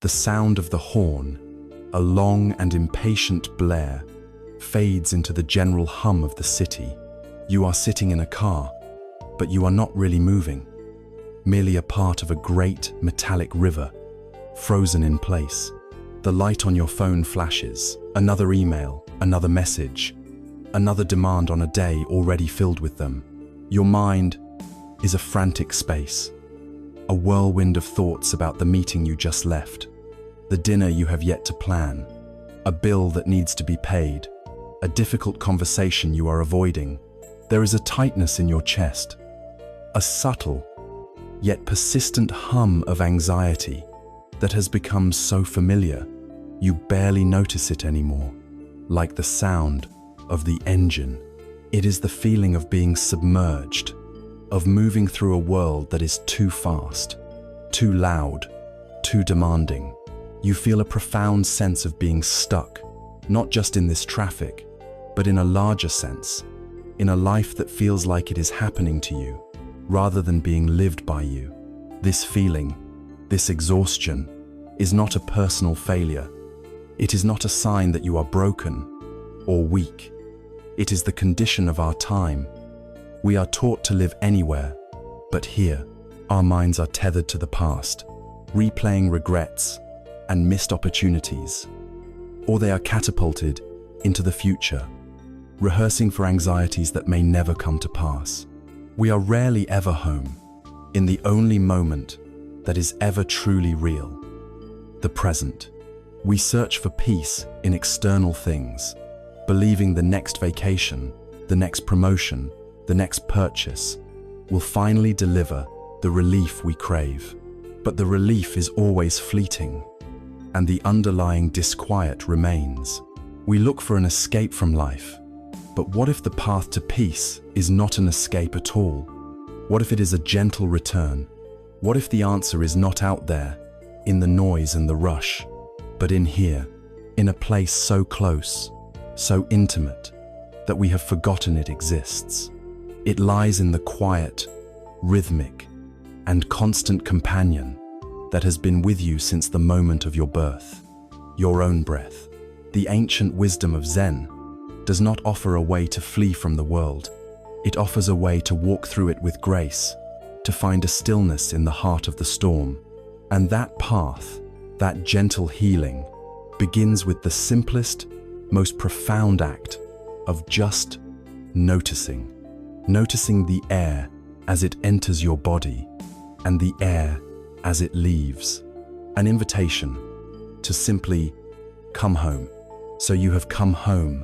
The sound of the horn, a long and impatient blare, fades into the general hum of the city. You are sitting in a car, but you are not really moving, merely a part of a great metallic river, frozen in place. The light on your phone flashes, another email, another message, another demand on a day already filled with them. Your mind is a frantic space, a whirlwind of thoughts about the meeting you just left, the dinner you have yet to plan, a bill that needs to be paid, a difficult conversation you are avoiding. There is a tightness in your chest, a subtle yet persistent hum of anxiety that has become so familiar you barely notice it anymore. Like the sound of the engine, it is the feeling of being submerged, of moving through a world that is too fast, too loud, too demanding. You feel a profound sense of being stuck, not just in this traffic, but in a larger sense, in a life that feels like it is happening to you, rather than being lived by you. This feeling, this exhaustion, is not a personal failure. It is not a sign that you are broken or weak. It is the condition of our time. We are taught to live anywhere, but here, our minds are tethered to the past, replaying regrets and missed opportunities, or they are catapulted into the future, rehearsing for anxieties that may never come to pass. We are rarely ever home, in the only moment that is ever truly real, the present. We search for peace in external things, believing the next vacation, the next promotion, the next purchase will finally deliver the relief we crave. But the relief is always fleeting, and the underlying disquiet remains. We look for an escape from life, but what if the path to peace is not an escape at all? What if it is a gentle return? What if the answer is not out there, in the noise and the rush, but in here, in a place so close, so intimate, that we have forgotten it exists? It lies in the quiet, rhythmic, and constant companion that has been with you since the moment of your birth, your own breath. The ancient wisdom of Zen does not offer a way to flee from the world. It offers a way to walk through it with grace, to find a stillness in the heart of the storm. And that path, that gentle healing, begins with the simplest, most profound act of just noticing. Noticing the air as it enters your body and the air as it leaves. An invitation to simply come home. So you have come home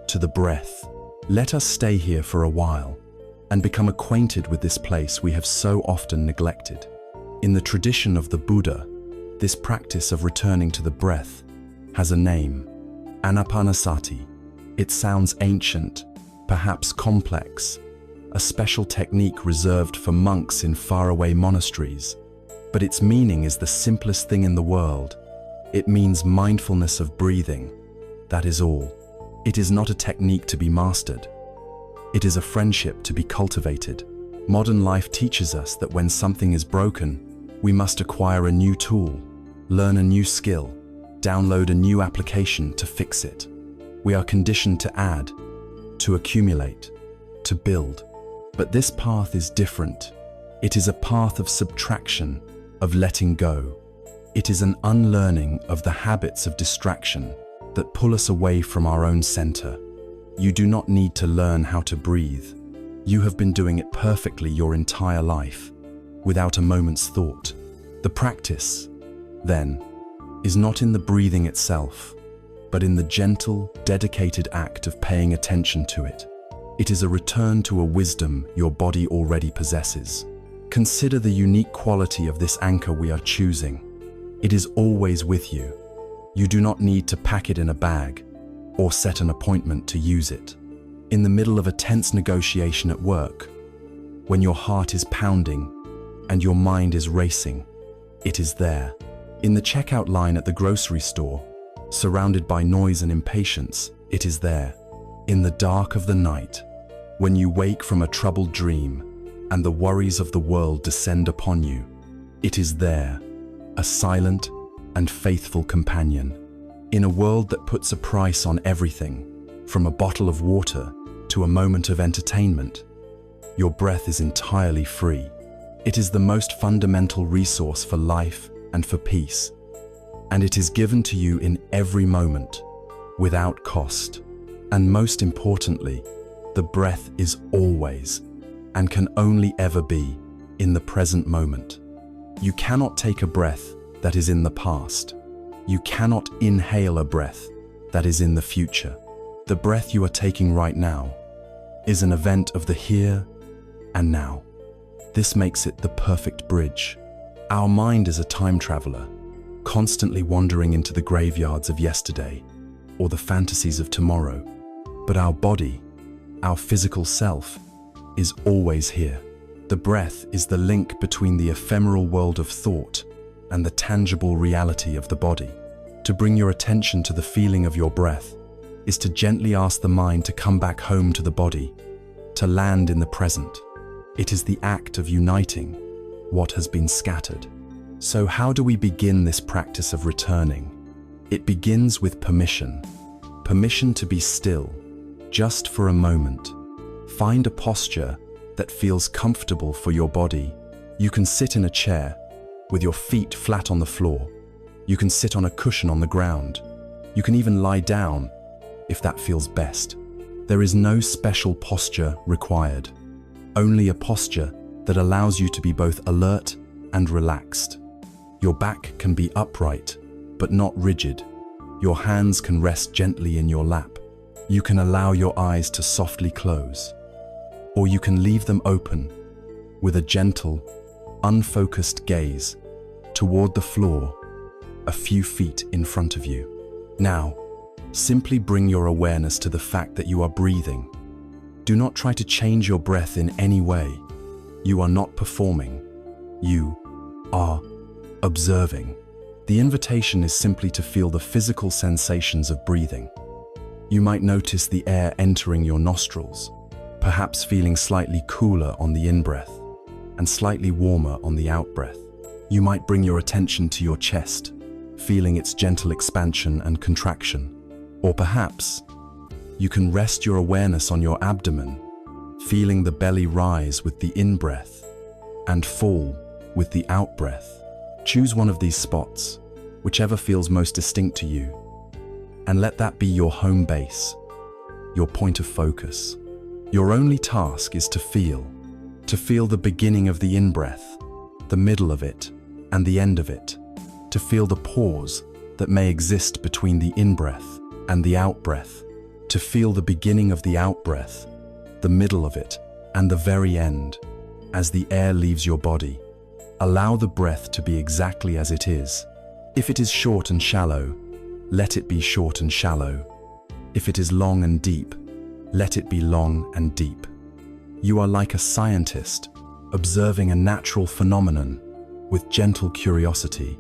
to the breath. Let us stay here for a while and become acquainted with this place we have so often neglected. In the tradition of the Buddha, this practice of returning to the breath has a name, anapanasati. It sounds ancient, perhaps complex, a special technique reserved for monks in faraway monasteries. But its meaning is the simplest thing in the world. It means mindfulness of breathing. That is all. It is not a technique to be mastered. It is a friendship to be cultivated. Modern life teaches us that when something is broken, we must acquire a new tool, learn a new skill, download a new application to fix it. We are conditioned to add, to accumulate, to build. But this path is different. It is a path of subtraction, of letting go. It is an unlearning of the habits of distraction that pull us away from our own center. You do not need to learn how to breathe. You have been doing it perfectly your entire life, without a moment's thought. The practice, then, is not in the breathing itself, but in the gentle, dedicated act of paying attention to it. It is a return to a wisdom your body already possesses. Consider the unique quality of this anchor we are choosing. It is always with you. You do not need to pack it in a bag or set an appointment to use it. In the middle of a tense negotiation at work, when your heart is pounding and your mind is racing, it is there. In the checkout line at the grocery store, surrounded by noise and impatience, it is there. In the dark of the night, when you wake from a troubled dream and the worries of the world descend upon you, it is there, a silent, and faithful companion. In a world that puts a price on everything, from a bottle of water to a moment of entertainment, your breath is entirely free. It is the most fundamental resource for life and for peace, and it is given to you in every moment, without cost. And most importantly, the breath is always, and can only ever be, in the present moment. You cannot take a breath that is in the past. You cannot inhale a breath that is in the future. The breath you are taking right now is an event of the here and now. This makes it the perfect bridge. Our mind is a time traveler, constantly wandering into the graveyards of yesterday or the fantasies of tomorrow. But our body, our physical self, is always here. The breath is the link between the ephemeral world of thought and the tangible reality of the body. To bring your attention to the feeling of your breath is to gently ask the mind to come back home to the body, to land in the present. It is the act of uniting what has been scattered. So how do we begin this practice of returning? It begins with permission. Permission to be still, just for a moment. Find a posture that feels comfortable for your body. You can sit in a chair with your feet flat on the floor. You can sit on a cushion on the ground. You can even lie down if that feels best. There is no special posture required, only a posture that allows you to be both alert and relaxed. Your back can be upright, but not rigid. Your hands can rest gently in your lap. You can allow your eyes to softly close, or you can leave them open with a gentle, unfocused gaze toward the floor a few feet in front of you. Now, simply bring your awareness to the fact that you are breathing. Do not try to change your breath in any way. You are not performing. You are observing. The invitation is simply to feel the physical sensations of breathing. You might notice the air entering your nostrils, perhaps feeling slightly cooler on the in-breath and slightly warmer on the out-breath. You might bring your attention to your chest, feeling its gentle expansion and contraction. Or perhaps you can rest your awareness on your abdomen, feeling the belly rise with the in-breath and fall with the out-breath. Choose one of these spots, whichever feels most distinct to you, and let that be your home base, your point of focus. Your only task is to feel the beginning of the in-breath, the middle of it, and the end of it, to feel the pause that may exist between the in-breath and the out-breath, to feel the beginning of the out-breath, the middle of it, and the very end, as the air leaves your body. Allow the breath to be exactly as it is. If it is short and shallow, let it be short and shallow. If it is long and deep, let it be long and deep. You are like a scientist observing a natural phenomenon with gentle curiosity,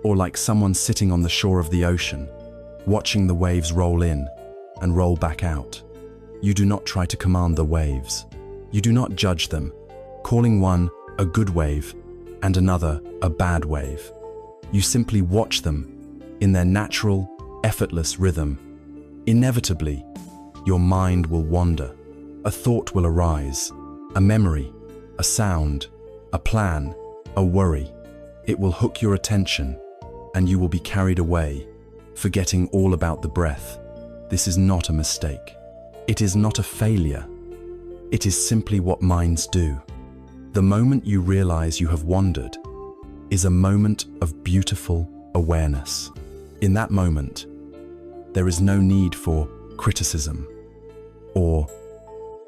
or like someone sitting on the shore of the ocean, watching the waves roll in and roll back out. You do not try to command the waves. You do not judge them, calling one a good wave and another a bad wave. You simply watch them in their natural, effortless rhythm. Inevitably, your mind will wander. A thought will arise, a memory, a sound, a plan, a worry. It will hook your attention, and you will be carried away, forgetting all about the breath. This is not a mistake. It is not a failure. It is simply what minds do. The moment you realize you have wandered is a moment of beautiful awareness. In that moment, there is no need for criticism or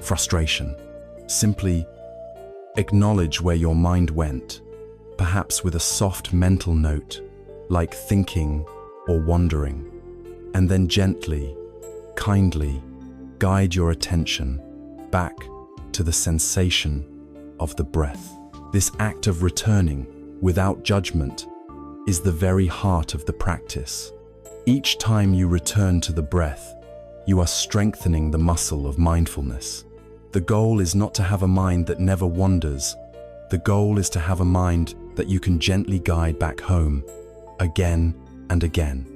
frustration. Simply acknowledge where your mind went, perhaps with a soft mental note, like thinking or wandering, and then gently, kindly guide your attention back to the sensation of the breath. This act of returning without judgment is the very heart of the practice. Each time you return to the breath, you are strengthening the muscle of mindfulness. The goal is not to have a mind that never wanders. The goal is to have a mind that you can gently guide back home, again and again.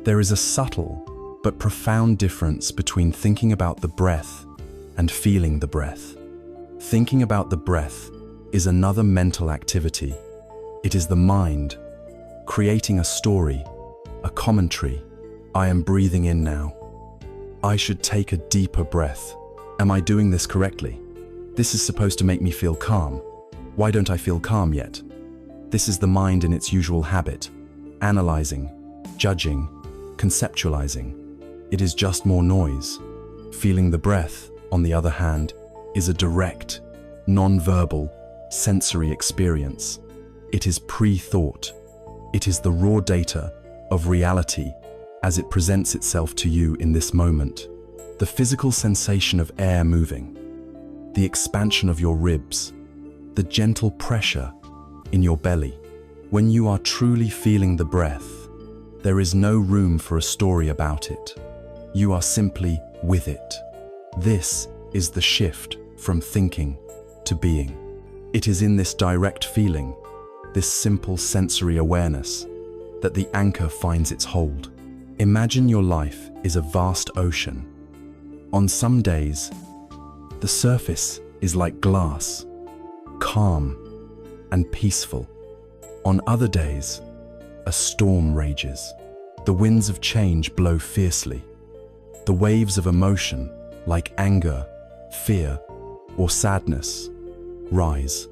There is a subtle but profound difference between thinking about the breath and feeling the breath. Thinking about the breath is another mental activity. It is the mind creating a story, a commentary. I am breathing in now. I should take a deeper breath. Am I doing this correctly? This is supposed to make me feel calm. Why don't I feel calm yet? This is the mind in its usual habit, analyzing, judging, conceptualizing. It is just more noise. Feeling the breath, on the other hand, is a direct, non-verbal, sensory experience. It is pre-thought. It is the raw data of reality as it presents itself to you in this moment. The physical sensation of air moving, the expansion of your ribs, the gentle pressure in your belly. When you are truly feeling the breath, there is no room for a story about it. You are simply with it. This is the shift from thinking to being. It is in this direct feeling, this simple sensory awareness, that the anchor finds its hold. Imagine your life is a vast ocean. On some days, the surface is like glass, calm and peaceful. On other days, a storm rages. The winds of change blow fiercely. The waves of emotion, like anger, fear, or sadness, rise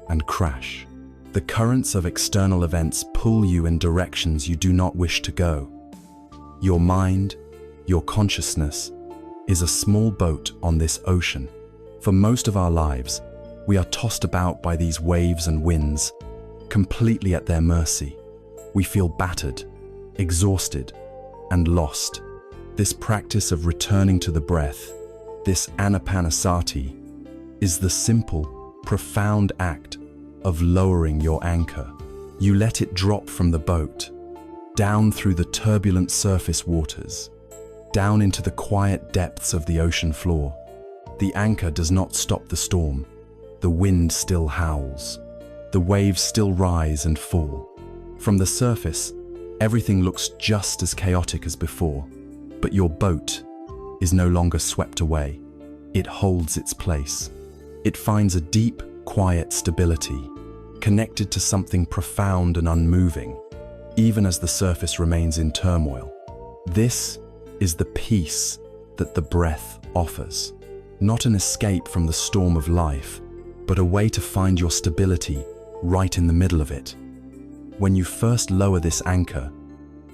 and crash. The currents of external events pull you in directions you do not wish to go. Your mind, your consciousness, is a small boat on this ocean. For most of our lives, we are tossed about by these waves and winds, completely at their mercy. We feel battered, exhausted, and lost. This practice of returning to the breath, this anapanasati, is the simple, profound act of lowering your anchor. You let it drop from the boat, down through the turbulent surface waters, down into the quiet depths of the ocean floor. The anchor does not stop the storm. The wind still howls. The waves still rise and fall. From the surface, everything looks just as chaotic as before, but your boat is no longer swept away. It holds its place. It finds a deep, quiet stability, connected to something profound and unmoving, even as the surface remains in turmoil. This is the peace that the breath offers. Not an escape from the storm of life, but a way to find your stability right in the middle of it. When you first lower this anchor,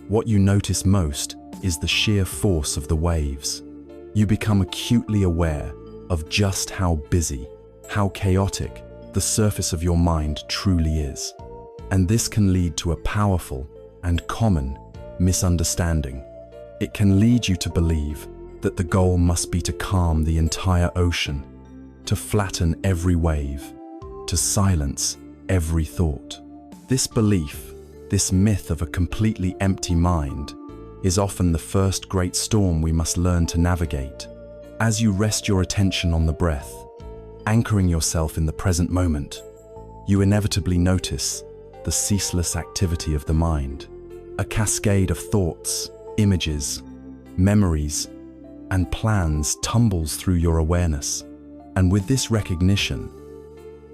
what you notice most is the sheer force of the waves. You become acutely aware of just how busy, how chaotic the surface of your mind truly is. And this can lead to a powerful and common misunderstanding. It can lead you to believe that the goal must be to calm the entire ocean, to flatten every wave, to silence every thought. This belief, this myth of a completely empty mind, is often the first great storm we must learn to navigate. As you rest your attention on the breath, anchoring yourself in the present moment, you inevitably notice the ceaseless activity of the mind. A cascade of thoughts, images, memories, and plans tumbles through your awareness. And with this recognition,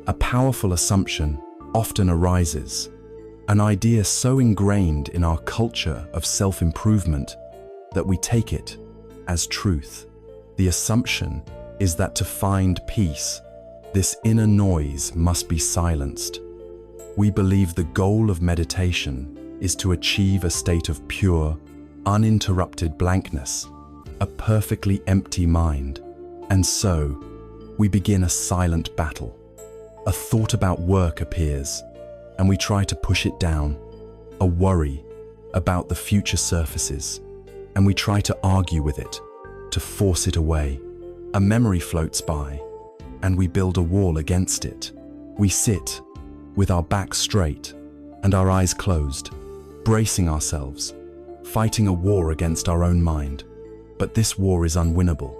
a powerful assumption often arises, an idea so ingrained in our culture of self-improvement that we take it as truth. The assumption is that to find peace, this inner noise must be silenced. We believe the goal of meditation is to achieve a state of pure, uninterrupted blankness, a perfectly empty mind. And so, we begin a silent battle. A thought about work appears, and we try to push it down. A worry about the future surfaces, and we try to argue with it, to force it away. A memory floats by, and we build a wall against it. We sit with our backs straight and our eyes closed, bracing ourselves, fighting a war against our own mind. But this war is unwinnable.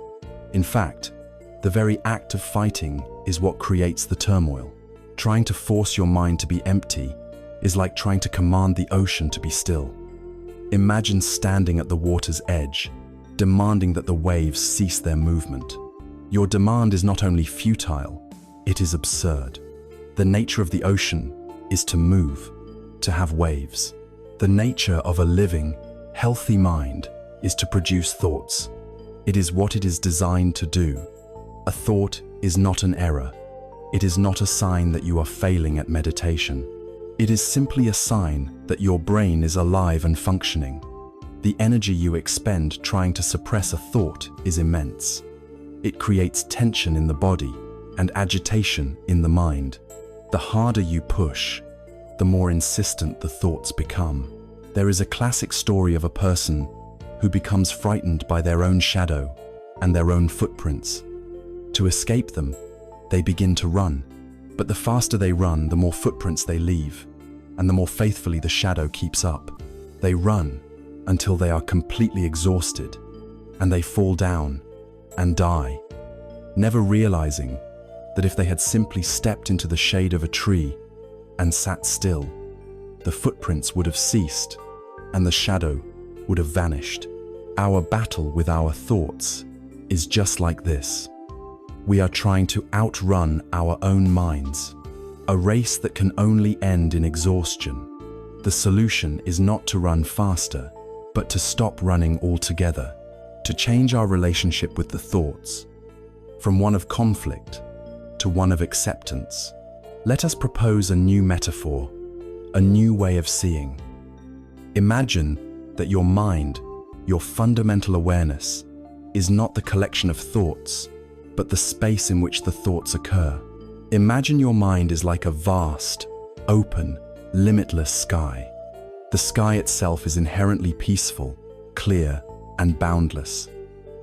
In fact, the very act of fighting is what creates the turmoil. Trying to force your mind to be empty is like trying to command the ocean to be still. Imagine standing at the water's edge, demanding that the waves cease their movement. Your demand is not only futile, it is absurd. The nature of the ocean is to move, to have waves. The nature of a living, healthy mind is to produce thoughts. It is what it is designed to do. A thought is not an error. It is not a sign that you are failing at meditation. It is simply a sign that your brain is alive and functioning. The energy you expend trying to suppress a thought is immense. It creates tension in the body and agitation in the mind. The harder you push, the more insistent the thoughts become. There is a classic story of a person who becomes frightened by their own shadow and their own footprints. To escape them, they begin to run, but the faster they run, the more footprints they leave, and the more faithfully the shadow keeps up. They run until they are completely exhausted, and they fall down and die, never realizing that if they had simply stepped into the shade of a tree and sat still, the footprints would have ceased and the shadow would have vanished. Our battle with our thoughts is just like this. We are trying to outrun our own minds, a race that can only end in exhaustion. The solution is not to run faster, but to stop running altogether, to change our relationship with the thoughts, from one of conflict to one of acceptance. Let us propose a new metaphor, a new way of seeing. Imagine that your mind, your fundamental awareness, is not the collection of thoughts, but the space in which the thoughts occur. Imagine your mind is like a vast, open, limitless sky. The sky itself is inherently peaceful, clear, and boundless.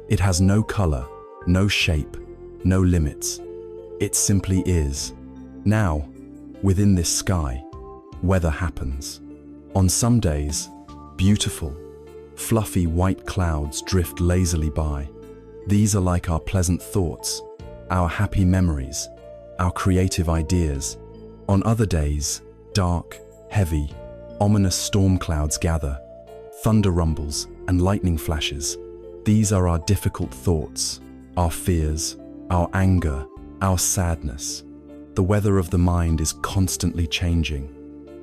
It has no color, no shape, no limits. It simply is. Now, within this sky, weather happens. On some days, beautiful, fluffy white clouds drift lazily by. These are like our pleasant thoughts, our happy memories, our creative ideas. On other days, dark, heavy, ominous storm clouds gather, thunder rumbles and lightning flashes. These are our difficult thoughts, our fears, our anger, our sadness. The weather of the mind is constantly changing.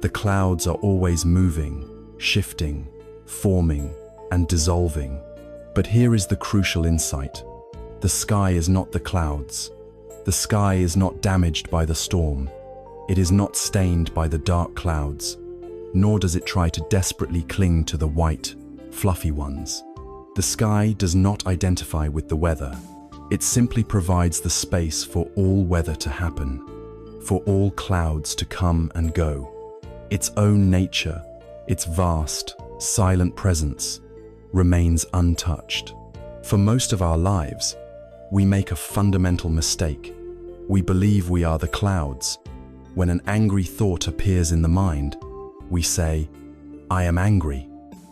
The clouds are always moving, shifting, forming, and dissolving. But here is the crucial insight. The sky is not the clouds. The sky is not damaged by the storm. It is not stained by the dark clouds, nor does it try to desperately cling to the white, fluffy ones. The sky does not identify with the weather. It simply provides the space for all weather to happen, for all clouds to come and go. Its own nature, its vast, silent presence, remains untouched. For most of our lives, we make a fundamental mistake. We believe we are the clouds. When an angry thought appears in the mind, we say, "I am angry."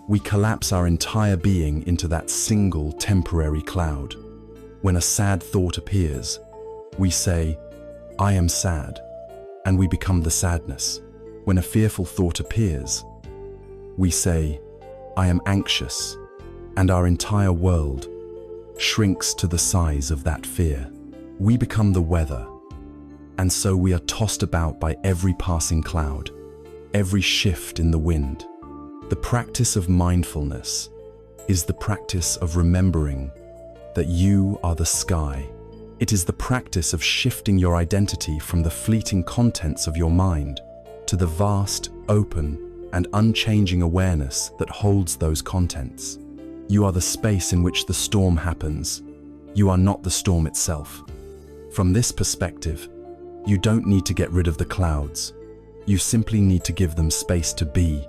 We collapse our entire being into that single temporary cloud. When a sad thought appears, we say, "I am sad," and we become the sadness. When a fearful thought appears, we say, "I am anxious," and our entire world shrinks to the size of that fear. We become the weather, and so we are tossed about by every passing cloud, every shift in the wind. The practice of mindfulness is the practice of remembering that you are the sky. It is the practice of shifting your identity from the fleeting contents of your mind to the vast, open, and unchanging awareness that holds those contents. You are the space in which the storm happens. You are not the storm itself. From this perspective, you don't need to get rid of the clouds. You simply need to give them space to be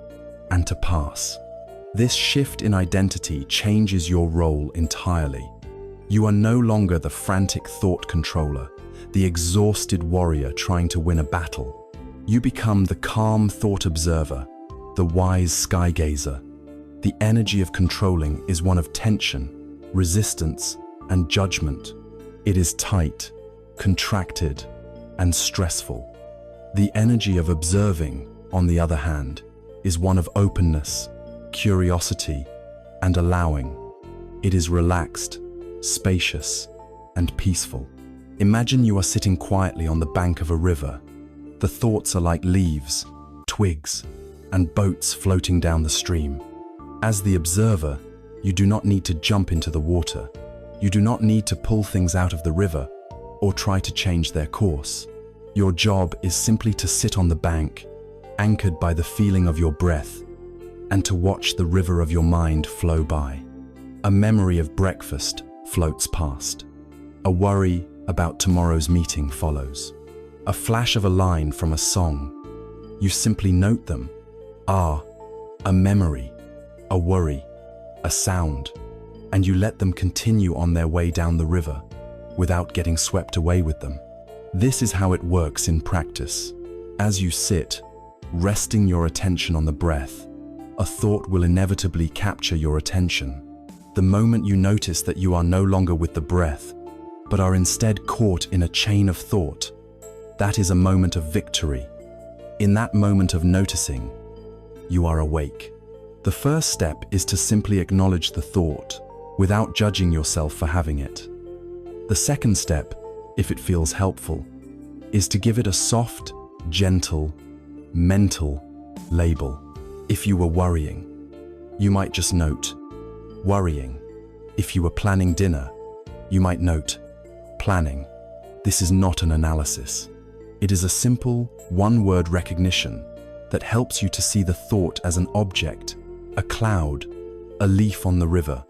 and to pass. This shift in identity changes your role entirely. You are no longer the frantic thought controller, the exhausted warrior trying to win a battle. You become the calm thought observer, the wise sky gazer. The energy of controlling is one of tension, resistance, and judgment. It is tight, contracted, and stressful. The energy of observing, on the other hand, is one of openness, curiosity, and allowing. It is relaxed, spacious, and peaceful. Imagine you are sitting quietly on the bank of a river. The thoughts are like leaves, twigs, and boats floating down the stream. As the observer, you do not need to jump into the water. You do not need to pull things out of the river or try to change their course. Your job is simply to sit on the bank, anchored by the feeling of your breath, and to watch the river of your mind flow by. A memory of breakfast floats past. A worry about tomorrow's meeting follows. A flash of a line from a song. You simply note them. A memory, a worry, a sound, and you let them continue on their way down the river without getting swept away with them. This is how it works in practice. As you sit, resting your attention on the breath, a thought will inevitably capture your attention. The moment you notice that you are no longer with the breath, but are instead caught in a chain of thought, that is a moment of victory. In that moment of noticing, you are awake. The first step is to simply acknowledge the thought without judging yourself for having it. The second step, if it feels helpful, is to give it a soft, gentle, mental label. If you were worrying, you might just note, worrying. If you were planning dinner, you might note, planning. This is not an analysis. It is a simple, one-word recognition that helps you to see the thought as an object, a cloud, a leaf on the river,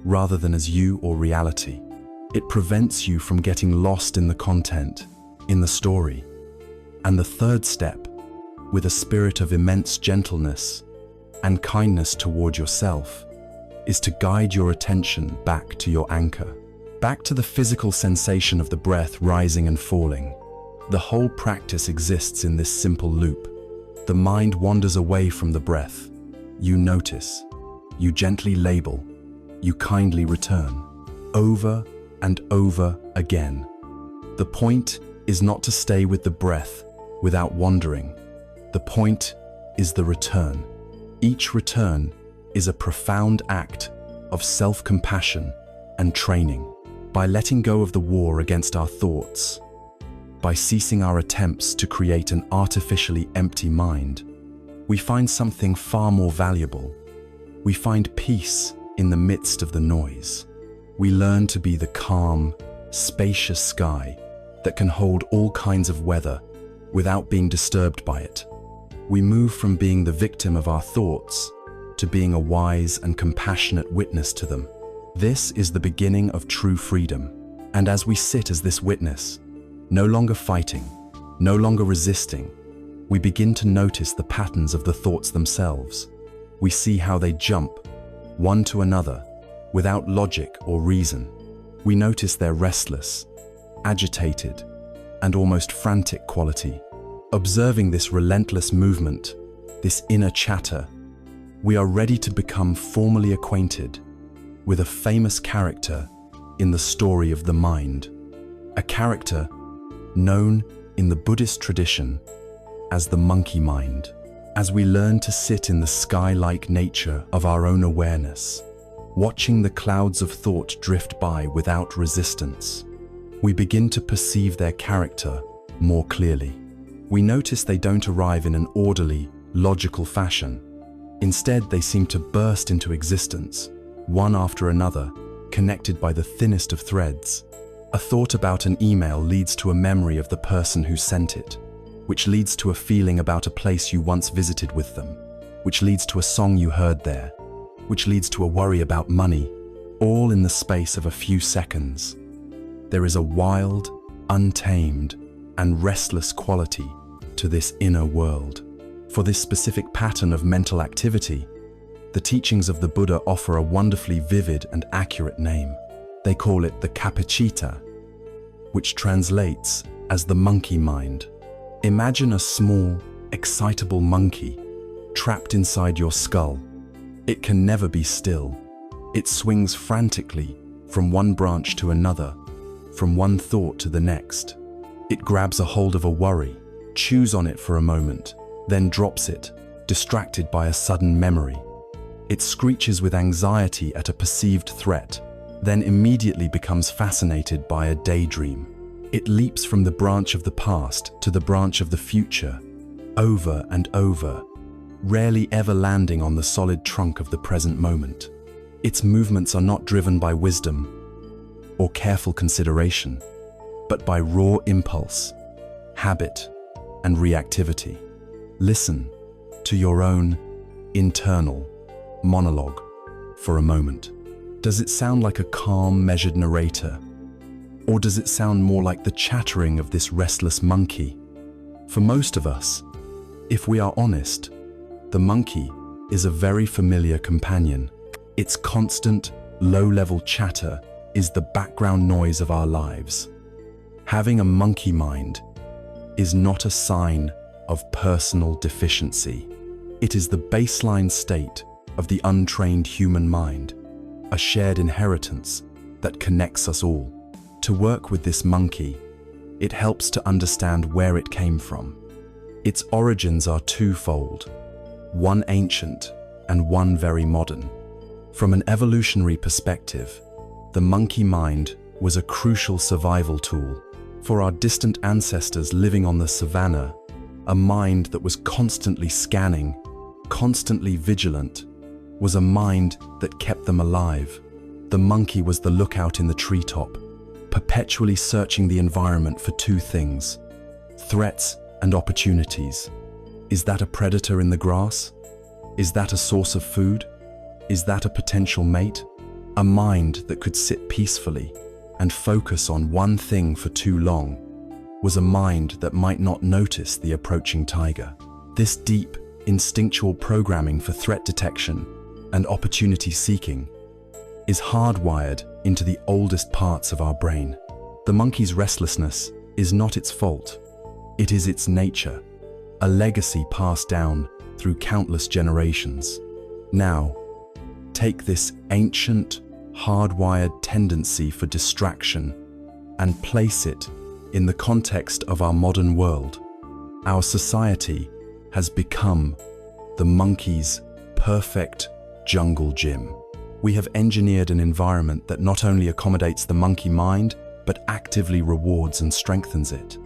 rather than as you or reality. It prevents you from getting lost in the content, in the story. And the third step, with a spirit of immense gentleness and kindness toward yourself, is to guide your attention back to your anchor, back to the physical sensation of the breath rising and falling. The whole practice exists in this simple loop. The mind wanders away from the breath. You notice, you gently label, you kindly return, over and over again. The point is not to stay with the breath without wandering. The point is the return. Each return is a profound act of self-compassion and training. By letting go of the war against our thoughts, by ceasing our attempts to create an artificially empty mind, we find something far more valuable. We find peace in the midst of the noise. We learn to be the calm, spacious sky that can hold all kinds of weather without being disturbed by it. We move from being the victim of our thoughts to being a wise and compassionate witness to them. This is the beginning of true freedom. And as we sit as this witness, no longer fighting, no longer resisting, we begin to notice the patterns of the thoughts themselves. We see how they jump, one to another, without logic or reason. We notice their restless, agitated, and almost frantic quality. Observing this relentless movement, this inner chatter, we are ready to become formally acquainted with a famous character in the story of the mind. A character known in the Buddhist tradition as the monkey mind. As we learn to sit in the sky-like nature of our own awareness, watching the clouds of thought drift by without resistance, we begin to perceive their character more clearly. We notice they don't arrive in an orderly, logical fashion. Instead, they seem to burst into existence, one after another, connected by the thinnest of threads. A thought about an email leads to a memory of the person who sent it, which leads to a feeling about a place you once visited with them, which leads to a song you heard there, which leads to a worry about money, all in the space of a few seconds. There is a wild, untamed, and restless quality to this inner world. For this specific pattern of mental activity, the teachings of the Buddha offer a wonderfully vivid and accurate name. They call it the Kapacita, which translates as the monkey mind. Imagine a small, excitable monkey trapped inside your skull. It can never be still. It swings frantically from one branch to another, from one thought to the next. It grabs a hold of a worry, chews on it for a moment, then drops it, distracted by a sudden memory. It screeches with anxiety at a perceived threat, then immediately becomes fascinated by a daydream. It leaps from the branch of the past to the branch of the future, over and over, rarely ever landing on the solid trunk of the present moment. Its movements are not driven by wisdom or careful consideration, but by raw impulse, habit, and reactivity. Listen to your own internal monologue for a moment. Does it sound like a calm, measured narrator? Or does it sound more like the chattering of this restless monkey? For most of us, if we are honest, the monkey is a very familiar companion. Its constant, low-level chatter is the background noise of our lives. Having a monkey mind is not a sign of personal deficiency. It is the baseline state of the untrained human mind, a shared inheritance that connects us all. To work with this monkey, it helps to understand where it came from. Its origins are twofold, one ancient and one very modern. From an evolutionary perspective, the monkey mind was a crucial survival tool. For our distant ancestors living on the savannah, a mind that was constantly scanning, constantly vigilant, was a mind that kept them alive. The monkey was the lookout in the treetop, perpetually searching the environment for two things: threats and opportunities. Is that a predator in the grass? Is that a source of food? Is that a potential mate? A mind that could sit peacefully and focus on one thing for too long was a mind that might not notice the approaching tiger. This deep, instinctual programming for threat detection and opportunity seeking is hardwired into the oldest parts of our brain. The monkey's restlessness is not its fault. It is its nature, a legacy passed down through countless generations. Now, take this ancient, hardwired tendency for distraction and place it in the context of our modern world. Our society has become the monkey's perfect jungle gym. We have engineered an environment that not only accommodates the monkey mind, but actively rewards and strengthens it.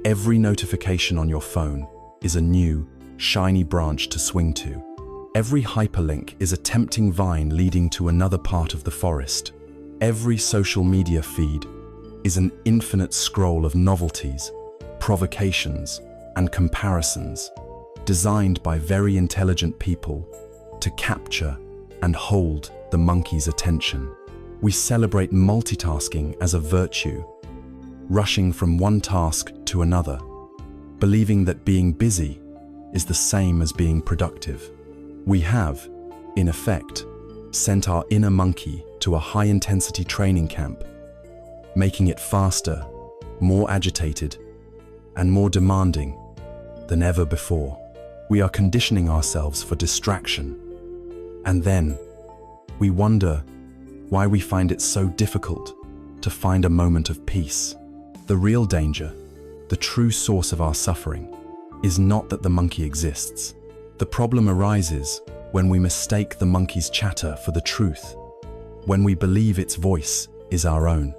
Every notification on your phone is a new, shiny branch to swing to. Every hyperlink is a tempting vine leading to another part of the forest. Every social media feed is an infinite scroll of novelties, provocations, and comparisons, designed by very intelligent people to capture and hold the monkey's attention. We celebrate multitasking as a virtue, rushing from one task to another, believing that being busy is the same as being productive. We have, in effect, sent our inner monkey to a high-intensity training camp, making it faster, more agitated, and more demanding than ever before. We are conditioning ourselves for distraction, and then we wonder why we find it so difficult to find a moment of peace. The real danger, the true source of our suffering, is not that the monkey exists. The problem arises when we mistake the monkey's chatter for the truth, when we believe its voice is our own.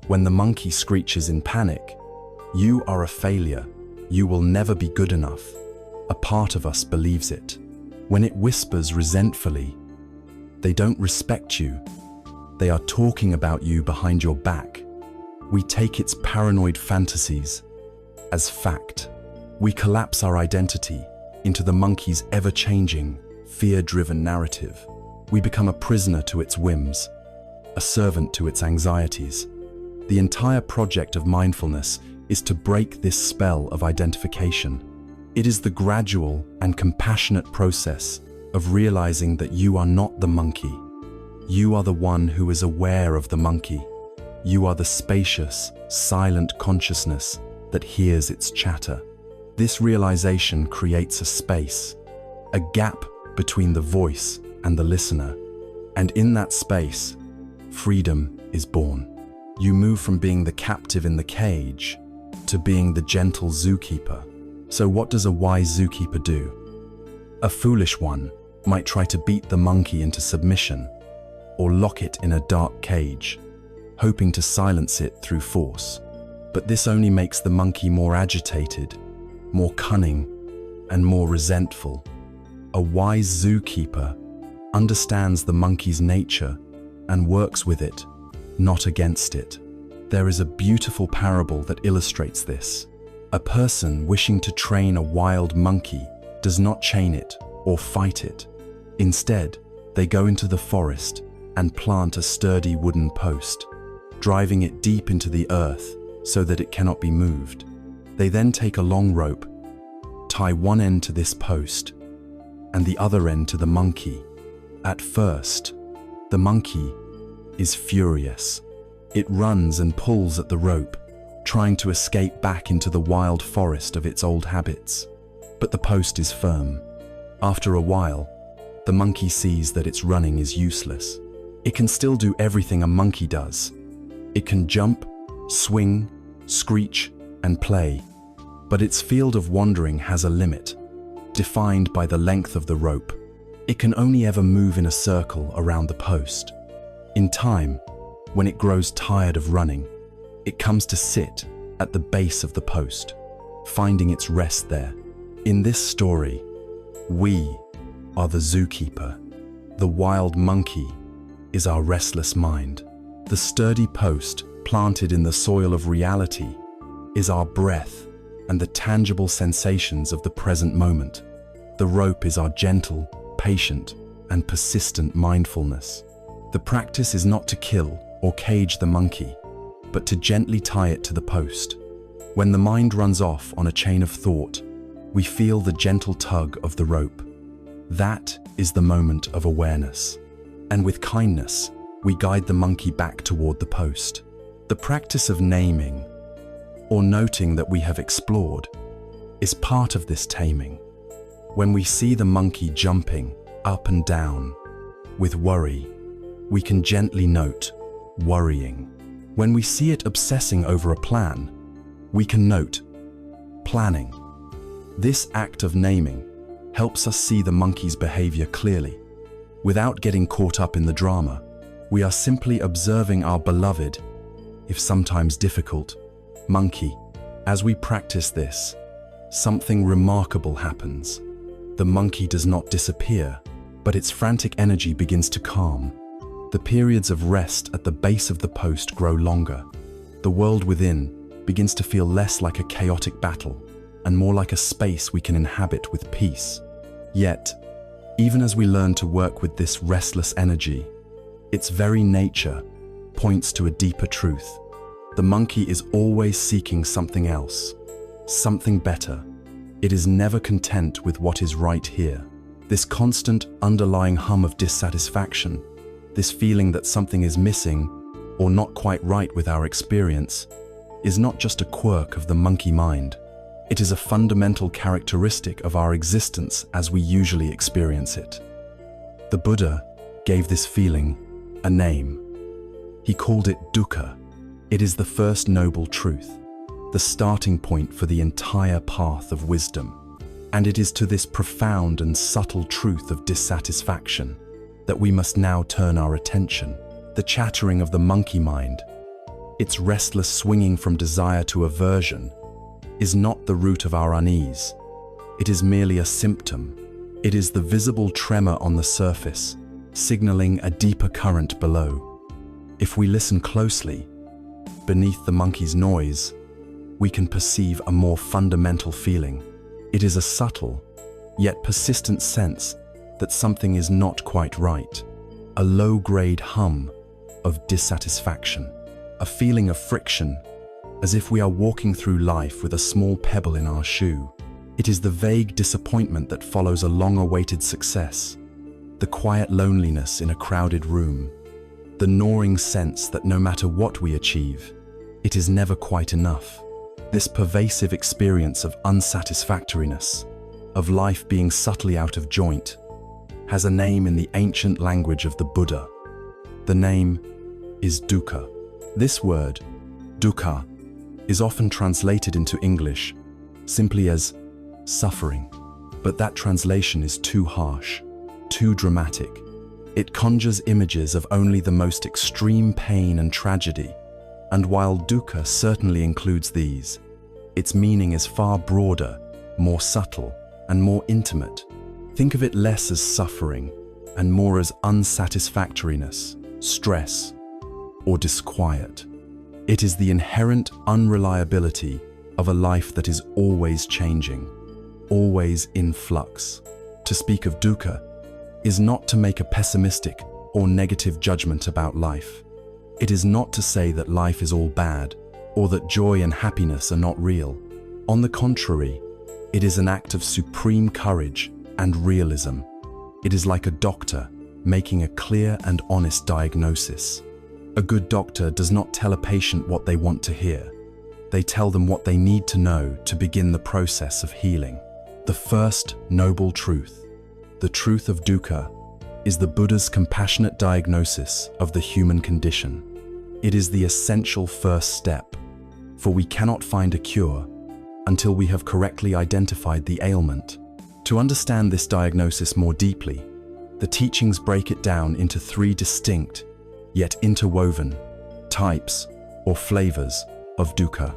When the monkey screeches in panic, "You are a failure, you will never be good enough," a part of us believes it. When it whispers resentfully, "They don't respect you, they are talking about you behind your back," we take its paranoid fantasies as fact. We collapse our identity into the monkey's ever-changing, fear-driven narrative. We become a prisoner to its whims, a servant to its anxieties. The entire project of mindfulness is to break this spell of identification. It is the gradual and compassionate process of realizing that you are not the monkey. You are the one who is aware of the monkey. You are the spacious, silent consciousness that hears its chatter. This realization creates a space, a gap between the voice and the listener. And in that space, freedom is born. You move from being the captive in the cage to being the gentle zookeeper. So what does a wise zookeeper do? A foolish one might try to beat the monkey into submission or lock it in a dark cage, hoping to silence it through force. But this only makes the monkey more agitated, more cunning, and more resentful. A wise zookeeper understands the monkey's nature and works with it, not against it. There is a beautiful parable that illustrates this. A person wishing to train a wild monkey does not chain it or fight it. Instead, they go into the forest and plant a sturdy wooden post, driving it deep into the earth so that it cannot be moved. They then take a long rope, tie one end to this post and the other end to the monkey. At first, the monkey is furious. It runs and pulls at the rope, trying to escape back into the wild forest of its old habits. But the post is firm. After a while, the monkey sees that its running is useless. It can still do everything a monkey does. It can jump, swing, screech, and play. But its field of wandering has a limit, defined by the length of the rope. It can only ever move in a circle around the post. In time, when it grows tired of running, it comes to sit at the base of the post, finding its rest there. In this story, we are the zookeeper. The wild monkey is our restless mind. The sturdy post planted in the soil of reality is our breath and the tangible sensations of the present moment. The rope is our gentle, patient, and persistent mindfulness. The practice is not to kill or cage the monkey, but to gently tie it to the post. When the mind runs off on a chain of thought, we feel the gentle tug of the rope. That is the moment of awareness. And with kindness, we guide the monkey back toward the post. The practice of naming, or noting that we have explored, is part of this taming. When we see the monkey jumping up and down with worry, we can gently note worrying. When we see it obsessing over a plan, we can note planning. This act of naming helps us see the monkey's behavior clearly. Without getting caught up in the drama, we are simply observing our beloved, if sometimes difficult, monkey. As we practice this, something remarkable happens. The monkey does not disappear, but its frantic energy begins to calm. The periods of rest at the base of the post grow longer. The world within begins to feel less like a chaotic battle and more like a space we can inhabit with peace. Yet, even as we learn to work with this restless energy, its very nature points to a deeper truth. The monkey is always seeking something else, something better. It is never content with what is right here. This constant underlying hum of dissatisfaction, this feeling that something is missing or not quite right with our experience, is not just a quirk of the monkey mind. It is a fundamental characteristic of our existence as we usually experience it. The Buddha gave this feeling a name. He called it dukkha. It is the first noble truth, the starting point for the entire path of wisdom. And it is to this profound and subtle truth of dissatisfaction that we must now turn our attention. The chattering of the monkey mind, its restless swinging from desire to aversion, is not the root of our unease. It is merely a symptom. It is the visible tremor on the surface, signaling a deeper current below. If we listen closely, beneath the monkey's noise, we can perceive a more fundamental feeling. It is a subtle, yet persistent sense that something is not quite right. A low-grade hum of dissatisfaction, a feeling of friction, as if we are walking through life with a small pebble in our shoe. It is the vague disappointment that follows a long-awaited success, the quiet loneliness in a crowded room, the gnawing sense that no matter what we achieve, it is never quite enough. This pervasive experience of unsatisfactoriness, of life being subtly out of joint, has a name in the ancient language of the Buddha. The name is dukkha. This word, dukkha, is often translated into English simply as suffering, but that translation is too harsh. too dramatic. It conjures images of only the most extreme pain and tragedy. And while dukkha certainly includes these, its meaning is far broader, more subtle, and more intimate. Think of it less as suffering and more as unsatisfactoriness, stress, or disquiet. It is the inherent unreliability of a life that is always changing, always in flux. To speak of dukkha is not to make a pessimistic or negative judgment about life. It is not to say that life is all bad or that joy and happiness are not real. On the contrary, it is an act of supreme courage and realism. It is like a doctor making a clear and honest diagnosis. A good doctor does not tell a patient what they want to hear. They tell them what they need to know to begin the process of healing. The first noble truth, the truth of dukkha, is the Buddha's compassionate diagnosis of the human condition. It is the essential first step, for we cannot find a cure until we have correctly identified the ailment. To understand this diagnosis more deeply, the teachings break it down into three distinct, yet interwoven, types or flavors of dukkha.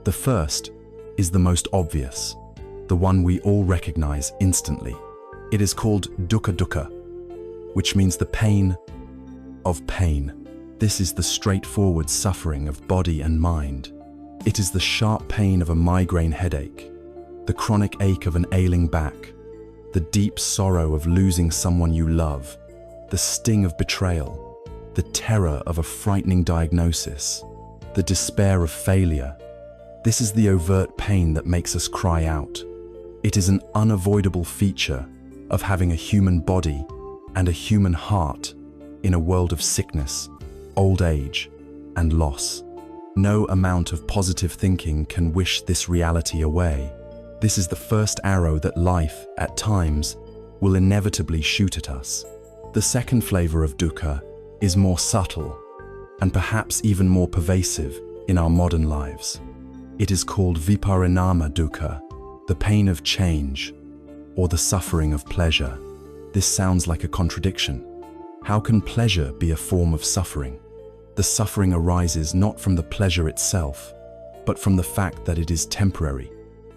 The first is the most obvious, the one we all recognize instantly. It is called dukkha, which means the pain of pain. This is the straightforward suffering of body and mind. It is the sharp pain of a migraine headache, the chronic ache of an ailing back, the deep sorrow of losing someone you love, the sting of betrayal, the terror of a frightening diagnosis, the despair of failure. This is the overt pain that makes us cry out. It is an unavoidable feature of having a human body and a human heart in a world of sickness, old age, and loss. No amount of positive thinking can wish this reality away. This is the first arrow that life, at times, will inevitably shoot at us. The second flavor of dukkha is more subtle and perhaps even more pervasive in our modern lives. It is called viparinama dukkha, the pain of change, or the suffering of pleasure. This sounds like a contradiction. How can pleasure be a form of suffering? The suffering arises not from the pleasure itself, but from the fact that it is temporary.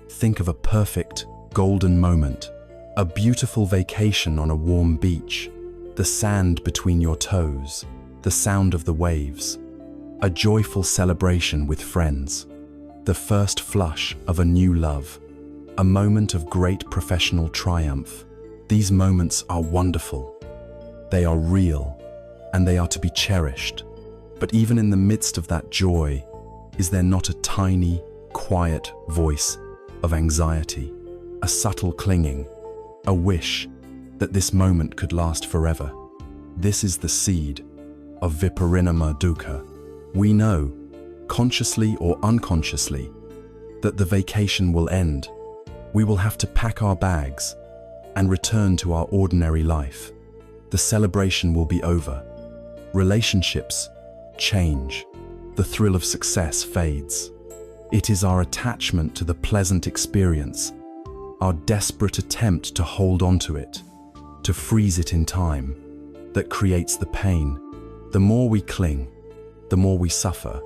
Think of a perfect, golden moment, a beautiful vacation on a warm beach, the sand between your toes, the sound of the waves, a joyful celebration with friends, the first flush of a new love, a moment of great professional triumph. These moments are wonderful. They are real, and they are to be cherished. But even in the midst of that joy, is there not a tiny, quiet voice of anxiety, a subtle clinging, a wish that this moment could last forever? This is the seed of viparinama dukkha. We know, consciously or unconsciously, that the vacation will end. We will have to pack our bags and return to our ordinary life. The celebration will be over. Relationships change. The thrill of success fades. It is our attachment to the pleasant experience, our desperate attempt to hold on to it, to freeze it in time, that creates the pain. The more we cling, the more we suffer,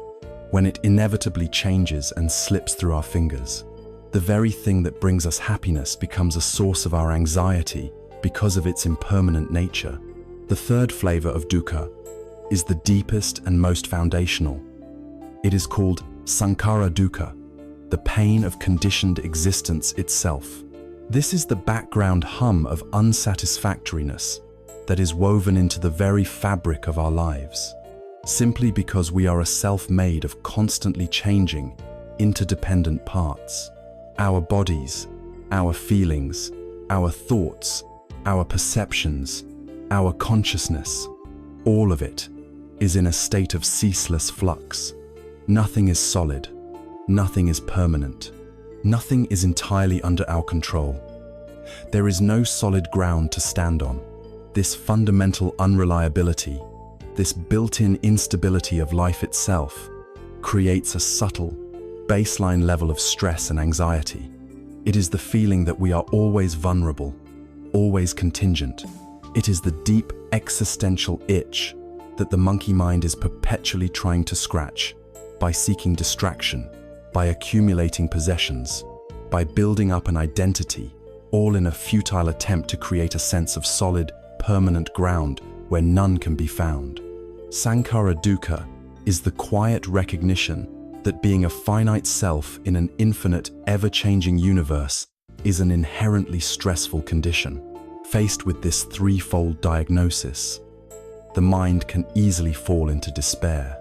when it inevitably changes and slips through our fingers. The very thing that brings us happiness becomes a source of our anxiety because of its impermanent nature. The third flavor of dukkha is the deepest and most foundational. It is called sankhara dukkha, the pain of conditioned existence itself. This is the background hum of unsatisfactoriness that is woven into the very fabric of our lives, simply because we are a self made of constantly changing, interdependent parts. Our bodies, our feelings, our thoughts, our perceptions, our consciousness, all of it is in a state of ceaseless flux. Nothing is solid, nothing is permanent, nothing is entirely under our control. There is no solid ground to stand on. This fundamental unreliability, this built-in instability of life itself, creates a subtle, baseline level of stress and anxiety. It is the feeling that we are always vulnerable, always contingent, It is the deep existential itch that the monkey mind is perpetually trying to scratch by seeking distraction, by accumulating possessions, by building up an identity, all in a futile attempt to create a sense of solid, permanent ground where none can be found. Sankhara dukkha is the quiet recognition that being a finite self in an infinite, ever-changing universe is an inherently stressful condition. Faced with this threefold diagnosis, the mind can easily fall into despair.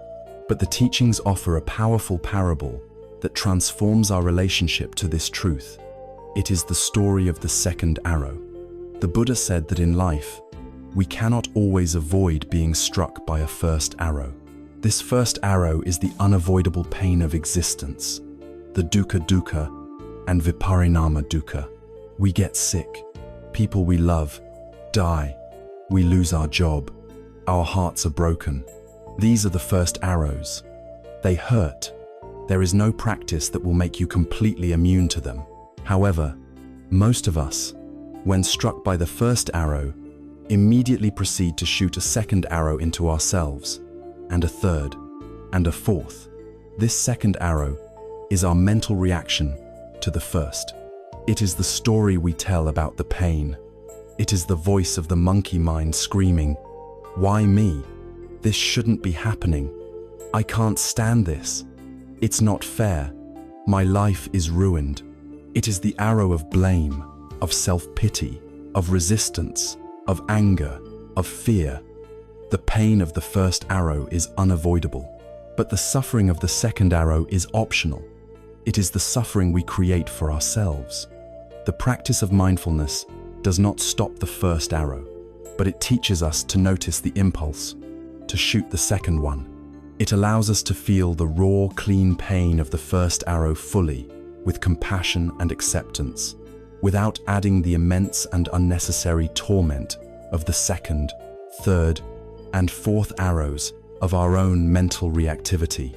But the teachings offer a powerful parable that transforms our relationship to this truth. It is the story of the second arrow. The Buddha said that in life, we cannot always avoid being struck by a first arrow. This first arrow is the unavoidable pain of existence, the dukkha dukkha and viparinama dukkha. We get sick. People we love die. We lose our job. Our hearts are broken. These are the first arrows. They hurt. There is no practice that will make you completely immune to them. However, most of us, when struck by the first arrow, immediately proceed to shoot a second arrow into ourselves, and a third, and a fourth. This second arrow is our mental reaction to the first. It is the story we tell about the pain. It is the voice of the monkey mind screaming, "Why me? This shouldn't be happening. I can't stand this. It's not fair. My life is ruined." It is the arrow of blame, of self-pity, of resistance, of anger, of fear. The pain of the first arrow is unavoidable, but the suffering of the second arrow is optional. It is the suffering we create for ourselves. The practice of mindfulness does not stop the first arrow, but it teaches us to notice the impulse, to shoot the second one. It allows us to feel the raw, clean pain of the first arrow fully, with compassion and acceptance, without adding the immense and unnecessary torment of the second, third, and fourth arrows of our own mental reactivity.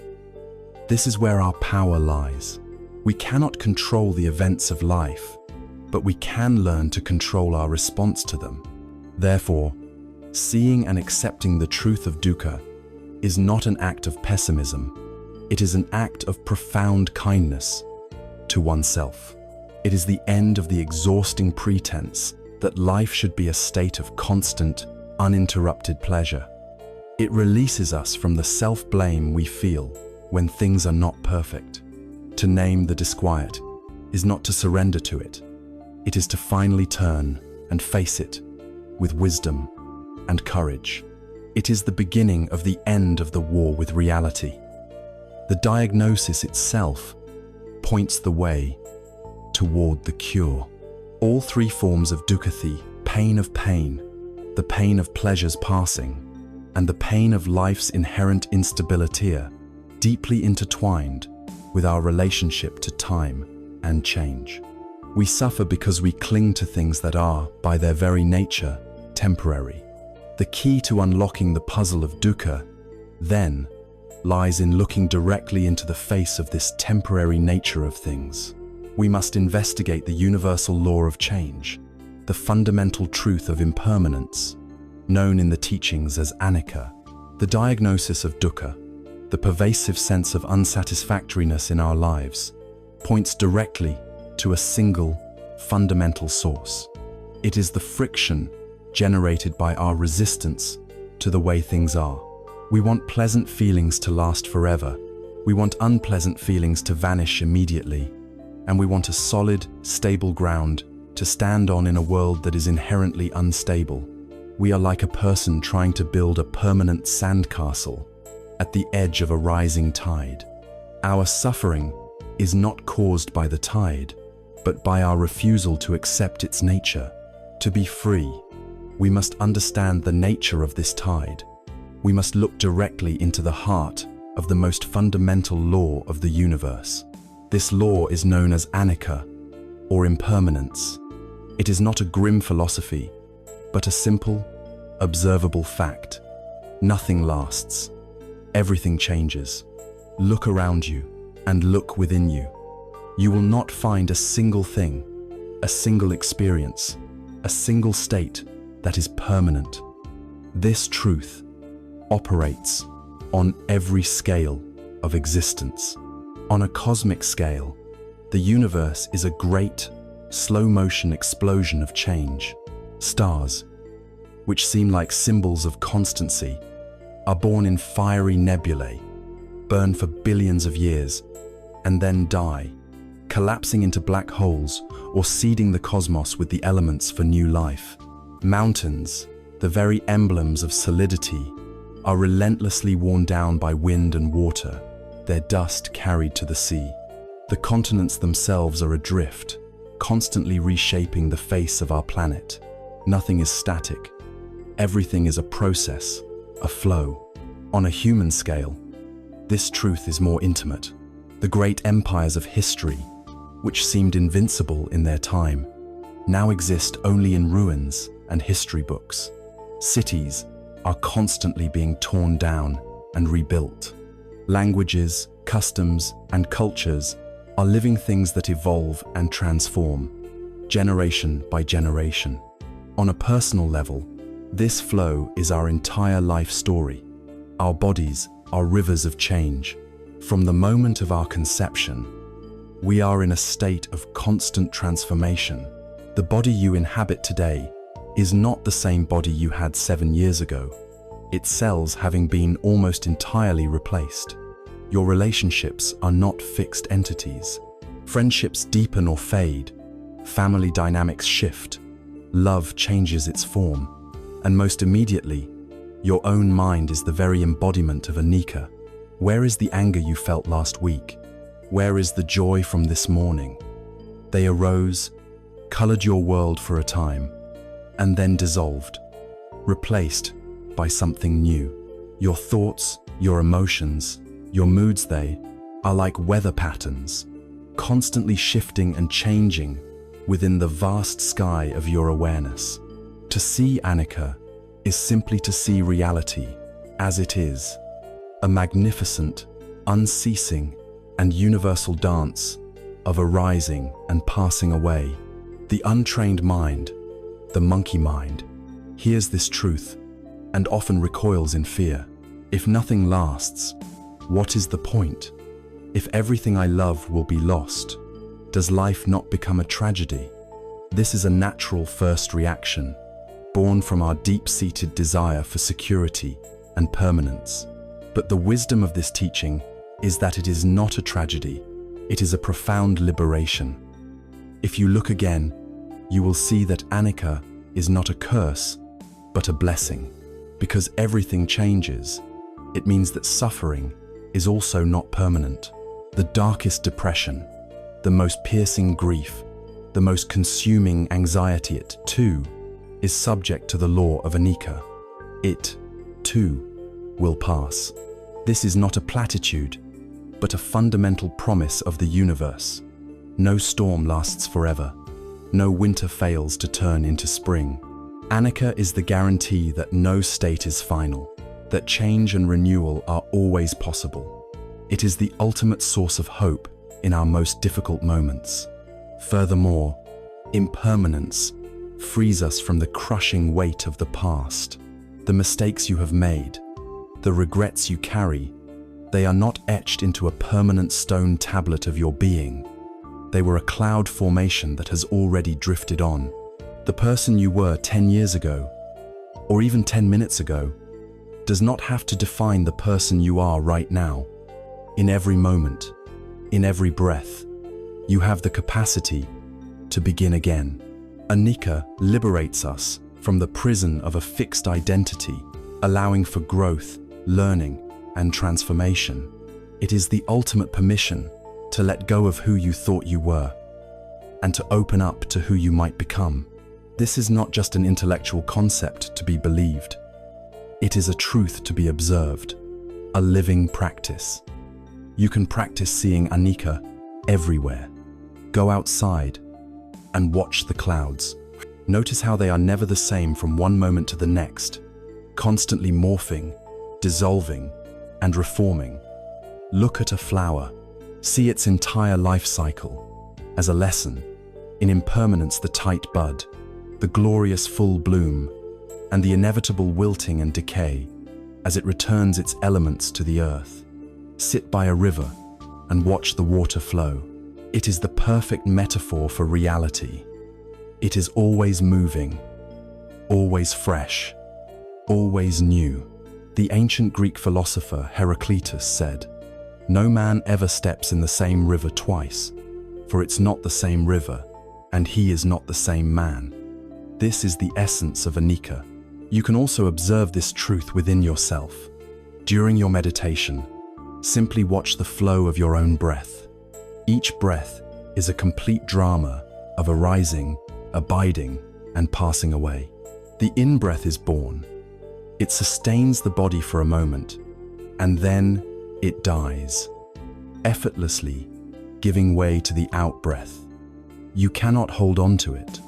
This is where our power lies. We cannot control the events of life, but we can learn to control our response to them. Therefore, seeing and accepting the truth of dukkha is not an act of pessimism. It is an act of profound kindness to oneself. It is the end of the exhausting pretense that life should be a state of constant, uninterrupted pleasure. It releases us from the self-blame we feel when things are not perfect. To name the disquiet is not to surrender to it. It is to finally turn and face it with wisdom and courage. It is the beginning of the end of the war with reality. The diagnosis itself points the way toward the cure. All three forms of dukkha, pain of pain, the pain of pleasures passing, and the pain of life's inherent instability, are deeply intertwined with our relationship to time and change. We suffer because we cling to things that are, by their very nature, temporary. The key to unlocking the puzzle of dukkha, then, lies in looking directly into the face of this temporary nature of things. We must investigate the universal law of change, the fundamental truth of impermanence, known in the teachings as anicca. The diagnosis of dukkha, the pervasive sense of unsatisfactoriness in our lives, points directly to a single, fundamental source. It is the friction generated by our resistance to the way things are. We want pleasant feelings to last forever. We want unpleasant feelings to vanish immediately. And we want a solid, stable ground to stand on in a world that is inherently unstable. We are like a person trying to build a permanent sandcastle at the edge of a rising tide. Our suffering is not caused by the tide, but by our refusal to accept its nature. To be free, we must understand the nature of this tide. We must look directly into the heart of the most fundamental law of the universe. This law is known as anicca, or impermanence. It is not a grim philosophy, but a simple, observable fact. Nothing lasts. Everything changes. Look around you and look within you. You will not find a single thing, a single experience, a single state that is permanent. This truth operates on every scale of existence. On a cosmic scale, the universe is a great, slow-motion explosion of change. Stars, which seem like symbols of constancy, are born in fiery nebulae, burn for billions of years, and then die, collapsing into black holes or seeding the cosmos with the elements for new life. Mountains, the very emblems of solidity, are relentlessly worn down by wind and water, their dust carried to the sea. The continents themselves are adrift, constantly reshaping the face of our planet. Nothing is static. Everything is a process, a flow. On a human scale, this truth is more intimate. The great empires of history, which seemed invincible in their time, now exist only in ruins and history books. Cities are constantly being torn down and rebuilt. Languages, customs, and cultures are living things that evolve and transform, generation by generation. On a personal level, this flow is our entire life story. Our bodies are rivers of change. From the moment of our conception, we are in a state of constant transformation. The body you inhabit today is not the same body you had 7 years ago, its cells having been almost entirely replaced. Your relationships are not fixed entities. Friendships deepen or fade, family dynamics shift, love changes its form, and most immediately, your own mind is the very embodiment of anicca. Where is the anger you felt last week? Where is the joy from this morning? They arose, colored your world for a time, and then dissolved, replaced by something new. Your thoughts, your emotions, your moods, they are like weather patterns, constantly shifting and changing within the vast sky of your awareness. To see anicca is simply to see reality as it is, a magnificent, unceasing, and universal dance of arising and passing away. The untrained mind, the monkey mind, hears this truth and often recoils in fear. If nothing lasts, what is the point? If everything I love will be lost, does life not become a tragedy? This is a natural first reaction, born from our deep-seated desire for security and permanence. But the wisdom of this teaching is that it is not a tragedy, it is a profound liberation. If you look again, you will see that anicca is not a curse, but a blessing. Because everything changes, it means that suffering is also not permanent. The darkest depression, the most piercing grief, the most consuming anxiety, it too is subject to the law of anicca. It too will pass. This is not a platitude, but a fundamental promise of the universe. No storm lasts forever. No winter fails to turn into spring. Anicca is the guarantee that no state is final, that change and renewal are always possible. It is the ultimate source of hope in our most difficult moments. Furthermore, impermanence frees us from the crushing weight of the past. The mistakes you have made, the regrets you carry, they are not etched into a permanent stone tablet of your being. They were a cloud formation that has already drifted on. The person you were 10 years ago, or even 10 minutes ago, does not have to define the person you are right now. In every moment, in every breath, you have the capacity to begin again. Anicca liberates us from the prison of a fixed identity, allowing for growth, learning, and transformation. It is the ultimate permission to let go of who you thought you were and to open up to who you might become. This is not just an intellectual concept to be believed. It is a truth to be observed, a living practice. You can practice seeing anicca everywhere. Go outside and watch the clouds. Notice how they are never the same from one moment to the next, constantly morphing, dissolving, and reforming. Look at a flower. See its entire life cycle as a lesson. In impermanence, the tight bud, the glorious full bloom, and the inevitable wilting and decay as it returns its elements to the earth. Sit by a river and watch the water flow. It is the perfect metaphor for reality. It is always moving, always fresh, always new. The ancient Greek philosopher Heraclitus said, "No man ever steps in the same river twice, for it's not the same river, and he is not the same man." This is the essence of anicca. You can also observe this truth within yourself. During your meditation, simply watch the flow of your own breath. Each breath is a complete drama of arising, abiding, and passing away. The in-breath is born. It sustains the body for a moment, and then it dies, effortlessly giving way to the out-breath. You cannot hold on to it.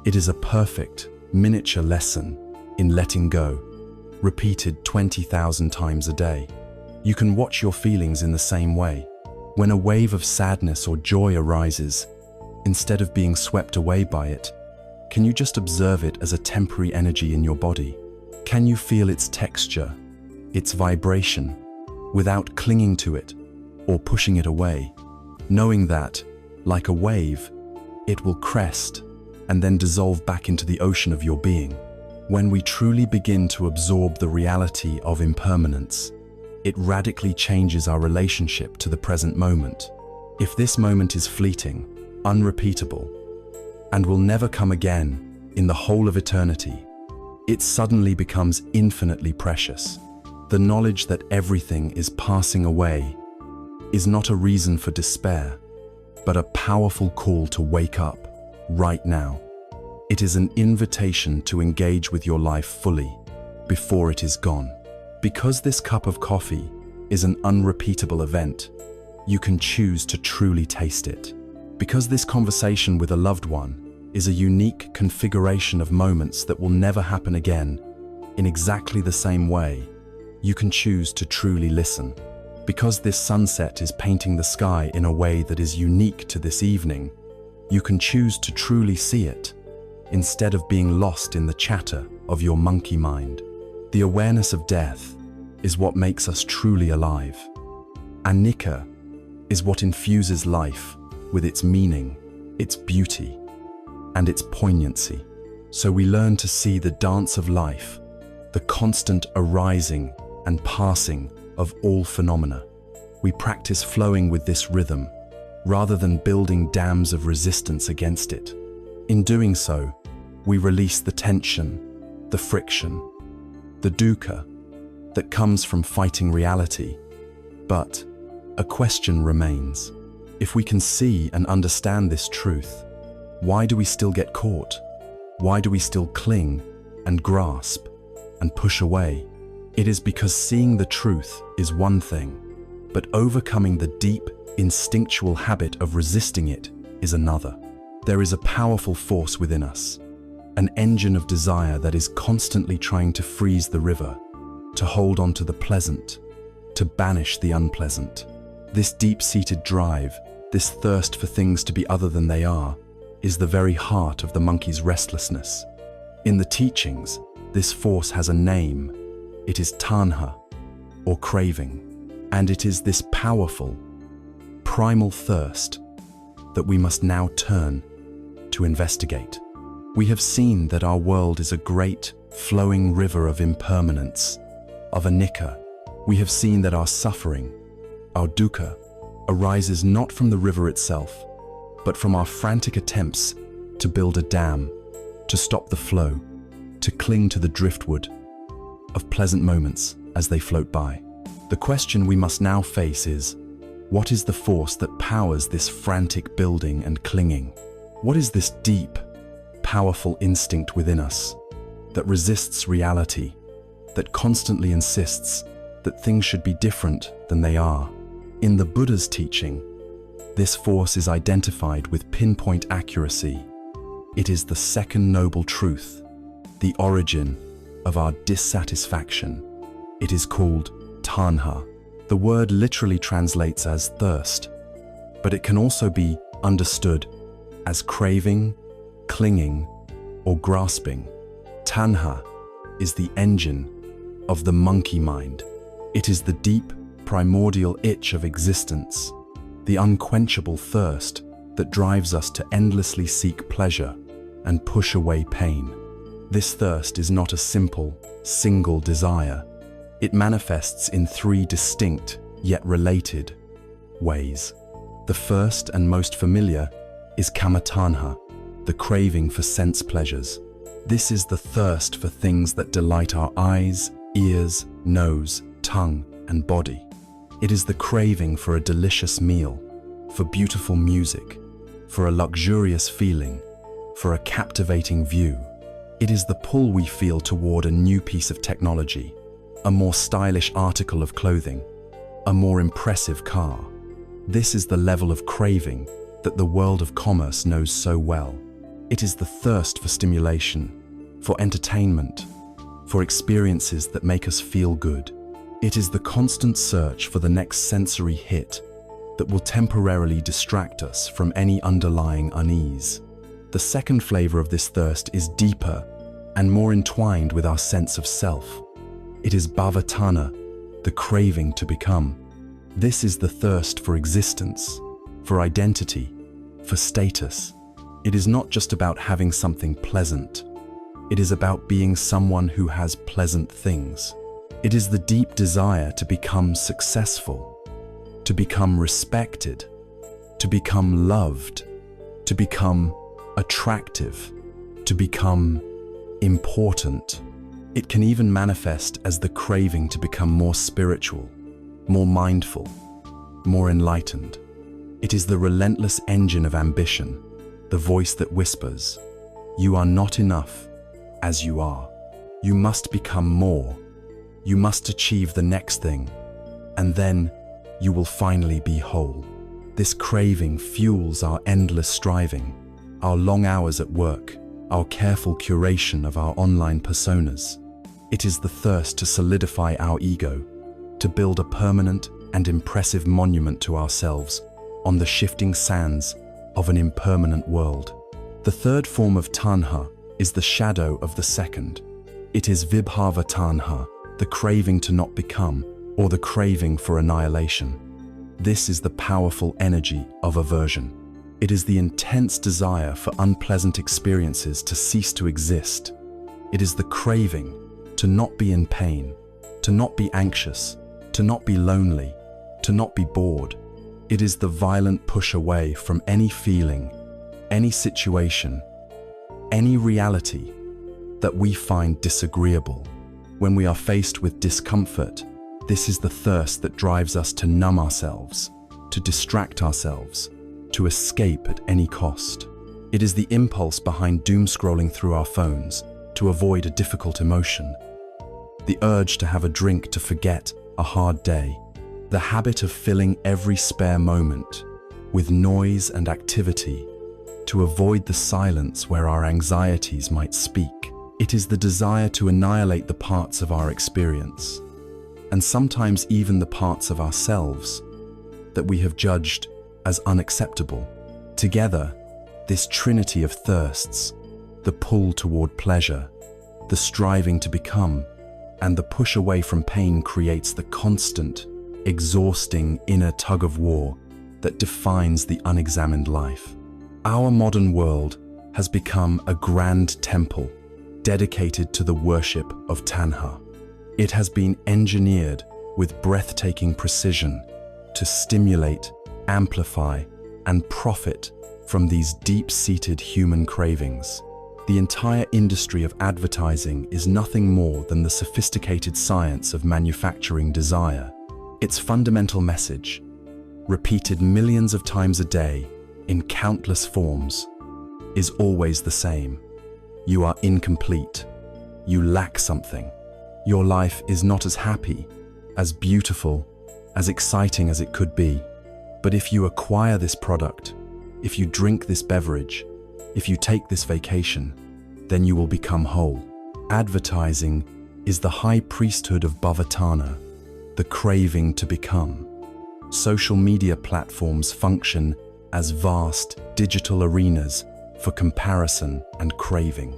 It is a perfect, miniature lesson in letting go, repeated 20,000 times a day. You can watch your feelings in the same way. When a wave of sadness or joy arises, instead of being swept away by it, can you just observe it as a temporary energy in your body? Can you feel its texture, its vibration, without clinging to it or pushing it away, knowing that, like a wave, it will crest and then dissolve back into the ocean of your being? When we truly begin to absorb the reality of impermanence, it radically changes our relationship to the present moment. If this moment is fleeting, unrepeatable, and will never come again in the whole of eternity, it suddenly becomes infinitely precious. The knowledge that everything is passing away is not a reason for despair, but a powerful call to wake up right now. It is an invitation to engage with your life fully before it is gone. Because this cup of coffee is an unrepeatable event, you can choose to truly taste it. Because this conversation with a loved one is a unique configuration of moments that will never happen again in exactly the same way, you can choose to truly listen. Because this sunset is painting the sky in a way that is unique to this evening, you can choose to truly see it, instead of being lost in the chatter of your monkey mind. The awareness of death is what makes us truly alive. Anicca is what infuses life with its meaning, its beauty, and its poignancy. So we learn to see the dance of life, the constant arising and passing of all phenomena. We practice flowing with this rhythm, rather than building dams of resistance against it. In doing so, we release the tension, the friction, the dukkha that comes from fighting reality. But a question remains. If we can see and understand this truth, why do we still get caught? Why do we still cling and grasp and push away? It is because seeing the truth is one thing, but overcoming the deep, instinctual habit of resisting it is another. There is a powerful force within us, an engine of desire that is constantly trying to freeze the river, to hold on to the pleasant, to banish the unpleasant. This deep-seated drive, this thirst for things to be other than they are, is the very heart of the monkey's restlessness. In the teachings, this force has a name. It is tanha, or craving, and it is this powerful, primal thirst that we must now turn to investigate. We have seen that our world is a great, flowing river of impermanence, of anicca. We have seen that our suffering, our dukkha, arises not from the river itself, but from our frantic attempts to build a dam, to stop the flow, to cling to the driftwood of pleasant moments as they float by. The question we must now face is, what is the force that powers this frantic building and clinging? What is this deep, powerful instinct within us that resists reality, that constantly insists that things should be different than they are? In the Buddha's teaching, this force is identified with pinpoint accuracy. It is the second noble truth, the origin of our dissatisfaction. It is called tanha. The word literally translates as thirst, but it can also be understood as craving, clinging, or grasping. Tanha is the engine of the monkey mind. It is the deep, primordial itch of existence, the unquenchable thirst that drives us to endlessly seek pleasure and push away pain. This thirst is not a simple, single desire. It manifests in three distinct, yet related, ways. The first and most familiar is kamatanha, the craving for sense pleasures. This is the thirst for things that delight our eyes, ears, nose, tongue, and body. It is the craving for a delicious meal, for beautiful music, for a luxurious feeling, for a captivating view. It is the pull we feel toward a new piece of technology, a more stylish article of clothing, a more impressive car. This is the level of craving that the world of commerce knows so well. It is the thirst for stimulation, for entertainment, for experiences that make us feel good. It is the constant search for the next sensory hit that will temporarily distract us from any underlying unease. The second flavor of this thirst is deeper and more entwined with our sense of self. It is bhavatana, the craving to become. This is the thirst for existence, for identity, for status. It is not just about having something pleasant. It is about being someone who has pleasant things. It is the deep desire to become successful, to become respected, to become loved, to become attractive, to become important. It can even manifest as the craving to become more spiritual, more mindful, more enlightened. It is the relentless engine of ambition, the voice that whispers, "You are not enough as you are. You must become more. You must achieve the next thing, and then you will finally be whole." This craving fuels our endless striving, our long hours at work, our careful curation of our online personas. It is the thirst to solidify our ego, to build a permanent and impressive monument to ourselves on the shifting sands of an impermanent world. The third form of tanha is the shadow of the second. It is vibhava tanha, the craving to not become, or the craving for annihilation. This is the powerful energy of aversion. It is the intense desire for unpleasant experiences to cease to exist. It is the craving to not be in pain, to not be anxious, to not be lonely, to not be bored. It is the violent push away from any feeling, any situation, any reality that we find disagreeable. When we are faced with discomfort, this is the thirst that drives us to numb ourselves, to distract ourselves, to escape at any cost. It is the impulse behind doom scrolling through our phones to avoid a difficult emotion, the urge to have a drink to forget a hard day, the habit of filling every spare moment with noise and activity to avoid the silence where our anxieties might speak. It is the desire to annihilate the parts of our experience, and sometimes even the parts of ourselves that we have judged as unacceptable. Together, this trinity of thirsts, the pull toward pleasure, the striving to become, and the push away from pain creates the constant, exhausting inner tug-of-war that defines the unexamined life. Our modern world has become a grand temple dedicated to the worship of tanha. It has been engineered with breathtaking precision to stimulate, amplify, and profit from these deep-seated human cravings. The entire industry of advertising is nothing more than the sophisticated science of manufacturing desire. Its fundamental message, repeated millions of times a day in countless forms, is always the same. You are incomplete. You lack something. Your life is not as happy, as beautiful, as exciting as it could be. But if you acquire this product, if you drink this beverage, if you take this vacation, then you will become whole. Advertising is the high priesthood of bhavatana, the craving to become. Social media platforms function as vast digital arenas for comparison and craving.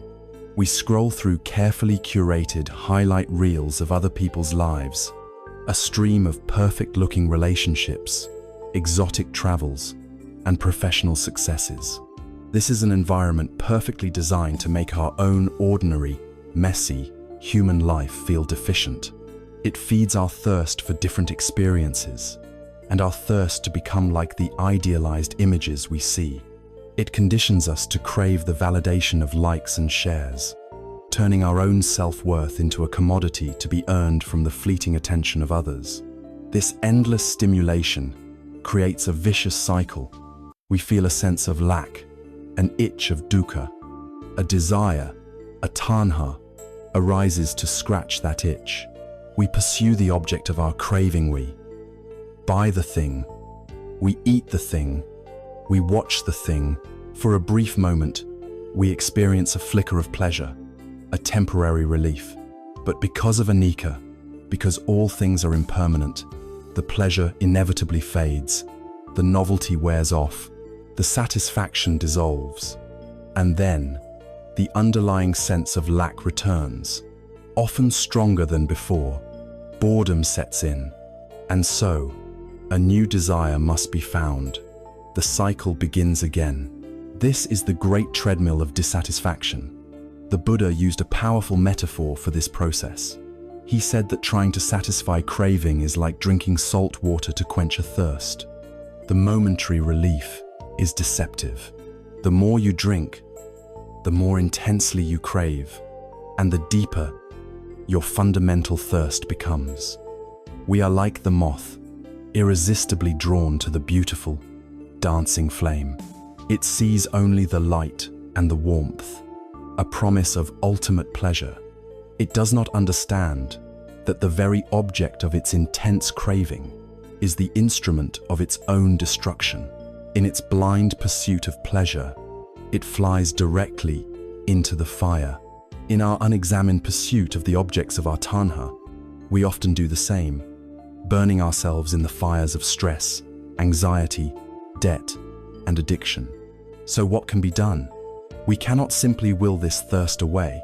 We scroll through carefully curated highlight reels of other people's lives, a stream of perfect-looking relationships, exotic travels, and professional successes. This is an environment perfectly designed to make our own ordinary, messy, human life feel deficient. It feeds our thirst for different experiences, and our thirst to become like the idealized images we see. It conditions us to crave the validation of likes and shares, turning our own self-worth into a commodity to be earned from the fleeting attention of others. This endless stimulation creates a vicious cycle. We feel a sense of lack, an itch of dukkha, a desire, a tanha, arises to scratch that itch. We pursue the object of our craving. We buy the thing, we eat the thing, we watch the thing. For a brief moment, we experience a flicker of pleasure, a temporary relief. But because of anicca, because all things are impermanent, the pleasure inevitably fades, the novelty wears off, the satisfaction dissolves, and then the underlying sense of lack returns, often stronger than before. Boredom sets in, and so a new desire must be found. The cycle begins again. This is the great treadmill of dissatisfaction. The Buddha used a powerful metaphor for this process. He said that trying to satisfy craving is like drinking salt water to quench a thirst. The momentary relief is deceptive. The more you drink, the more intensely you crave, and the deeper your fundamental thirst becomes. We are like the moth, irresistibly drawn to the beautiful, dancing flame. It sees only the light and the warmth, a promise of ultimate pleasure. It does not understand that the very object of its intense craving is the instrument of its own destruction. In its blind pursuit of pleasure, it flies directly into the fire. In our unexamined pursuit of the objects of our tanha, we often do the same, burning ourselves in the fires of stress, anxiety, debt, and addiction. So what can be done? We cannot simply will this thirst away.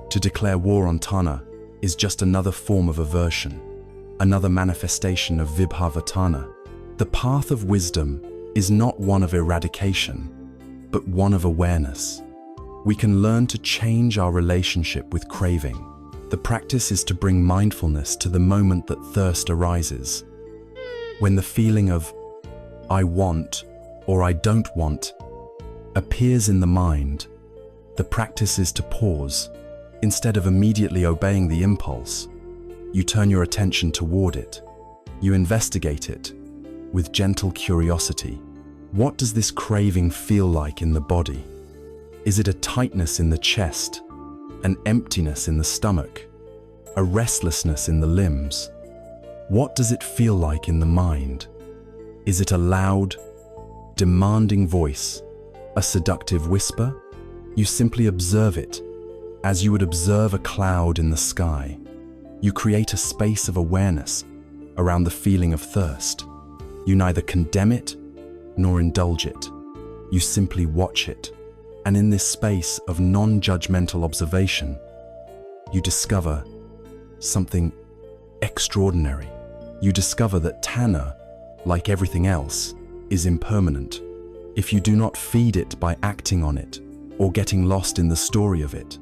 To declare war on tanha is just another form of aversion, another manifestation of vibhavatana. The path of wisdom is not one of eradication, but one of awareness. We can learn to change our relationship with craving. The practice is to bring mindfulness to the moment that thirst arises. When the feeling of I want or I don't want appears in the mind, the practice is to pause. Instead of immediately obeying the impulse, you turn your attention toward it. You investigate it with gentle curiosity. What does this craving feel like in the body? Is it a tightness in the chest, an emptiness in the stomach, a restlessness in the limbs? What does it feel like in the mind? Is it a loud, demanding voice, a seductive whisper? You simply observe it, as you would observe a cloud in the sky. You create a space of awareness around the feeling of thirst. You neither condemn it nor indulge it. You simply watch it. And in this space of non-judgmental observation, you discover something extraordinary. You discover that tanha, like everything else, is impermanent. If you do not feed it by acting on it or getting lost in the story of it,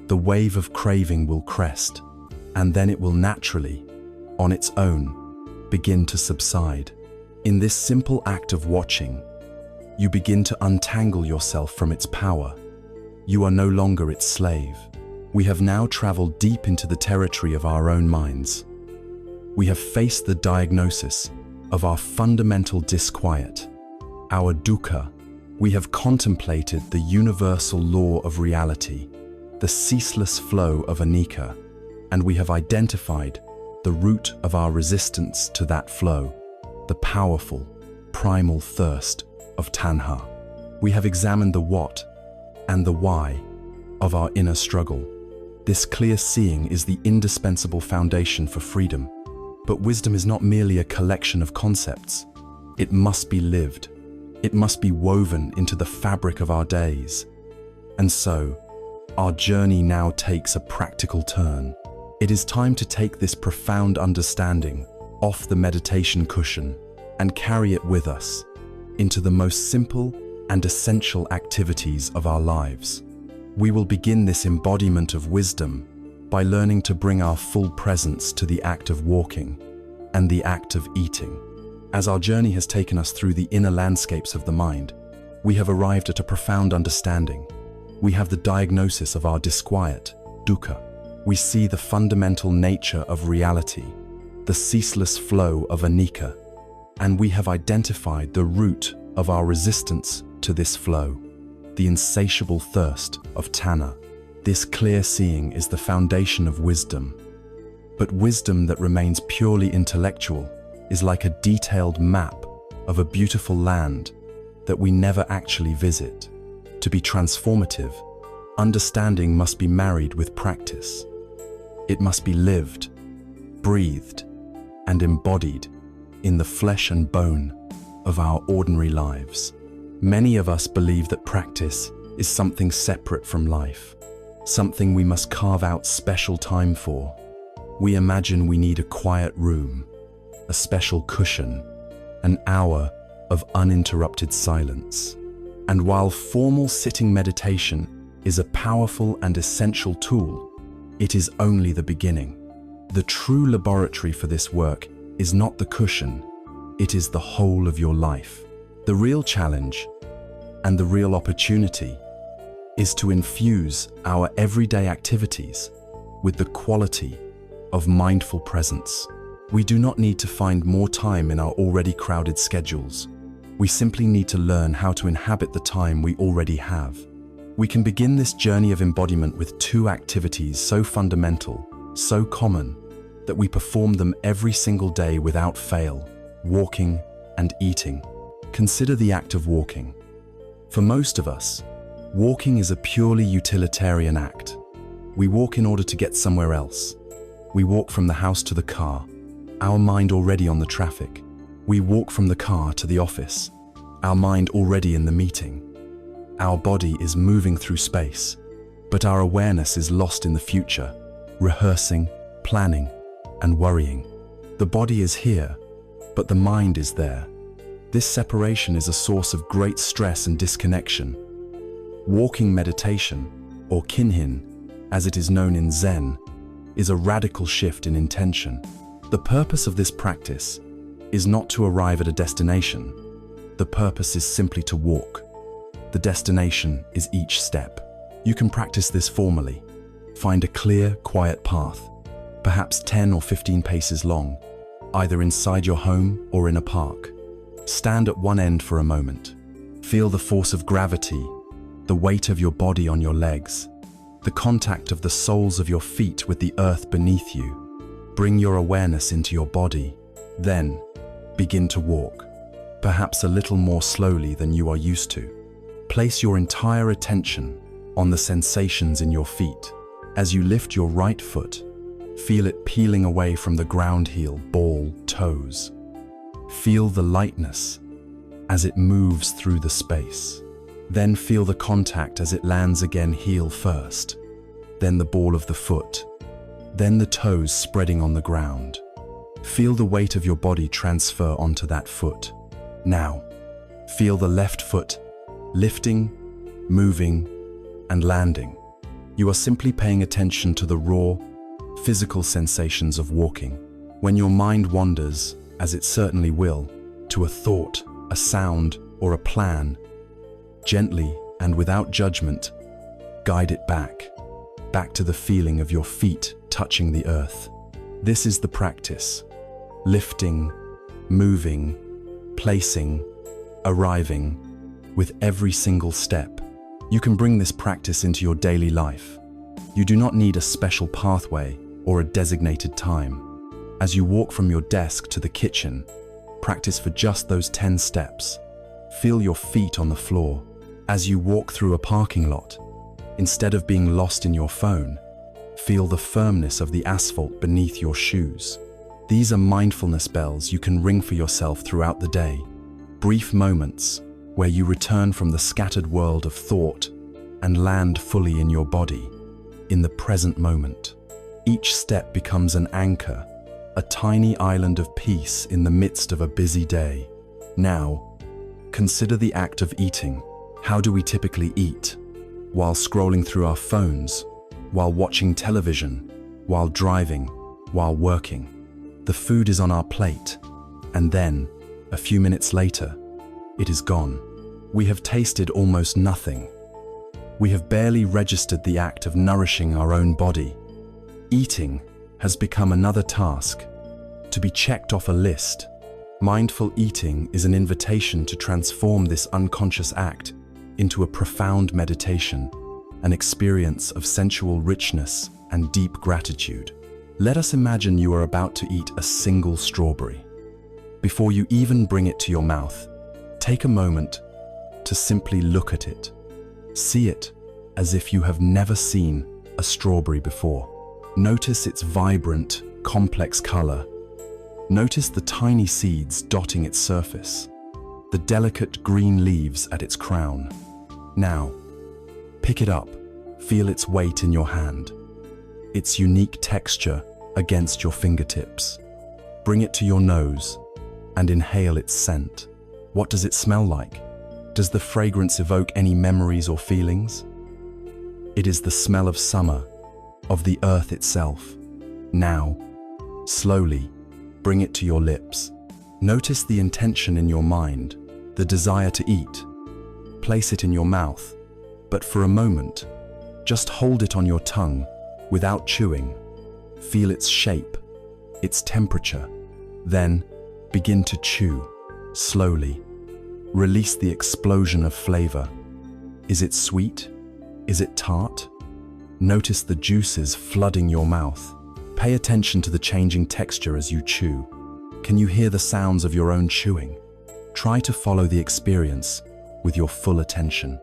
the wave of craving will crest, and then it will naturally, on its own, begin to subside. In this simple act of watching, you begin to untangle yourself from its power. You are no longer its slave. We have now traveled deep into the territory of our own minds. We have faced the diagnosis of our fundamental disquiet, our dukkha. We have contemplated the universal law of reality, the ceaseless flow of anicca, and we have identified the root of our resistance to that flow, the powerful, primal thirst of tanha. We have examined the what and the why of our inner struggle. This clear seeing is the indispensable foundation for freedom. But wisdom is not merely a collection of concepts. It must be lived. It must be woven into the fabric of our days. And so, our journey now takes a practical turn. It is time to take this profound understanding off the meditation cushion and carry it with us into the most simple and essential activities of our lives. We will begin this embodiment of wisdom by learning to bring our full presence to the act of walking and the act of eating. As our journey has taken us through the inner landscapes of the mind, we have arrived at a profound understanding. We have the diagnosis of our disquiet, dukkha. We see the fundamental nature of reality, the ceaseless flow of anicca, and we have identified the root of our resistance to this flow, the insatiable thirst of tanha. This clear seeing is the foundation of wisdom. But wisdom that remains purely intellectual is like a detailed map of a beautiful land that we never actually visit. To be transformative, understanding must be married with practice. It must be lived, breathed, and embodied in the flesh and bone of our ordinary lives. Many of us believe that practice is something separate from life, something we must carve out special time for. We imagine we need a quiet room, a special cushion, an hour of uninterrupted silence. And while formal sitting meditation is a powerful and essential tool, it is only the beginning. The true laboratory for this work is not the cushion, it is the whole of your life. The real challenge and the real opportunity is to infuse our everyday activities with the quality of mindful presence. We do not need to find more time in our already crowded schedules. We simply need to learn how to inhabit the time we already have. We can begin this journey of embodiment with two activities so fundamental, so common, that we perform them every single day without fail: walking and eating. Consider the act of walking. For most of us, walking is a purely utilitarian act. We walk in order to get somewhere else. We walk from the house to the car, our mind already on the traffic. We walk from the car to the office, our mind already in the meeting. Our body is moving through space, but our awareness is lost in the future, rehearsing, planning, and worrying. The body is here, but the mind is there. This separation is a source of great stress and disconnection. Walking meditation, or kinhin, as it is known in Zen, is a radical shift in intention. The purpose of this practice is not to arrive at a destination. The purpose is simply to walk. The destination is each step. You can practice this formally. Find a clear, quiet path, perhaps 10 or 15 paces long, either inside your home or in a park. Stand at one end for a moment. Feel the force of gravity, the weight of your body on your legs, the contact of the soles of your feet with the earth beneath you. Bring your awareness into your body. Then, begin to walk, perhaps a little more slowly than you are used to. Place your entire attention on the sensations in your feet. As you lift your right foot, feel it peeling away from the ground heel, ball, toes. Feel the lightness as it moves through the space. Then feel the contact as it lands again, heel first, then the ball of the foot, then the toes spreading on the ground. Feel the weight of your body transfer onto that foot. Now, feel the left foot lifting, moving, and landing. You are simply paying attention to the raw, physical sensations of walking. When your mind wanders, as it certainly will, to a thought, a sound, or a plan, gently and without judgment, guide it back to the feeling of your feet touching the earth. This is the practice: lifting, moving, placing, arriving, with every single step. You can bring this practice into your daily life. You do not need a special pathway or a designated time. As you walk from your desk to the kitchen, practice for just those 10 steps. Feel your feet on the floor. As you walk through a parking lot, instead of being lost in your phone, feel the firmness of the asphalt beneath your shoes. These are mindfulness bells you can ring for yourself throughout the day. Brief moments where you return from the scattered world of thought and land fully in your body, in the present moment. Each step becomes an anchor, a tiny island of peace in the midst of a busy day. Now, consider the act of eating. How do we typically eat? While scrolling through our phones, while watching television, while driving, while working. The food is on our plate, and then, a few minutes later, it is gone. We have tasted almost nothing. We have barely registered the act of nourishing our own body. Eating has become another task, to be checked off a list. Mindful eating is an invitation to transform this unconscious act into a profound meditation, an experience of sensual richness and deep gratitude. Let us imagine you are about to eat a single strawberry. Before you even bring it to your mouth, take a moment to simply look at it. See it as if you have never seen a strawberry before. Notice its vibrant, complex color. Notice the tiny seeds dotting its surface, the delicate green leaves at its crown. Now, pick it up, feel its weight in your hand, its unique texture against your fingertips. Bring it to your nose and inhale its scent. What does it smell like? Does the fragrance evoke any memories or feelings? It is the smell of summer, of the earth itself. Now, slowly, bring it to your lips. Notice the intention in your mind, the desire to eat. Place it in your mouth, but for a moment, just hold it on your tongue without chewing. Feel its shape, its temperature. Then, begin to chew, slowly. Release the explosion of flavor. Is it sweet? Is it tart? Notice the juices flooding your mouth. Pay attention to the changing texture as you chew. Can you hear the sounds of your own chewing? Try to follow the experience with your full attention.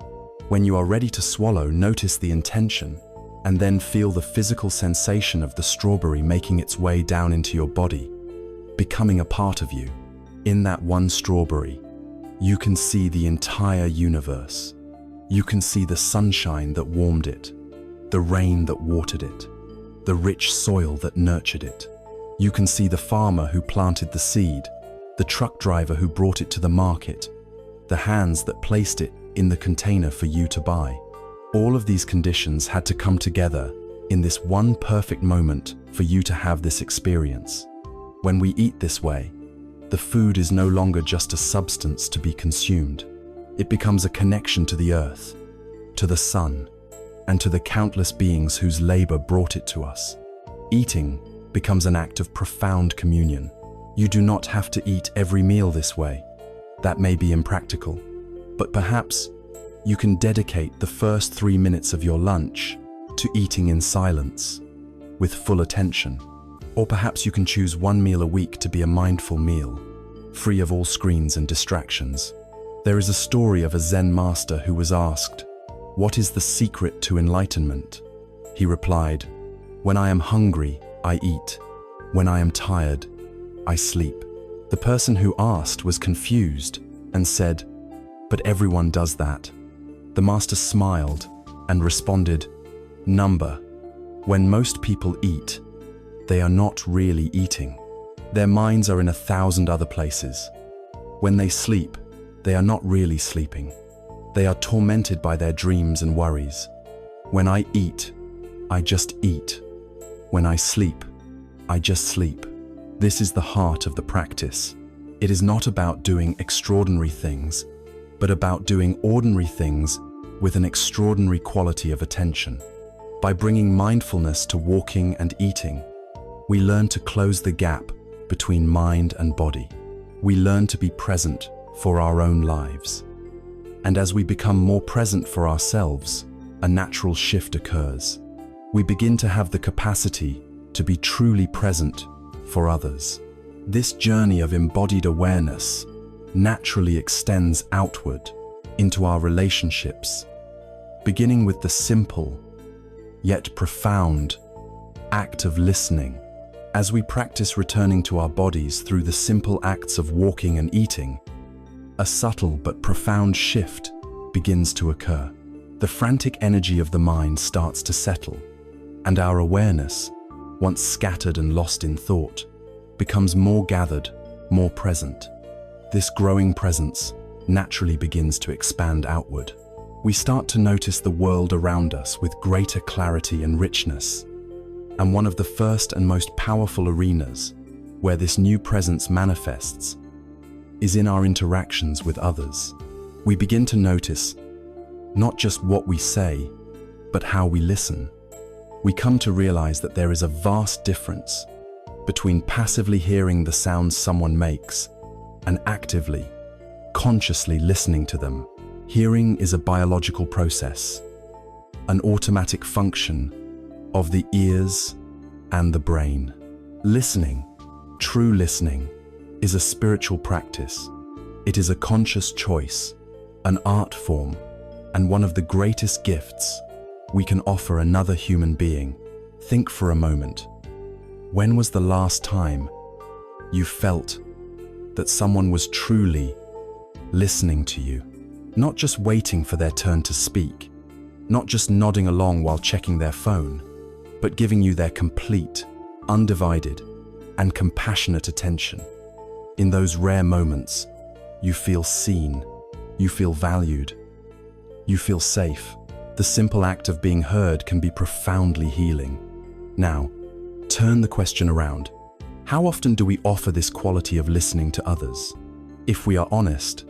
When you are ready to swallow, notice the intention, and then feel the physical sensation of the strawberry making its way down into your body, becoming a part of you. In that one strawberry, you can see the entire universe. You can see the sunshine that warmed it, the rain that watered it, the rich soil that nurtured it. You can see the farmer who planted the seed, the truck driver who brought it to the market, the hands that placed it in the container for you to buy. All of these conditions had to come together in this one perfect moment for you to have this experience. When we eat this way, the food is no longer just a substance to be consumed. It becomes a connection to the earth, to the sun, and to the countless beings whose labor brought it to us. Eating becomes an act of profound communion. You do not have to eat every meal this way. That may be impractical, but perhaps you can dedicate the first 3 minutes of your lunch to eating in silence, with full attention. Or perhaps you can choose one meal a week to be a mindful meal, free of all screens and distractions. There is a story of a Zen master who was asked, "What is the secret to enlightenment?" He replied, "When I am hungry, I eat. When I am tired, I sleep." The person who asked was confused and said, "But everyone does that." The master smiled and responded, "Number, when most people eat, they are not really eating. Their minds are in 1,000 other places. When they sleep, they are not really sleeping. They are tormented by their dreams and worries. When I eat, I just eat. When I sleep, I just sleep." This is the heart of the practice. It is not about doing extraordinary things, but about doing ordinary things with an extraordinary quality of attention. By bringing mindfulness to walking and eating, we learn to close the gap between mind and body. We learn to be present for our own lives. And as we become more present for ourselves, a natural shift occurs. We begin to have the capacity to be truly present for others. This journey of embodied awareness naturally extends outward into our relationships, beginning with the simple, yet profound, act of listening. As we practice returning to our bodies through the simple acts of walking and eating, a subtle but profound shift begins to occur. the frantic energy of the mind starts to settle, and our awareness, once scattered and lost in thought, becomes more gathered, more present. This growing presence naturally begins to expand outward. We start to notice the world around us with greater clarity and richness. And one of the first and most powerful arenas where this new presence manifests is in our interactions with others. We begin to notice not just what we say, but how we listen. We come to realize that there is a vast difference between passively hearing the sounds someone makes and actively, consciously listening to them. Hearing is a biological process, an automatic function of the ears and the brain. Listening, true listening, is a spiritual practice. It is a conscious choice, an art form, and one of the greatest gifts we can offer another human being. Think for a moment. When was the last time you felt that someone was truly listening to you? Not just waiting for their turn to speak, not just nodding along while checking their phone, but giving you their complete, undivided, and compassionate attention. In those rare moments, you feel seen, you feel valued, you feel safe. The simple act of being heard can be profoundly healing. Now, turn the question around. How often do we offer this quality of listening to others? If we are honest,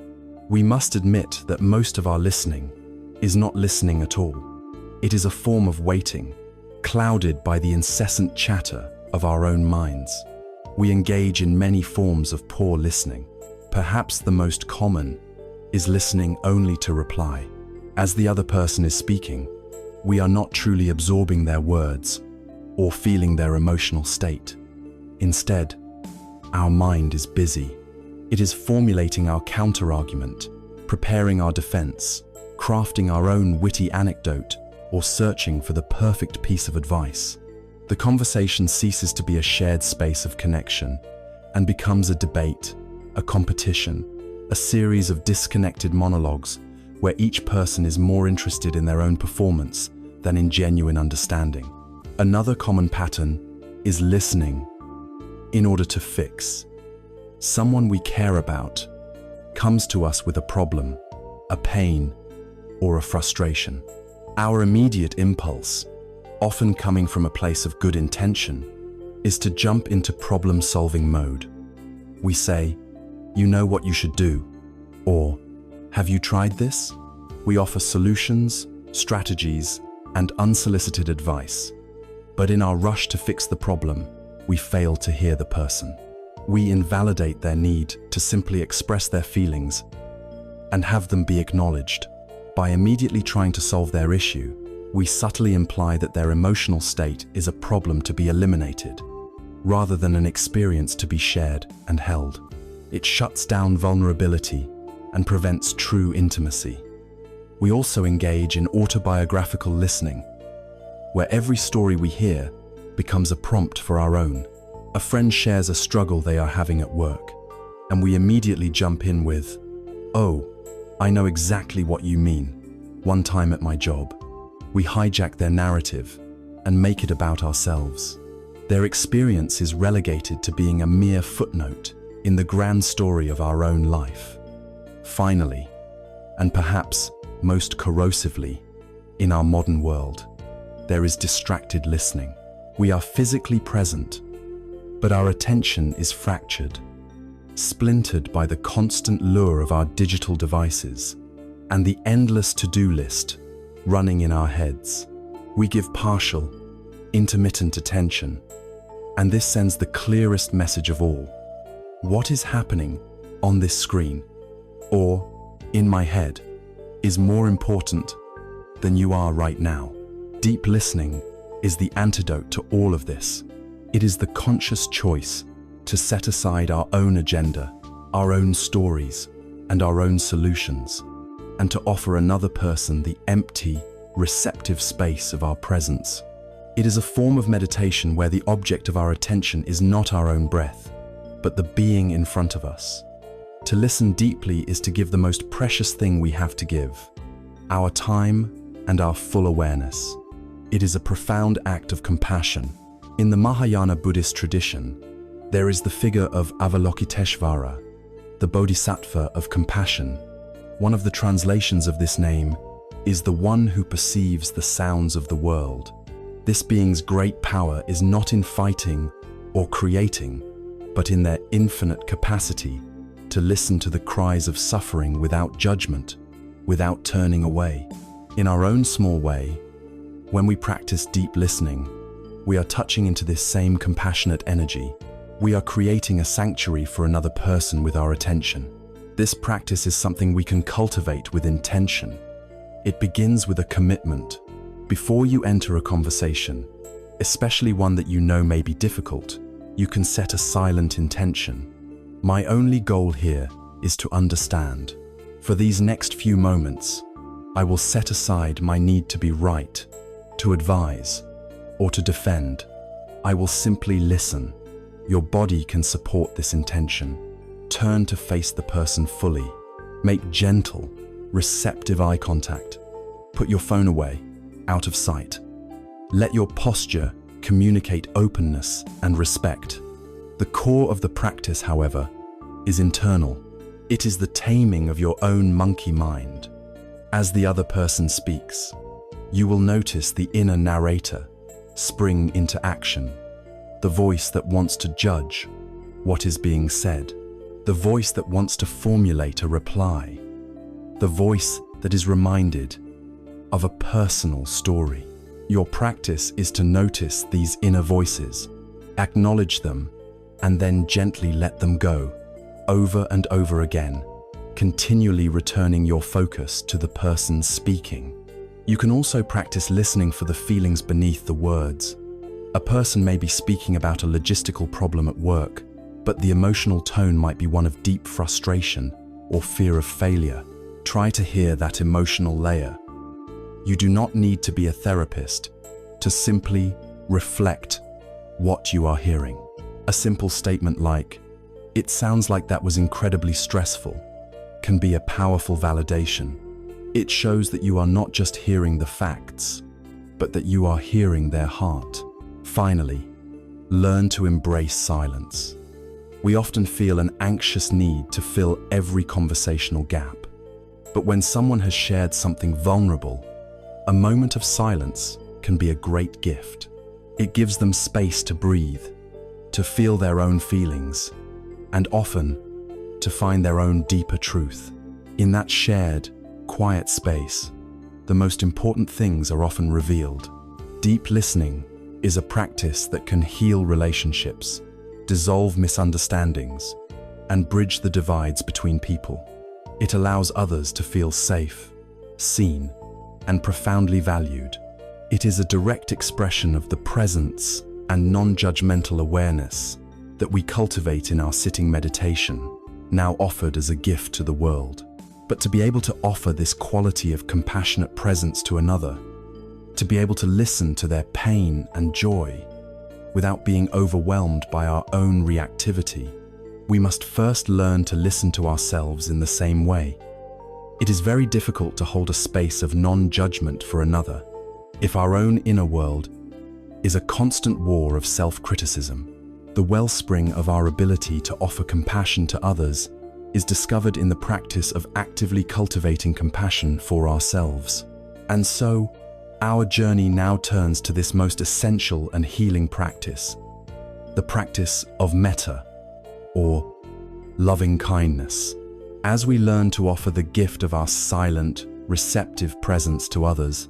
we must admit that most of our listening is not listening at all. It is a form of waiting, clouded by the incessant chatter of our own minds. We engage in many forms of poor listening. Perhaps the most common is listening only to reply. As the other person is speaking, we are not truly absorbing their words or feeling their emotional state. Instead, our mind is busy. It is formulating our counter-argument, preparing our defense, crafting our own witty anecdote, or searching for the perfect piece of advice. The conversation ceases to be a shared space of connection and becomes a debate, a competition, a series of disconnected monologues where each person is more interested in their own performance than in genuine understanding. Another common pattern is listening in order to fix. Someone we care about comes to us with a problem, a pain, or a frustration. Our immediate impulse, often coming from a place of good intention, is to jump into problem-solving mode. We say, "You know what you should do," or "Have you tried this?" We offer solutions, strategies, and unsolicited advice. But in our rush to fix the problem, we fail to hear the person. We invalidate their need to simply express their feelings and have them be acknowledged. By immediately trying to solve their issue, we subtly imply that their emotional state is a problem to be eliminated, rather than an experience to be shared and held. It shuts down vulnerability and prevents true intimacy. We also engage in autobiographical listening, where every story we hear becomes a prompt for our own. A friend shares a struggle they are having at work, and we immediately jump in with, "Oh, I know exactly what you mean. One time at my job." We hijack their narrative and make it about ourselves. Their experience is relegated to being a mere footnote in the grand story of our own life. Finally, and perhaps most corrosively, in our modern world, there is distracted listening. We are physically present, but our attention is fractured, splintered by the constant lure of our digital devices and the endless to-do list running in our heads. We give partial, intermittent attention, and this sends the clearest message of all. What is happening on this screen, or in my head, is more important than you are right now. Deep listening is the antidote to all of this. It is the conscious choice to set aside our own agenda, our own stories, and our own solutions, and to offer another person the empty, receptive space of our presence. It is a form of meditation where the object of our attention is not our own breath, but the being in front of us. To listen deeply is to give the most precious thing we have to give: our time, and our full awareness. It is a profound act of compassion. In the Mahayana Buddhist tradition, there is the figure of Avalokiteshvara, the Bodhisattva of compassion. One of the translations of this name is the one who perceives the sounds of the world. This being's great power is not in fighting or creating, but in their infinite capacity to listen to the cries of suffering without judgment, without turning away. In our own small way, when we practice deep listening, we are touching into this same compassionate energy. We are creating a sanctuary for another person with our attention. This practice is something we can cultivate with intention. It begins with a commitment. Before you enter a conversation, especially one that you know may be difficult, you can set a silent intention. My only goal here is to understand. For these next few moments, I will set aside my need to be right, to advise, or to defend. I will simply listen. Your body can support this intention. Turn to face the person fully. Make gentle, receptive eye contact. Put your phone away, out of sight. Let your posture communicate openness and respect. The core of the practice, however, is internal. It is the taming of your own monkey mind. As the other person speaks, you will notice the inner narrator spring into action. The voice that wants to judge what is being said. The voice that wants to formulate a reply. The voice that is reminded of a personal story. Your practice is to notice these inner voices, acknowledge them, and then gently let them go, over and over again, continually returning your focus to the person speaking. You can also practice listening for the feelings beneath the words. A person may be speaking about a logistical problem at work, but the emotional tone might be one of deep frustration or fear of failure. Try to hear that emotional layer. You do not need to be a therapist to simply reflect what you are hearing. A simple statement like, "It sounds like that was incredibly stressful," can be a powerful validation. It shows that you are not just hearing the facts, but that you are hearing their heart. Finally, learn to embrace silence. We often feel an anxious need to fill every conversational gap. But when someone has shared something vulnerable, a moment of silence can be a great gift. It gives them space to breathe, to feel their own feelings, and often to find their own deeper truth. In that shared, quiet space, the most important things are often revealed. Deep listening is a practice that can heal relationships, dissolve misunderstandings, and bridge the divides between people. It allows others to feel safe, seen, and profoundly valued. It is a direct expression of the presence and non-judgmental awareness that we cultivate in our sitting meditation, now offered as a gift to the world. But to be able to offer this quality of compassionate presence to another, to be able to listen to their pain and joy without being overwhelmed by our own reactivity, we must first learn to listen to ourselves in the same way. It is very difficult to hold a space of non-judgment for another if our own inner world is a constant war of self-criticism. The wellspring of our ability to offer compassion to others is discovered in the practice of actively cultivating compassion for ourselves. And so, our journey now turns to this most essential and healing practice, the practice of metta, or loving kindness. As we learn to offer the gift of our silent, receptive presence to others,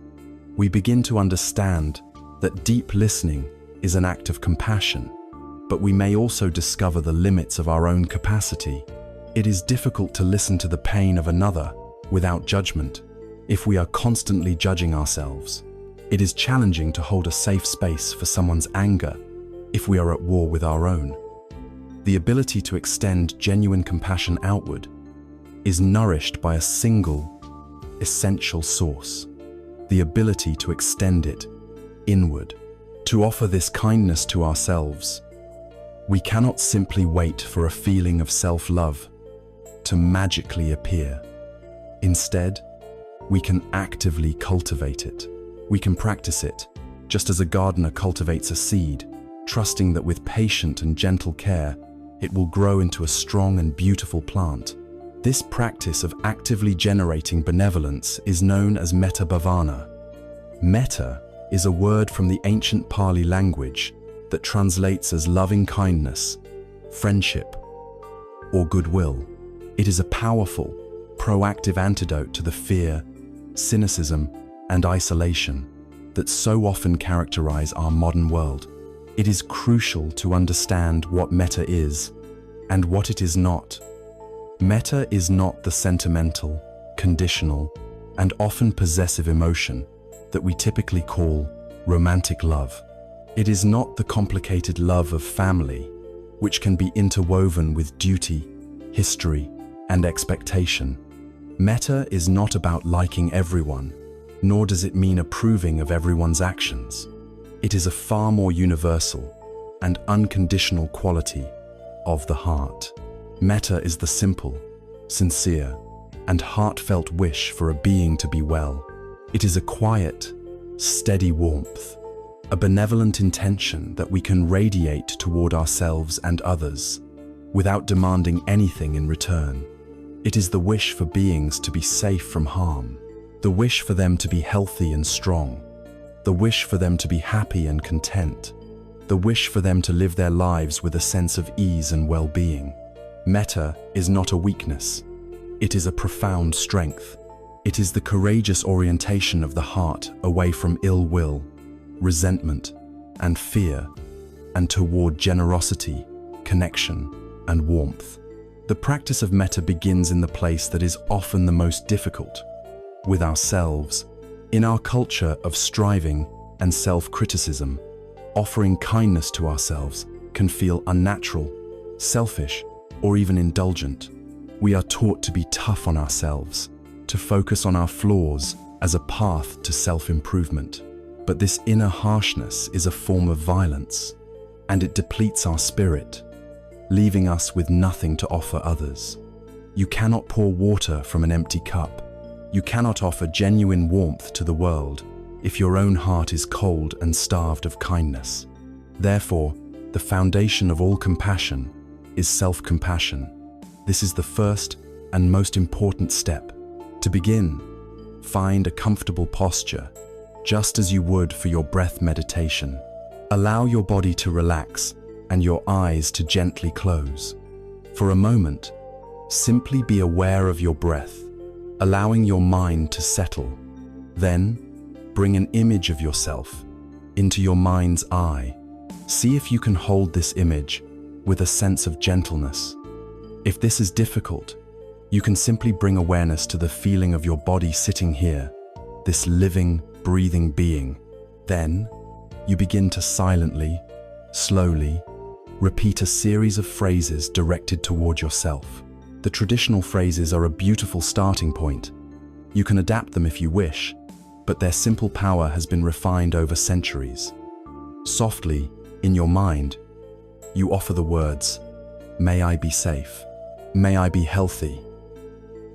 we begin to understand that deep listening is an act of compassion, but we may also discover the limits of our own capacity. It is difficult to listen to the pain of another without judgment if we are constantly judging ourselves. It is challenging to hold a safe space for someone's anger if we are at war with our own. The ability to extend genuine compassion outward is nourished by a single, essential source: the ability to extend it inward. To offer this kindness to ourselves, we cannot simply wait for a feeling of self-love to magically appear. Instead, we can actively cultivate it. We can practice it, just as a gardener cultivates a seed, trusting that with patient and gentle care, it will grow into a strong and beautiful plant. This practice of actively generating benevolence is known as metta bhavana. Metta is a word from the ancient Pali language that translates as loving kindness, friendship, or goodwill. It is a powerful, proactive antidote to the fear, cynicism, and isolation that so often characterize our modern world. It is crucial to understand what metta is and what it is not. Metta is not the sentimental, conditional, and often possessive emotion that we typically call romantic love. It is not the complicated love of family, which can be interwoven with duty, history, and expectation. Metta is not about liking everyone, nor does it mean approving of everyone's actions. It is a far more universal and unconditional quality of the heart. Metta is the simple, sincere, and heartfelt wish for a being to be well. It is a quiet, steady warmth, a benevolent intention that we can radiate toward ourselves and others without demanding anything in return. It is the wish for beings to be safe from harm, the wish for them to be healthy and strong, the wish for them to be happy and content, the wish for them to live their lives with a sense of ease and well-being. Metta is not a weakness. It is a profound strength. It is the courageous orientation of the heart away from ill will, resentment, and fear, and toward generosity, connection, and warmth. The practice of metta begins in the place that is often the most difficult, with ourselves. In our culture of striving and self-criticism, offering kindness to ourselves can feel unnatural, selfish, or even indulgent. We are taught to be tough on ourselves, to focus on our flaws as a path to self-improvement. But this inner harshness is a form of violence, and it depletes our spirit, leaving us with nothing to offer others. You cannot pour water from an empty cup. You cannot offer genuine warmth to the world if your own heart is cold and starved of kindness. Therefore, the foundation of all compassion is self-compassion. This is the first and most important step. To begin, find a comfortable posture, just as you would for your breath meditation. Allow your body to relax and your eyes to gently close. For a moment, simply be aware of your breath, allowing your mind to settle. Then, bring an image of yourself into your mind's eye. See if you can hold this image with a sense of gentleness. If this is difficult, you can simply bring awareness to the feeling of your body sitting here, this living, breathing being. Then, you begin to silently, slowly, repeat a series of phrases directed toward yourself. The traditional phrases are a beautiful starting point. You can adapt them if you wish, but their simple power has been refined over centuries. Softly, in your mind, you offer the words, "May I be safe. May I be healthy.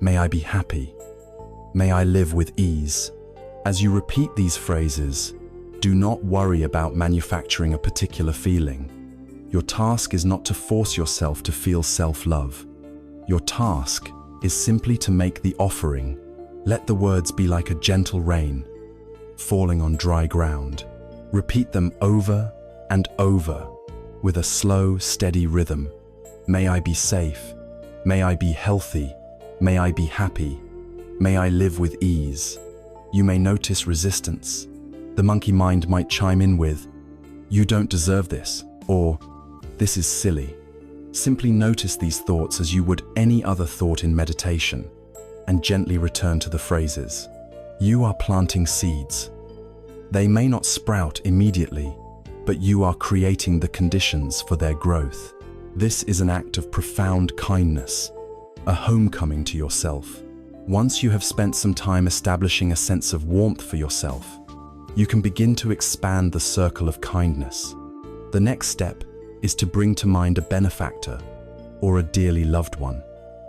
May I be happy. May I live with ease." As you repeat these phrases, do not worry about manufacturing a particular feeling. Your task is not to force yourself to feel self-love. Your task is simply to make the offering. Let the words be like a gentle rain, falling on dry ground. Repeat them over and over with a slow, steady rhythm. May I be safe. May I be healthy. May I be happy. May I live with ease. You may notice resistance. The monkey mind might chime in with, "You don't deserve this," or "This is silly." Simply notice these thoughts as you would any other thought in meditation, and gently return to the phrases. You are planting seeds. They may not sprout immediately, but you are creating the conditions for their growth. This is an act of profound kindness, a homecoming to yourself. Once you have spent some time establishing a sense of warmth for yourself, you can begin to expand the circle of kindness. The next step is to bring to mind a benefactor or a dearly loved one.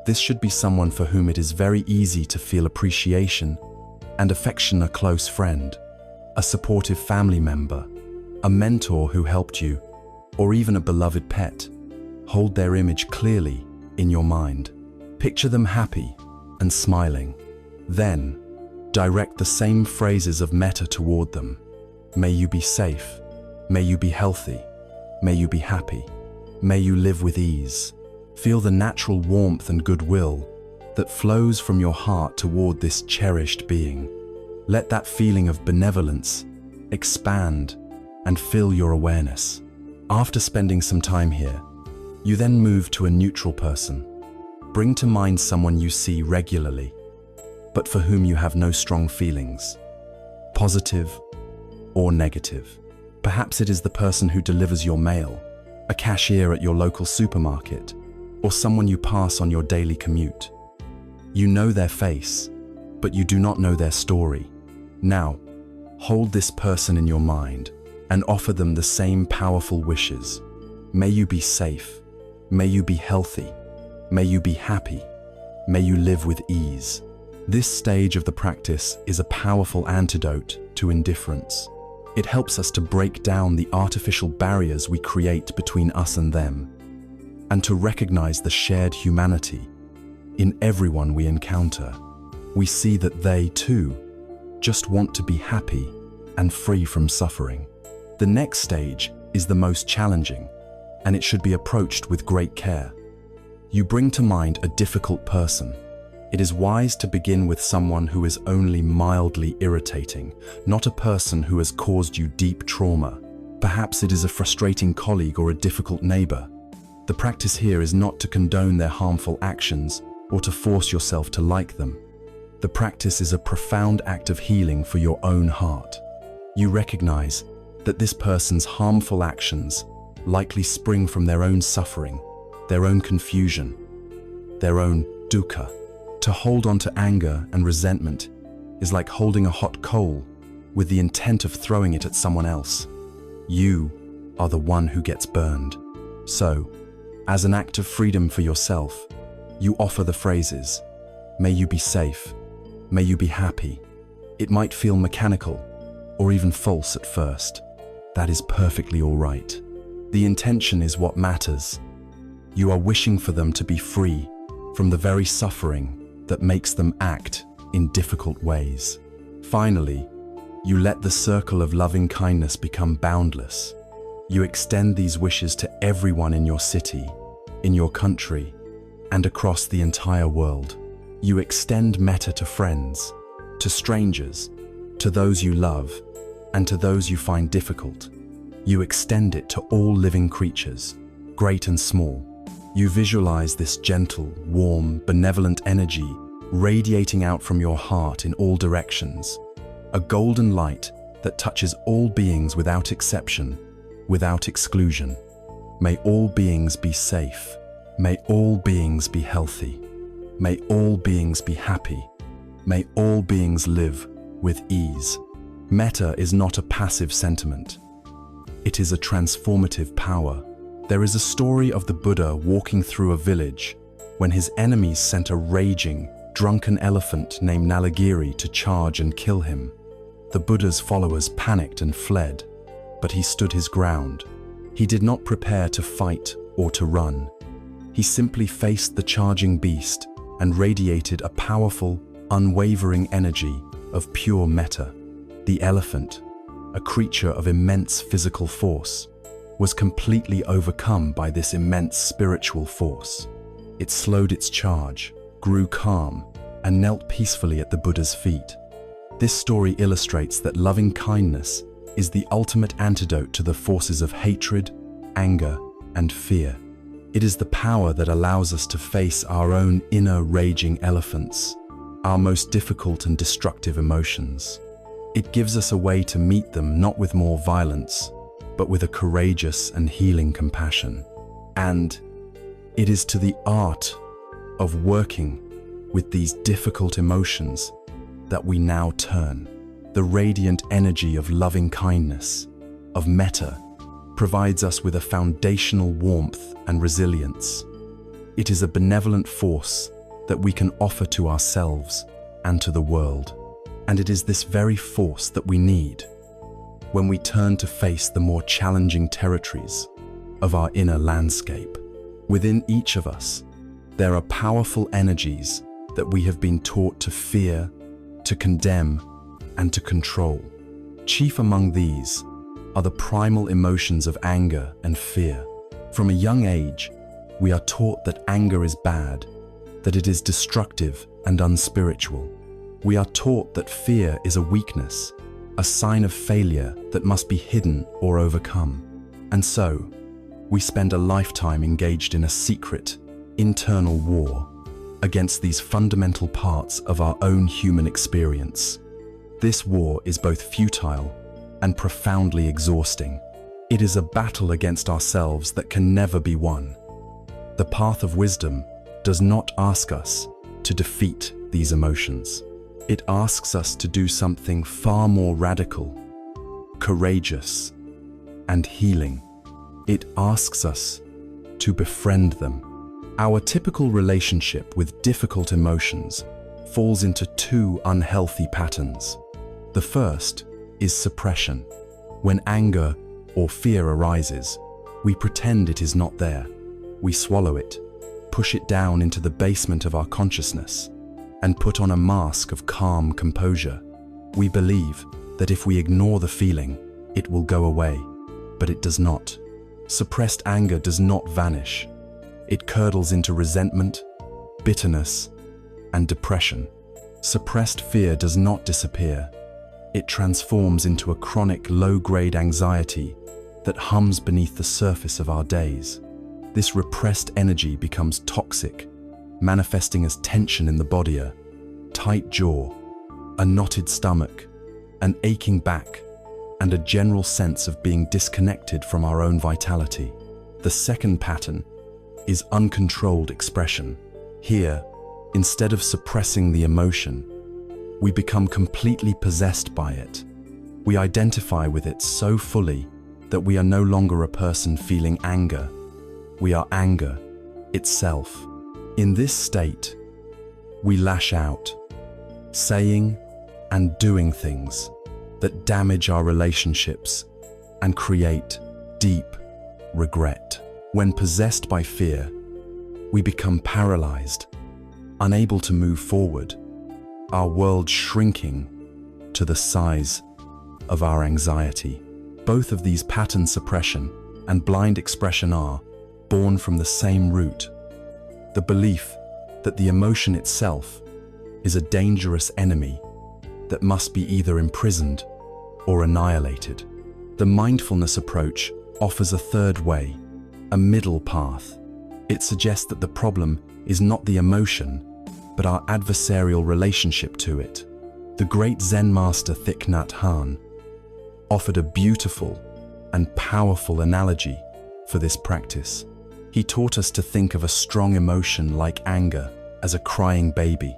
This should be someone for whom it is very easy to feel appreciation and affection a close friend, a supportive family member, a mentor who helped you, or even a beloved pet. Hold their image clearly in your mind. Picture them happy and smiling. Then, direct the same phrases of metta toward them. May you be safe. May you be healthy. May you be happy. May you live with ease. Feel the natural warmth and goodwill that flows from your heart toward this cherished being. Let that feeling of benevolence expand and fill your awareness. After spending some time here, you then move to a neutral person. Bring to mind someone you see regularly, but for whom you have no strong feelings, positive or negative. Perhaps it is the person who delivers your mail, a cashier at your local supermarket, or someone you pass on your daily commute. You know their face, but you do not know their story. Now, hold this person in your mind and offer them the same powerful wishes. May you be safe. May you be healthy. May you be happy. May you live with ease. This stage of the practice is a powerful antidote to indifference. It helps us to break down the artificial barriers we create between us and them, and to recognize the shared humanity in everyone we encounter. We see that they, too, just want to be happy and free from suffering. The next stage is the most challenging, and it should be approached with great care. You bring to mind a difficult person. It is wise to begin with someone who is only mildly irritating, not a person who has caused you deep trauma. Perhaps it is a frustrating colleague or a difficult neighbor. The practice here is not to condone their harmful actions or to force yourself to like them. The practice is a profound act of healing for your own heart. You recognize that this person's harmful actions likely spring from their own suffering, their own confusion, their own dukkha. To hold on to anger and resentment is like holding a hot coal with the intent of throwing it at someone else. You are the one who gets burned. So, as an act of freedom for yourself, you offer the phrases, may you be safe, may you be happy. It might feel mechanical or even false at first. That is perfectly all right. The intention is what matters. You are wishing for them to be free from the very suffering that makes them act in difficult ways. Finally, you let the circle of loving kindness become boundless. You extend these wishes to everyone in your city, in your country, and across the entire world. You extend metta to friends, to strangers, to those you love, and to those you find difficult. You extend it to all living creatures, great and small. You visualize this gentle, warm, benevolent energy radiating out from your heart in all directions, a golden light that touches all beings without exception, without exclusion. May all beings be safe. May all beings be healthy. May all beings be happy. May all beings live with ease. Metta is not a passive sentiment. It is a transformative power. There is a story of the Buddha walking through a village when his enemies sent a raging, drunken elephant named Nalagiri to charge and kill him. The Buddha's followers panicked and fled, but he stood his ground. He did not prepare to fight or to run. He simply faced the charging beast and radiated a powerful, unwavering energy of pure metta. The elephant, a creature of immense physical force, was completely overcome by this immense spiritual force. It slowed its charge, grew calm, and knelt peacefully at the Buddha's feet. This story illustrates that loving kindness is the ultimate antidote to the forces of hatred, anger, and fear. It is the power that allows us to face our own inner raging elephants, our most difficult and destructive emotions. It gives us a way to meet them not with more violence, but with a courageous and healing compassion. And it is to the art of working with these difficult emotions that we now turn. The radiant energy of loving kindness, of metta, provides us with a foundational warmth and resilience. It is a benevolent force that we can offer to ourselves and to the world. And it is this very force that we need when we turn to face the more challenging territories of our inner landscape. Within each of us, there are powerful energies that we have been taught to fear, to condemn, and to control. Chief among these are the primal emotions of anger and fear. From a young age, we are taught that anger is bad, that it is destructive and unspiritual. We are taught that fear is a weakness, a sign of failure that must be hidden or overcome. And so, we spend a lifetime engaged in a secret, internal war against these fundamental parts of our own human experience. This war is both futile and profoundly exhausting. It is a battle against ourselves that can never be won. The path of wisdom does not ask us to defeat these emotions. It asks us to do something far more radical, courageous, and healing. It asks us to befriend them. Our typical relationship with difficult emotions falls into two unhealthy patterns. The first is suppression. When anger or fear arises, we pretend it is not there. We swallow it, push it down into the basement of our consciousness, and put on a mask of calm composure. We believe that if we ignore the feeling, it will go away, but it does not. Suppressed anger does not vanish. It curdles into resentment, bitterness, and depression. Suppressed fear does not disappear. It transforms into a chronic low-grade anxiety that hums beneath the surface of our days. This repressed energy becomes toxic, manifesting as tension in the body, a tight jaw, a knotted stomach, an aching back, and a general sense of being disconnected from our own vitality. The second pattern is uncontrolled expression. Here, instead of suppressing the emotion, we become completely possessed by it. We identify with it so fully that we are no longer a person feeling anger. We are anger itself. In this state, we lash out, saying and doing things that damage our relationships and create deep regret. When possessed by fear, we become paralyzed, unable to move forward, our world shrinking to the size of our anxiety. Both of these pattern suppression and blind expression are born from the same root, the belief that the emotion itself is a dangerous enemy that must be either imprisoned or annihilated. The mindfulness approach offers a third way, a middle path. It suggests that the problem is not the emotion, but our adversarial relationship to it. The great Zen master Thich Nhat Hanh offered a beautiful and powerful analogy for this practice. He taught us to think of a strong emotion like anger as a crying baby.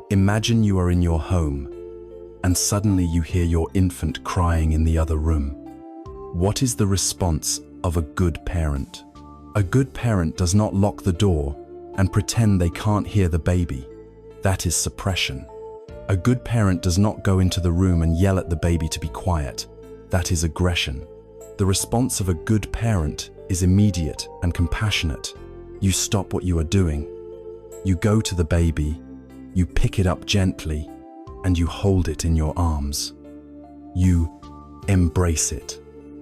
Imagine you are in your home, and suddenly you hear your infant crying in the other room. What is the response of a good parent? A good parent does not lock the door and pretend they can't hear the baby. That is suppression. A good parent does not go into the room and yell at the baby to be quiet. That is aggression. The response of a good parent is immediate and compassionate. You stop what you are doing. You go to the baby, you pick it up gently, and you hold it in your arms. You embrace it.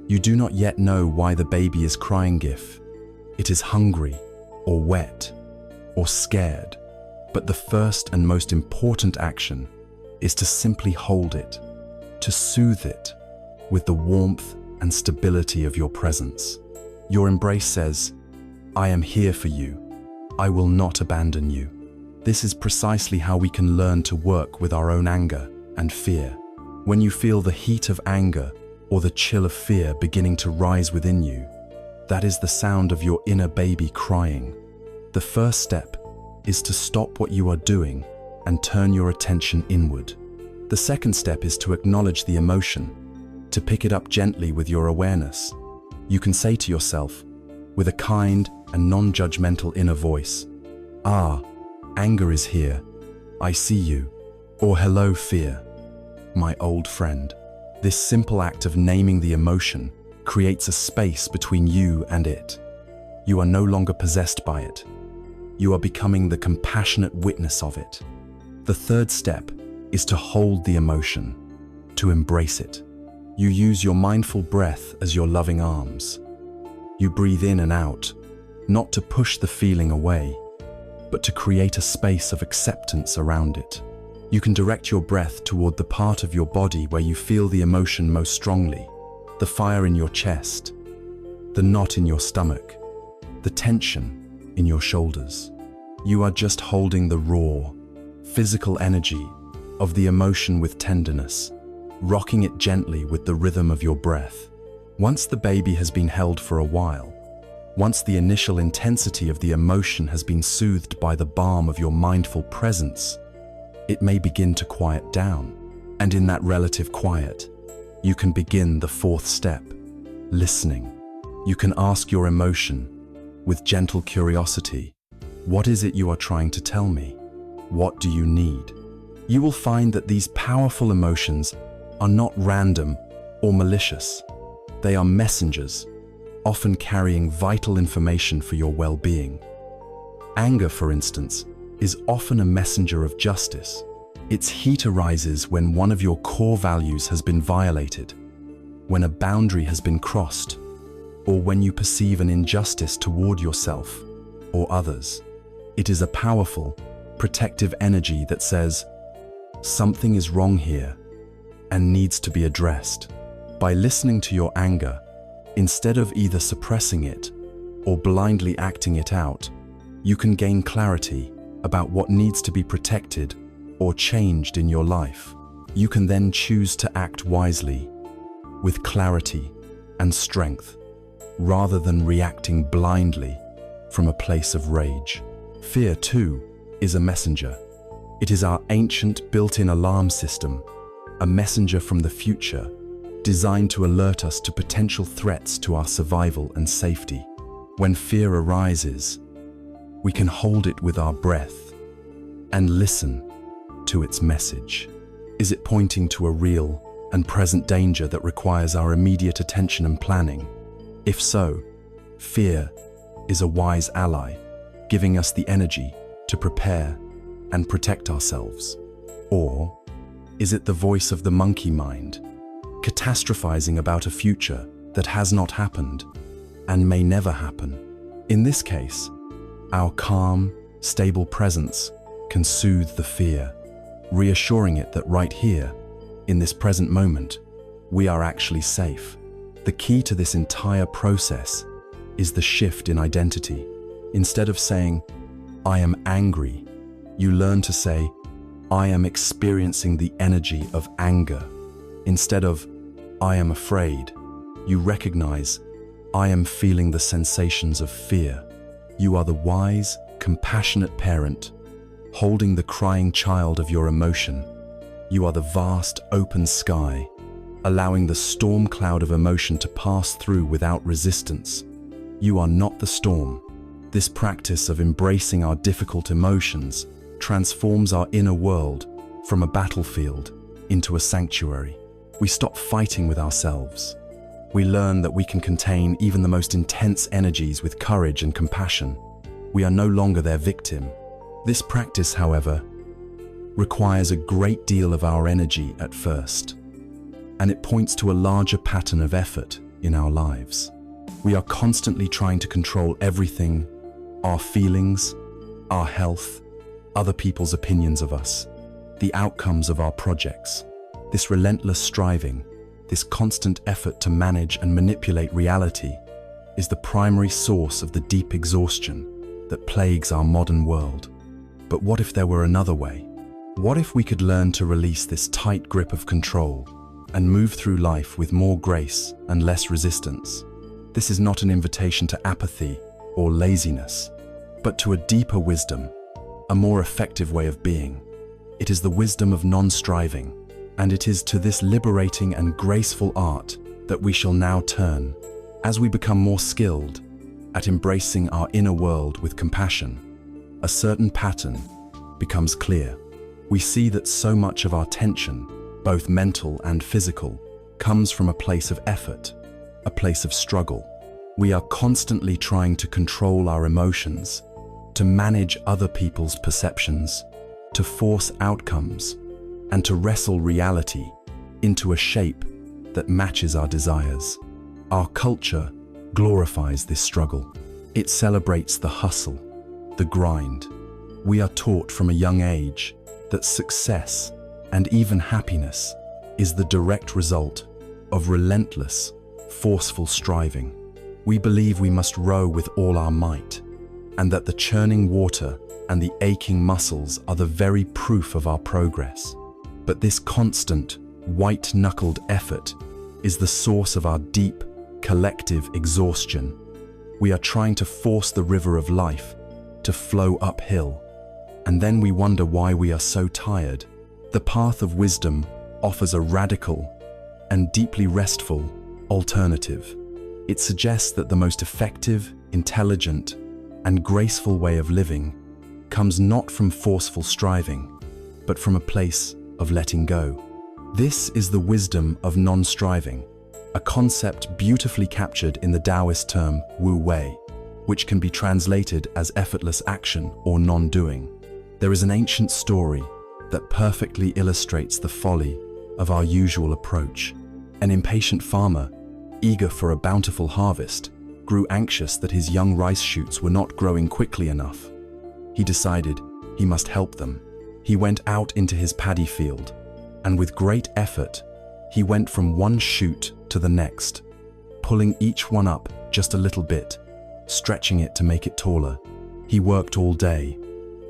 You do not yet know why the baby is crying if it is hungry or wet or scared. But the first and most important action is to simply hold it, to soothe it with the warmth and stability of your presence. Your embrace says, "I am here for you. I will not abandon you." This is precisely how we can learn to work with our own anger and fear. When you feel the heat of anger or the chill of fear beginning to rise within you, that is the sound of your inner baby crying. The first step is to stop what you are doing and turn your attention inward. The second step is to acknowledge the emotion, to pick it up gently with your awareness. You can say to yourself, with a kind and non-judgmental inner voice, "Ah, anger is here. I see you." Or, "Hello, fear. my old friend. This simple act of naming the emotion creates a space between you and it. You are no longer possessed by it. You are becoming the compassionate witness of it. The third step is to hold the emotion, to embrace it. You use your mindful breath as your loving arms. You breathe in and out, not to push the feeling away, but to create a space of acceptance around it. You can direct your breath toward the part of your body where you feel the emotion most strongly, the fire in your chest, the knot in your stomach, the tension in your shoulders. You are just holding the raw, physical energy of the emotion with tenderness, rocking it gently with the rhythm of your breath. Once the baby has been held for a while, once the initial intensity of the emotion has been soothed by the balm of your mindful presence, it may begin to quiet down. And in that relative quiet, you can begin the fourth step, listening. You can ask your emotion, with gentle curiosity, what is it you are trying to tell me? What do you need? You will find that these powerful emotions are not random or malicious. They are messengers, often carrying vital information for your well-being. Anger, for instance, is often a messenger of justice. Its heat arises when one of your core values has been violated, when a boundary has been crossed, or when you perceive an injustice toward yourself or others. It is a powerful, protective energy that says, something is wrong here and needs to be addressed. By listening to your anger, instead of either suppressing it or blindly acting it out, you can gain clarity about what needs to be protected or changed in your life. You can then choose to act wisely, with clarity and strength, rather than reacting blindly from a place of rage. Fear, too, is a messenger. It is our ancient built-in alarm system, a messenger from the future, designed to alert us to potential threats to our survival and safety. When fear arises, we can hold it with our breath and listen to its message. Is it pointing to a real and present danger that requires our immediate attention and planning? If so, fear is a wise ally, giving us the energy to prepare and protect ourselves. Or is it the voice of the monkey mind, catastrophizing about a future that has not happened and may never happen? In this case, our calm, stable presence can soothe the fear, reassuring it that right here, in this present moment, we are actually safe. The key to this entire process is the shift in identity. Instead of saying, I am angry, you learn to say, I am experiencing the energy of anger. Instead of, I am afraid, you recognize, I am feeling the sensations of fear. You are the wise, compassionate parent, holding the crying child of your emotion. You are the vast, open sky, allowing the storm cloud of emotion to pass through without resistance. You are not the storm. This practice of embracing our difficult emotions transforms our inner world from a battlefield into a sanctuary. We stop fighting with ourselves. We learn that we can contain even the most intense energies with courage and compassion. We are no longer their victim. This practice, however, requires a great deal of our energy at first, and it points to a larger pattern of effort in our lives. We are constantly trying to control everything: our feelings, our health, other people's opinions of us, the outcomes of our projects. This relentless striving, this constant effort to manage and manipulate reality, is the primary source of the deep exhaustion that plagues our modern world. But what if there were another way? What if we could learn to release this tight grip of control and move through life with more grace and less resistance? This is not an invitation to apathy or laziness, but to a deeper wisdom, a more effective way of being. It is the wisdom of non-striving, and it is to this liberating and graceful art that we shall now turn. As we become more skilled at embracing our inner world with compassion, a certain pattern becomes clear. We see that so much of our tension both mental and physical, comes from a place of effort, a place of struggle. We are constantly trying to control our emotions, to manage other people's perceptions, to force outcomes, and to wrestle reality into a shape that matches our desires. Our culture glorifies this struggle. It celebrates the hustle, the grind. We are taught from a young age that success and even happiness is the direct result of relentless, forceful striving. We believe we must row with all our might, and that the churning water and the aching muscles are the very proof of our progress. But this constant, white-knuckled effort is the source of our deep, collective exhaustion. We are trying to force the river of life to flow uphill, and then we wonder why we are so tired. The path of wisdom offers a radical and deeply restful alternative. It suggests that the most effective, intelligent, and graceful way of living comes not from forceful striving, but from a place of letting go. This is the wisdom of non-striving, a concept beautifully captured in the Taoist term Wu Wei, which can be translated as effortless action or non-doing. There is an ancient story that perfectly illustrates the folly of our usual approach. An impatient farmer, eager for a bountiful harvest, grew anxious that his young rice shoots were not growing quickly enough. He decided he must help them. He went out into his paddy field, and with great effort, he went from one shoot to the next, pulling each one up just a little bit, stretching it to make it taller. He worked all day,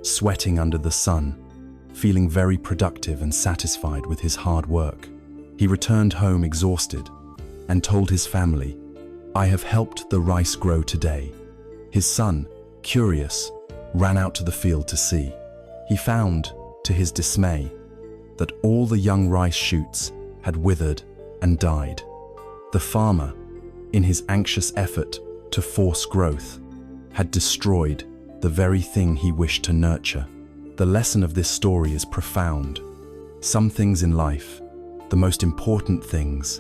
sweating under the sun, feeling very productive and satisfied with his hard work. He returned home exhausted and told his family, "I have helped the rice grow today." His son, curious, ran out to the field to see. He found, to his dismay, that all the young rice shoots had withered and died. The farmer, in his anxious effort to force growth, had destroyed the very thing he wished to nurture. The lesson of this story is profound. Some things in life, the most important things,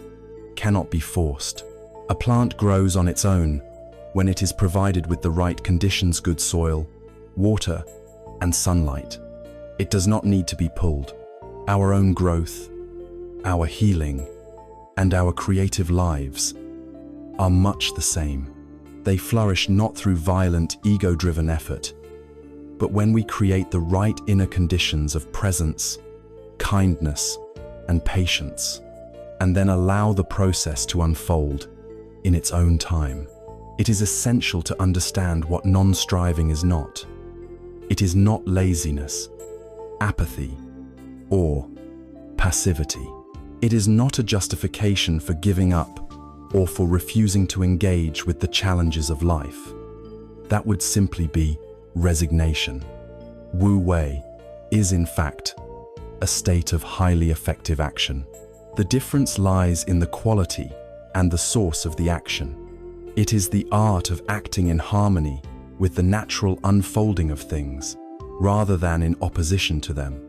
cannot be forced. A plant grows on its own when it is provided with the right conditions: good soil, water, and sunlight. It does not need to be pulled. Our own growth, our healing, and our creative lives are much the same. They flourish not through violent, ego-driven effort, but when we create the right inner conditions of presence, kindness, and patience, and then allow the process to unfold in its own time. It is essential to understand what non-striving is not. It is not laziness, apathy, or passivity. It is not a justification for giving up or for refusing to engage with the challenges of life. That would simply be resignation. Wu Wei is, in fact, a state of highly effective action. The difference lies in the quality and the source of the action. It is the art of acting in harmony with the natural unfolding of things, rather than in opposition to them.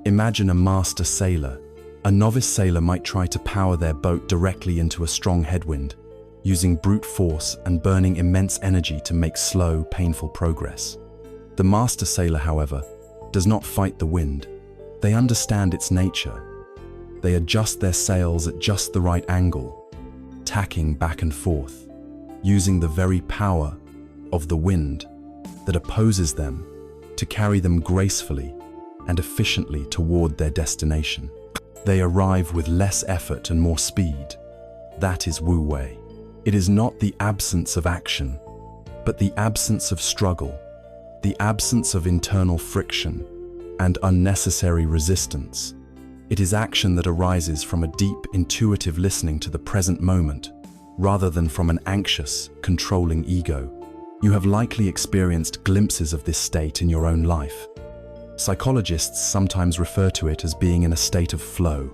Imagine a master sailor. A novice sailor might try to power their boat directly into a strong headwind, using brute force and burning immense energy to make slow, painful progress. The master sailor, however, does not fight the wind. They understand its nature. They adjust their sails at just the right angle, tacking back and forth, using the very power of the wind that opposes them to carry them gracefully and efficiently toward their destination. They arrive with less effort and more speed. That is Wu Wei. It is not the absence of action, but the absence of struggle, the absence of internal friction and unnecessary resistance. It is action that arises from a deep, intuitive listening to the present moment, rather than from an anxious, controlling ego. You have likely experienced glimpses of this state in your own life. Psychologists sometimes refer to it as being in a state of flow.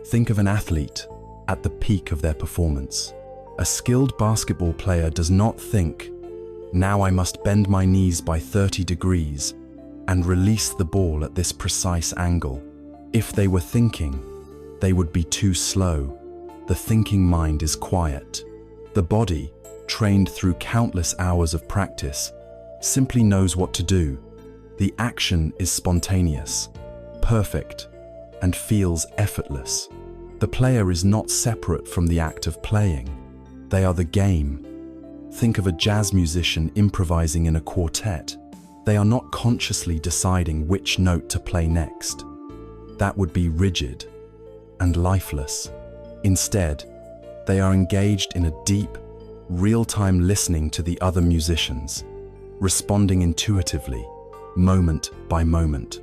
Think of an athlete at the peak of their performance. A skilled basketball player does not think, "Now I must bend my knees by 30 degrees and release the ball at this precise angle." If they were thinking, They would be too slow. The thinking mind is quiet. The body, trained through countless hours of practice, simply knows what to do. The action is spontaneous, perfect, and feels effortless. The player is not separate from the act of playing. They are the game. Think of a jazz musician improvising in a quartet. They are not consciously deciding which note to play next. That would be rigid and lifeless. Instead, they are engaged in a deep, real-time listening to the other musicians, responding intuitively, moment by moment.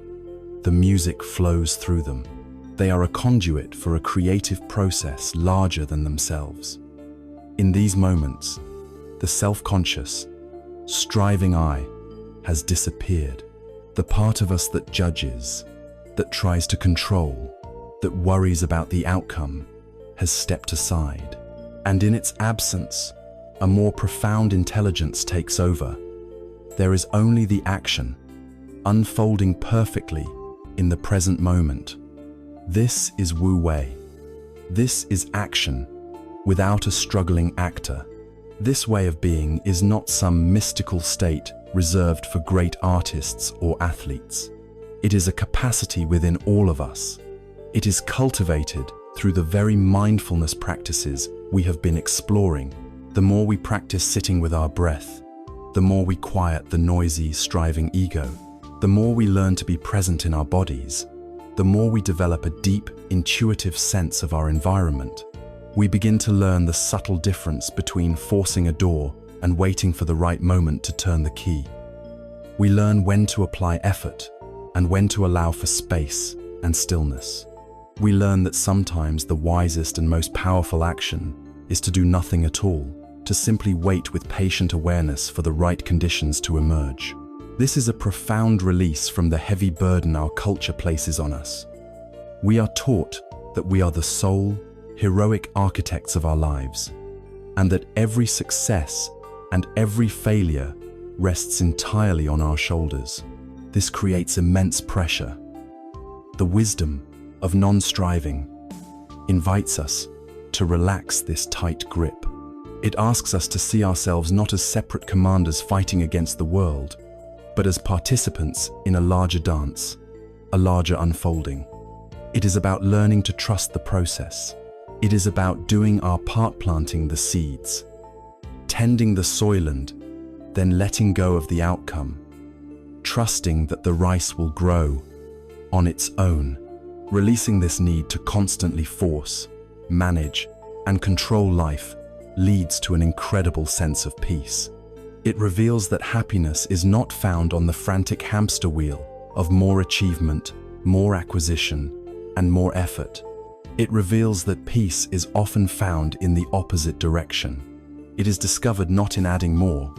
The music flows through them. They are a conduit for a creative process larger than themselves. In these moments, the self-conscious, striving I has disappeared. The part of us that judges, that tries to control, that worries about the outcome, has stepped aside. And in its absence, a more profound intelligence takes over. There is only the action, unfolding perfectly in the present moment. This is Wu Wei. This is action, without a struggling actor. This way of being is not some mystical state reserved for great artists or athletes. It is a capacity within all of us. It is cultivated through the very mindfulness practices we have been exploring. The more we practice sitting with our breath, the more we quiet the noisy, striving ego. The more we learn to be present in our bodies, the more we develop a deep, intuitive sense of our environment. We begin to learn the subtle difference between forcing a door and waiting for the right moment to turn the key. We learn when to apply effort and when to allow for space and stillness. We learn that sometimes the wisest and most powerful action is to do nothing at all, to simply wait with patient awareness for the right conditions to emerge. This is a profound release from the heavy burden our culture places on us. We are taught that we are the sole, heroic architects of our lives, and that every success and every failure rests entirely on our shoulders. This creates immense pressure. The wisdom of non-striving invites us to relax this tight grip. It asks us to see ourselves not as separate commanders fighting against the world, but as participants in a larger dance, a larger unfolding. It is about learning to trust the process. It is about doing our part, planting the seeds, tending the soil, and then letting go of the outcome, trusting that the rice will grow on its own. Releasing this need to constantly force, manage, and control life leads to an incredible sense of peace. It reveals that happiness is not found on the frantic hamster wheel of more achievement, more acquisition, and more effort. It reveals that peace is often found in the opposite direction. It is discovered not in adding more,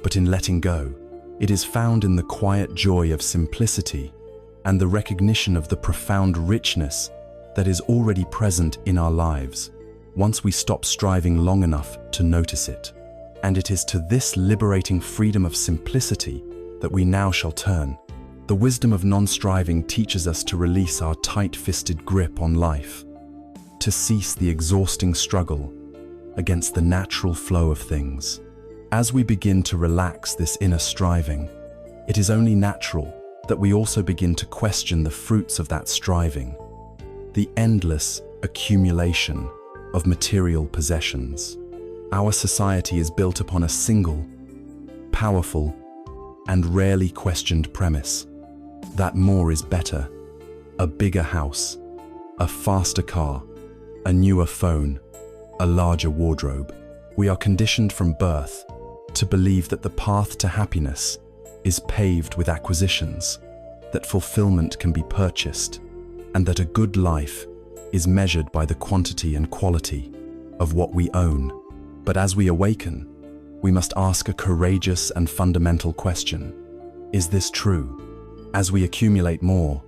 but in letting go. It is found in the quiet joy of simplicity and the recognition of the profound richness that is already present in our lives, once we stop striving long enough to notice it. And it is to this liberating freedom of simplicity that we now shall turn. The wisdom of non-striving teaches us to release our tight-fisted grip on life, to cease the exhausting struggle against the natural flow of things. As we begin to relax this inner striving, it is only natural that we also begin to question the fruits of that striving, the endless accumulation of material possessions. Our society is built upon a single, powerful, and rarely questioned premise: that more is better. A bigger house, a faster car, a newer phone, a larger wardrobe. We are conditioned from birth to believe that the path to happiness is paved with acquisitions, that fulfillment can be purchased, and that a good life is measured by the quantity and quality of what we own. But as we awaken, we must ask a courageous and fundamental question: is this true? As we accumulate more,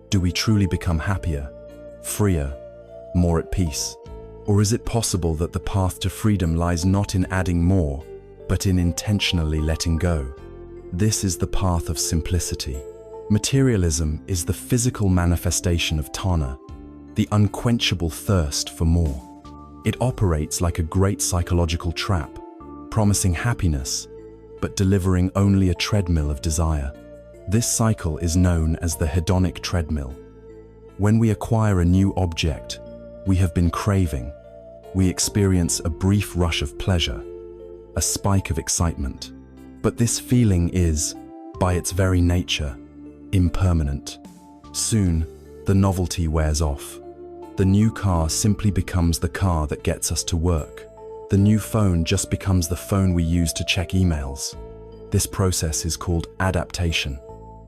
do we truly become happier, freer, more at peace? Or is it possible that the path to freedom lies not in adding more, but in intentionally letting go? This is the path of simplicity. Materialism is the physical manifestation of tanha, the unquenchable thirst for more. It operates like a great psychological trap, promising happiness, but delivering only a treadmill of desire. This cycle is known as the hedonic treadmill. When we acquire a new object we have been craving, we experience a brief rush of pleasure, a spike of excitement. But this feeling is, by its very nature, impermanent. Soon, the novelty wears off. The new car simply becomes the car that gets us to work. The new phone just becomes the phone we use to check emails. This process is called adaptation.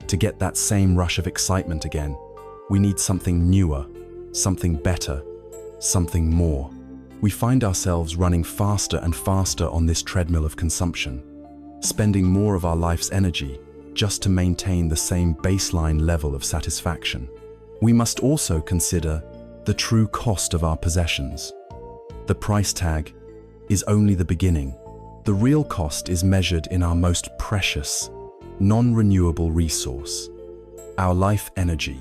To get that same rush of excitement again, we need something newer, something better, something more. We find ourselves running faster and faster on this treadmill of consumption, spending more of our life's energy just to maintain the same baseline level of satisfaction. We must also consider the true cost of our possessions. The price tag is only the beginning. The real cost is measured in our most precious, non-renewable resource, our life energy.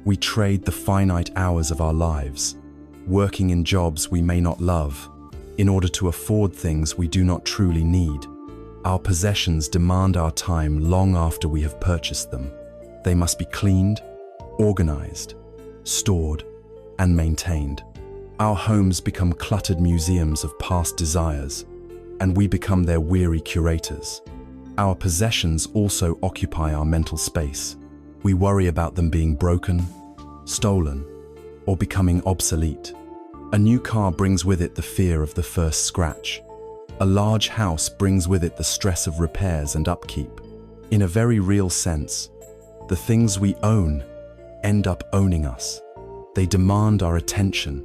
We trade the finite hours of our lives, working in jobs we may not love, in order to afford things we do not truly need. Our possessions demand our time long after we have purchased them. They must be cleaned, organized, stored, and maintained. Our homes become cluttered museums of past desires, and we become their weary curators. Our possessions also occupy our mental space. We worry about them being broken, stolen, or becoming obsolete. A new car brings with it the fear of the first scratch. A large house brings with it the stress of repairs and upkeep. In a very real sense, the things we own end up owning us. They demand our attention,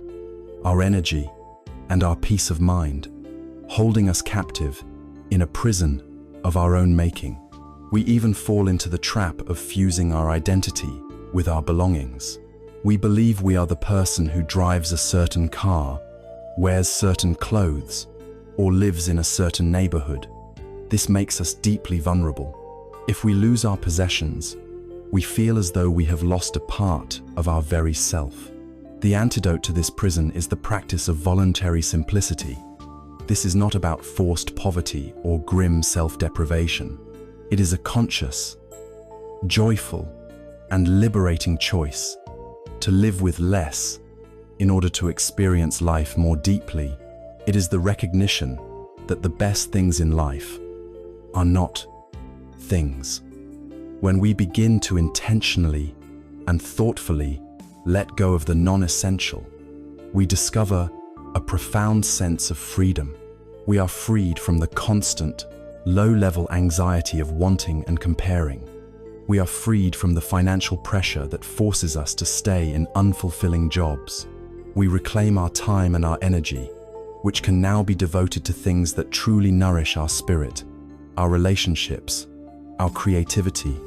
our energy, and our peace of mind, holding us captive in a prison of our own making. We even fall into the trap of fusing our identity with our belongings. We believe we are the person who drives a certain car, wears certain clothes, or lives in a certain neighborhood. This makes us deeply vulnerable. If we lose our possessions, we feel as though we have lost a part of our very self. The antidote to this prison is the practice of voluntary simplicity. This is not about forced poverty or grim self-deprivation. It is a conscious, joyful, and liberating choice to live with less in order to experience life more deeply. It is the recognition that the best things in life are not things. When we begin to intentionally and thoughtfully let go of the non-essential, we discover a profound sense of freedom. We are freed from the constant, low-level anxiety of wanting and comparing. We are freed from the financial pressure that forces us to stay in unfulfilling jobs. We reclaim our time and our energy, which can now be devoted to things that truly nourish our spirit, our relationships, our creativity,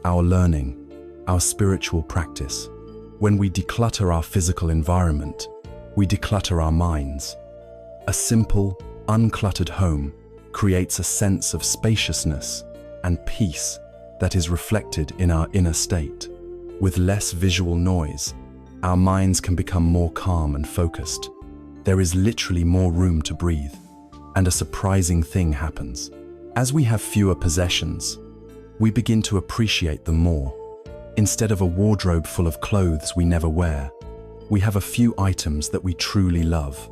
our learning, our spiritual practice. When we declutter our physical environment, we declutter our minds. A simple, uncluttered home creates a sense of spaciousness and peace that is reflected in our inner state. With less visual noise, our minds can become more calm and focused. There is literally more room to breathe, and a surprising thing happens. As we have fewer possessions, we begin to appreciate them more. Instead of a wardrobe full of clothes we never wear, we have a few items that we truly love,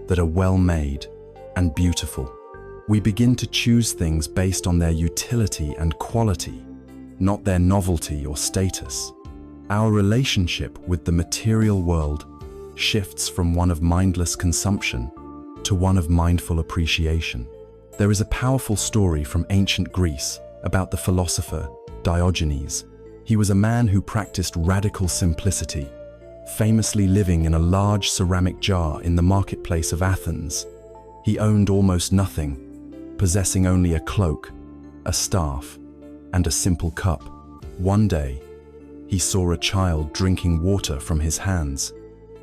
that are well-made and beautiful. We begin to choose things based on their utility and quality, not their novelty or status. Our relationship with the material world shifts from one of mindless consumption to one of mindful appreciation. There is a powerful story from ancient Greece about the philosopher Diogenes. He was a man who practiced radical simplicity, famously living in a large ceramic jar in the marketplace of Athens. He owned almost nothing, possessing only a cloak, a staff, and a simple cup. One day, he saw a child drinking water from his hands,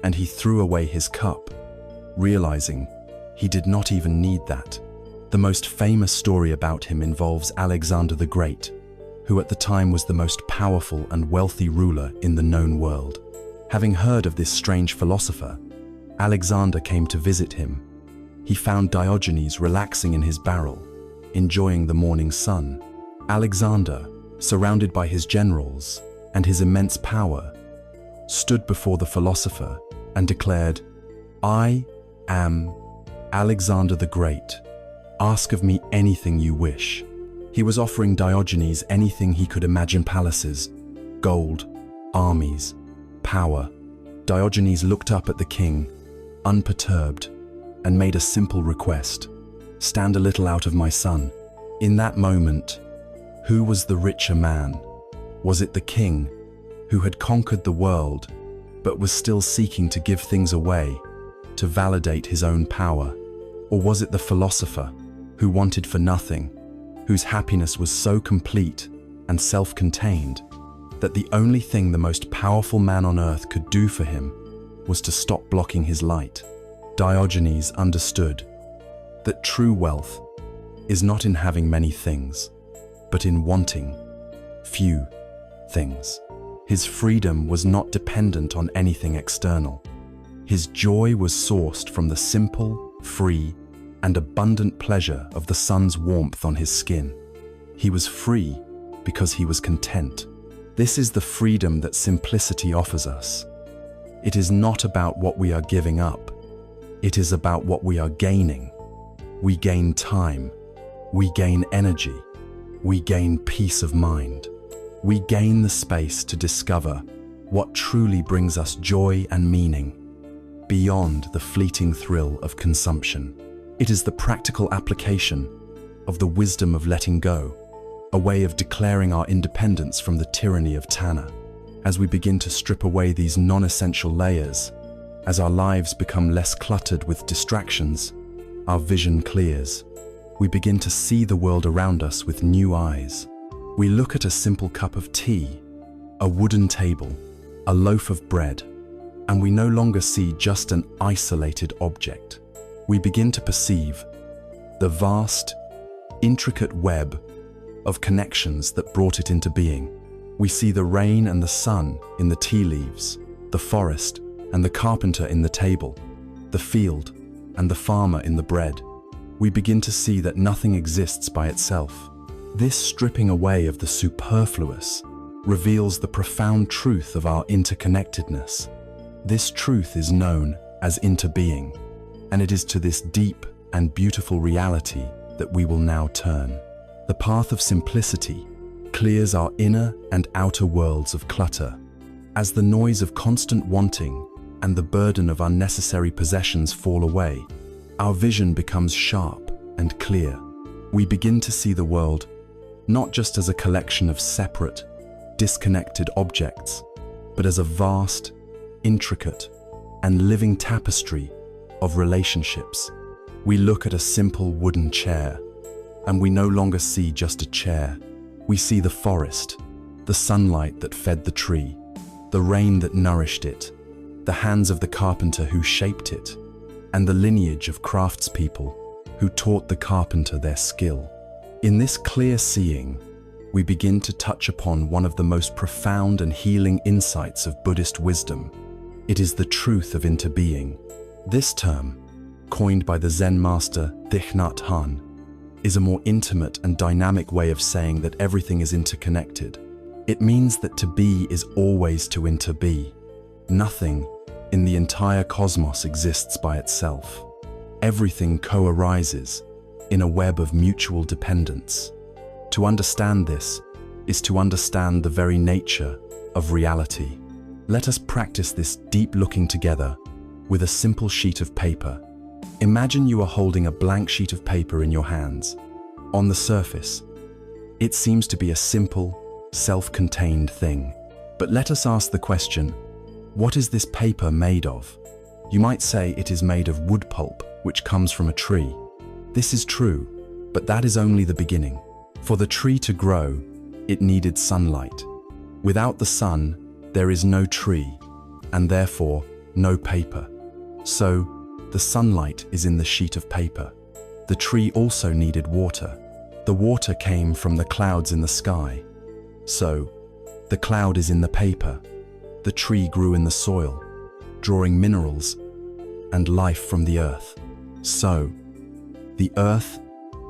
and he threw away his cup, realizing he did not even need that. The most famous story about him involves Alexander the Great, who at the time was the most powerful and wealthy ruler in the known world. Having heard of this strange philosopher, Alexander came to visit him. He found Diogenes relaxing in his barrel, enjoying the morning sun. Alexander, surrounded by his generals and his immense power, stood before the philosopher and declared, "I am Alexander the Great. Ask of me anything you wish." He was offering Diogenes anything he could imagine: palaces, gold, armies, power. Diogenes looked up at the king, unperturbed, and made a simple request: "Stand a little out of my sun." In that moment, who was the richer man? Was it the king, who had conquered the world, but was still seeking to give things away, to validate his own power? Or was it the philosopher, who wanted for nothing, whose happiness was so complete and self-contained that the only thing the most powerful man on earth could do for him was to stop blocking his light? Diogenes understood that true wealth is not in having many things, but in wanting few things. His freedom was not dependent on anything external. His joy was sourced from the simple, free, and abundant pleasure of the sun's warmth on his skin. He was free because he was content. This is the freedom that simplicity offers us. It is not about what we are giving up. It is about what we are gaining. We gain time. We gain energy. We gain peace of mind. We gain the space to discover what truly brings us joy and meaning, beyond the fleeting thrill of consumption. It is the practical application of the wisdom of letting go, a way of declaring our independence from the tyranny of Tanna. As we begin to strip away these non-essential layers, as our lives become less cluttered with distractions, our vision clears. We begin to see the world around us with new eyes. We look at a simple cup of tea, a wooden table, a loaf of bread, and we no longer see just an isolated object. We begin to perceive the vast, intricate web of connections that brought it into being. We see the rain and the sun in the tea leaves, the forest and the carpenter in the table, the field and the farmer in the bread. We begin to see that nothing exists by itself. This stripping away of the superfluous reveals the profound truth of our interconnectedness. This truth is known as interbeing, and it is to this deep and beautiful reality that we will now turn. The path of simplicity clears our inner and outer worlds of clutter. As the noise of constant wanting and the burden of unnecessary possessions fall away, our vision becomes sharp and clear. We begin to see the world not just as a collection of separate, disconnected objects, but as a vast, intricate, and living tapestry of relationships. We look at a simple wooden chair, and we no longer see just a chair. We see the forest, the sunlight that fed the tree, the rain that nourished it, the hands of the carpenter who shaped it, and the lineage of craftspeople who taught the carpenter their skill. In this clear seeing, we begin to touch upon one of the most profound and healing insights of Buddhist wisdom. It is the truth of interbeing. This term, coined by the Zen master Thich Nhat Hanh, is a more intimate and dynamic way of saying that everything is interconnected. It means that to be is always to interbe. Nothing in the entire cosmos exists by itself. Everything co-arises in a web of mutual dependence. To understand this is to understand the very nature of reality. Let us practice this deep looking together with a simple sheet of paper. Imagine you are holding a blank sheet of paper in your hands. On the surface, it seems to be a simple, self-contained thing. But let us ask the question, what is this paper made of? You might say it is made of wood pulp, which comes from a tree. This is true, but that is only the beginning. For the tree to grow, it needed sunlight. Without the sun, there is no tree, and therefore no paper. So, the sunlight is in the sheet of paper. The tree also needed water. The water came from the clouds in the sky. So, the cloud is in the paper. The tree grew in the soil, drawing minerals and life from the earth. So, the earth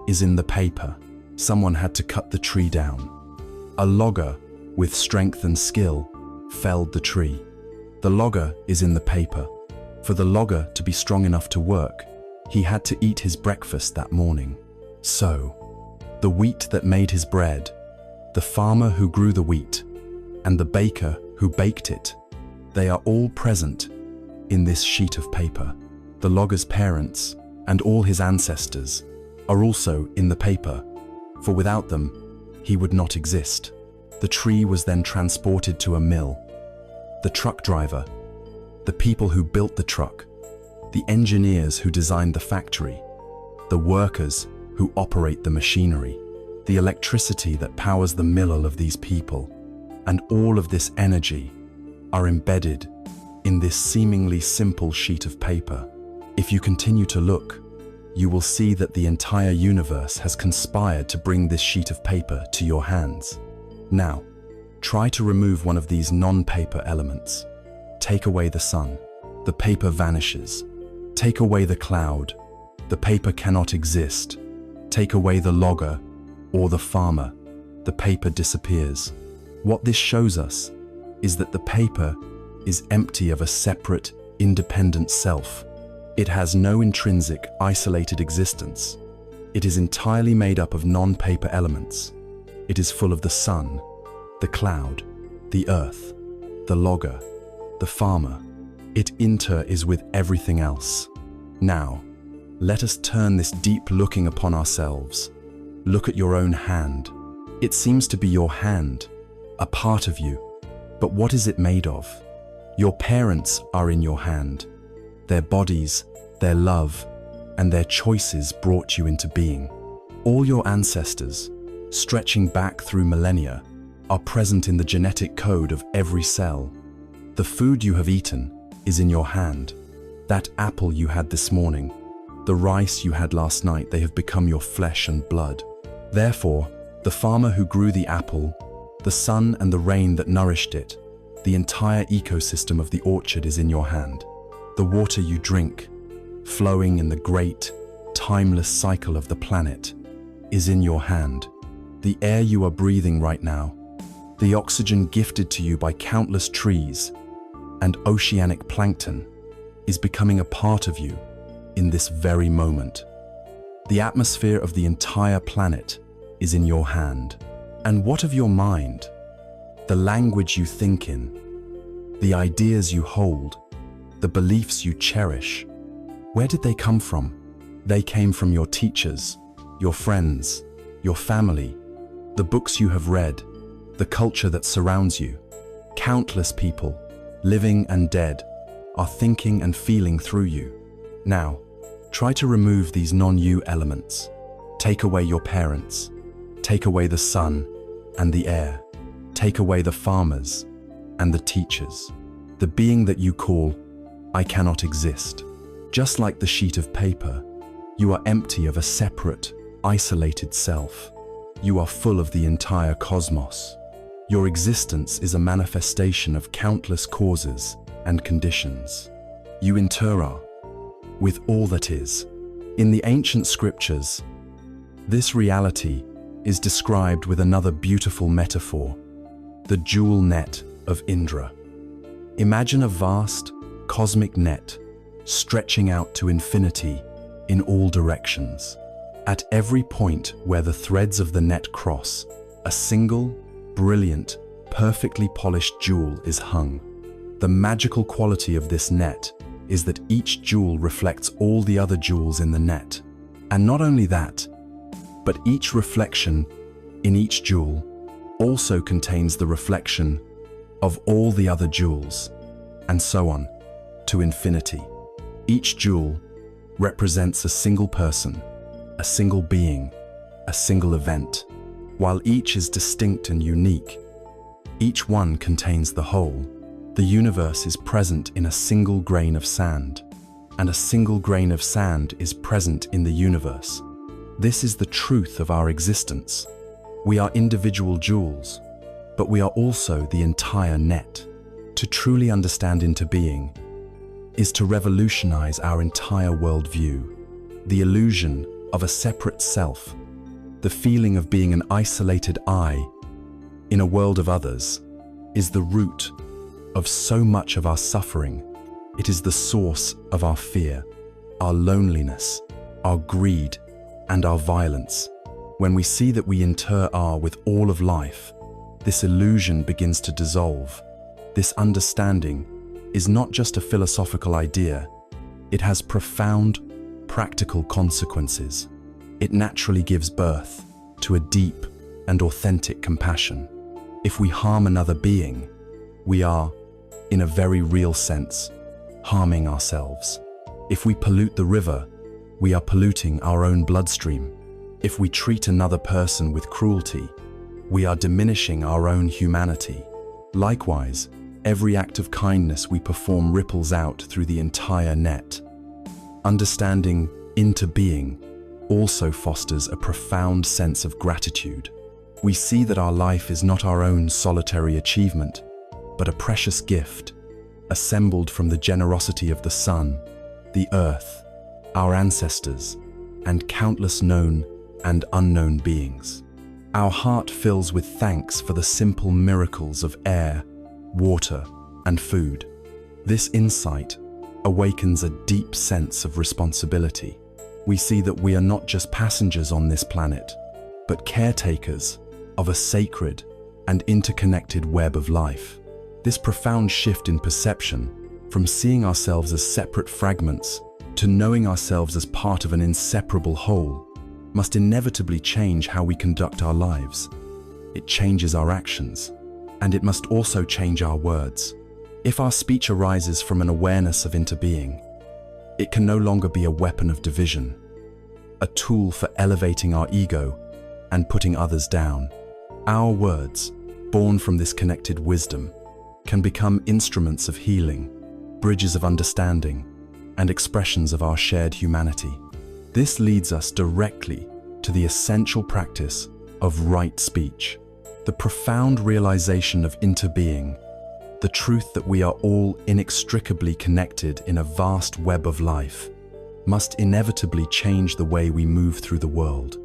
is in the paper. Someone had to cut the tree down. A logger, with strength and skill, felled the tree. The logger is in the paper. For the logger to be strong enough to work, he had to eat his breakfast that morning. So, the wheat that made his bread, the farmer who grew the wheat, and the baker who baked it, they are all present in this sheet of paper. The logger's parents and all his ancestors are also in the paper, for without them, he would not exist. The tree was then transported to a mill. The truck driver, the people who built the truck, the engineers who designed the factory, the workers who operate the machinery, the electricity that powers the mill of these people, and all of this energy are embedded in this seemingly simple sheet of paper. If you continue to look, you will see that the entire universe has conspired to bring this sheet of paper to your hands. Now, try to remove one of these non-paper elements. Take away the sun, the paper vanishes. Take away the cloud, the paper cannot exist. Take away the logger or the farmer, the paper disappears. What this shows us is that the paper is empty of a separate, independent self. It has no intrinsic, isolated existence. It is entirely made up of non-paper elements. It is full of the sun, the cloud, the earth, the logger, the farmer. It is with everything else. Now, let us turn this deep looking upon ourselves. Look at your own hand. It seems to be your hand, a part of you. But what is it made of? Your parents are in your hand. Their bodies, their love, and their choices brought you into being. All your ancestors, stretching back through millennia, are present in the genetic code of every cell. The food you have eaten is in your hand. That apple you had this morning, the rice you had last night, they have become your flesh and blood. Therefore, the farmer who grew the apple, the sun and the rain that nourished it, the entire ecosystem of the orchard is in your hand. The water you drink, flowing in the great, timeless cycle of the planet, is in your hand. The air you are breathing right now, the oxygen gifted to you by countless trees and oceanic plankton, is becoming a part of you in this very moment. The atmosphere of the entire planet is in your hand. And what of your mind? The language you think in, the ideas you hold, the beliefs you cherish. Where did they come from? They came from your teachers, your friends, your family, the books you have read, the culture that surrounds you. Countless people, living and dead, are thinking and feeling through you. Now, try to remove these non-you elements. Take away your parents. Take away the sun and the air. Take away the farmers and the teachers. The being that you call, I cannot exist. Just like the sheet of paper, you are empty of a separate, isolated self. You are full of the entire cosmos. Your existence is a manifestation of countless causes and conditions. You are with all that is. In the ancient scriptures, this reality is described with another beautiful metaphor, the jewel net of Indra. Imagine a vast, cosmic net stretching out to infinity in all directions. At every point where the threads of the net cross, a single, brilliant, perfectly polished jewel is hung. The magical quality of this net is that each jewel reflects all the other jewels in the net. And not only that, but each reflection in each jewel also contains the reflection of all the other jewels, and so on, to infinity. Each jewel represents a single person, a single being, a single event. While each is distinct and unique, each one contains the whole. The universe is present in a single grain of sand, and a single grain of sand is present in the universe. This is the truth of our existence. We are individual jewels, but we are also the entire net. To truly understand into being is to revolutionize our entire worldview. The illusion of a separate self, the feeling of being an isolated I in a world of others, is the root of so much of our suffering. It is the source of our fear, our loneliness, our greed, and our violence. When we see that we are with all of life, this illusion begins to dissolve. This understanding is not just a philosophical idea, it has profound, practical consequences. It naturally gives birth to a deep and authentic compassion. If we harm another being, we are, in a very real sense, harming ourselves. If we pollute the river, we are polluting our own bloodstream. If we treat another person with cruelty, we are diminishing our own humanity. Likewise, every act of kindness we perform ripples out through the entire net. Understanding into being also fosters a profound sense of gratitude. We see that our life is not our own solitary achievement, but a precious gift, assembled from the generosity of the sun, the earth, our ancestors, and countless known and unknown beings. Our heart fills with thanks for the simple miracles of air, water, and food. This insight awakens a deep sense of responsibility. We see that we are not just passengers on this planet, but caretakers of a sacred and interconnected web of life. This profound shift in perception, from seeing ourselves as separate fragments to knowing ourselves as part of an inseparable whole, must inevitably change how we conduct our lives. It changes our actions, and it must also change our words. If our speech arises from an awareness of interbeing, it can no longer be a weapon of division, a tool for elevating our ego and putting others down. Our words, born from this connected wisdom, can become instruments of healing, bridges of understanding, and expressions of our shared humanity. This leads us directly to the essential practice of right speech, the profound realization of interbeing, the truth that we are all inextricably connected in a vast web of life, must inevitably change the way we move through the world.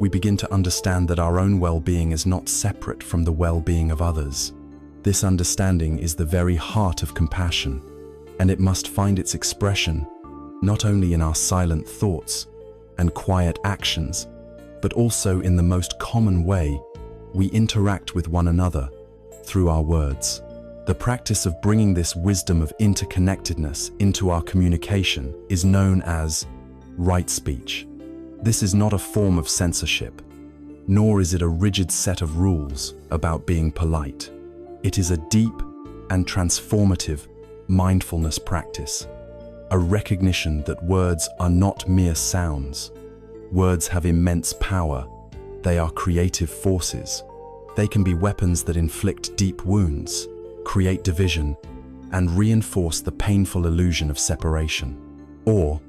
We begin to understand that our own well-being is not separate from the well-being of others. This understanding is the very heart of compassion, and it must find its expression not only in our silent thoughts and quiet actions, but also in the most common way we interact with one another, through our words. The practice of bringing this wisdom of interconnectedness into our communication is known as right speech. This is not a form of censorship, nor is it a rigid set of rules about being polite. It is a deep and transformative mindfulness practice, a recognition that words are not mere sounds. Words have immense power. They are creative forces. They can be weapons that inflict deep wounds, create division, and reinforce the painful illusion of separation. Or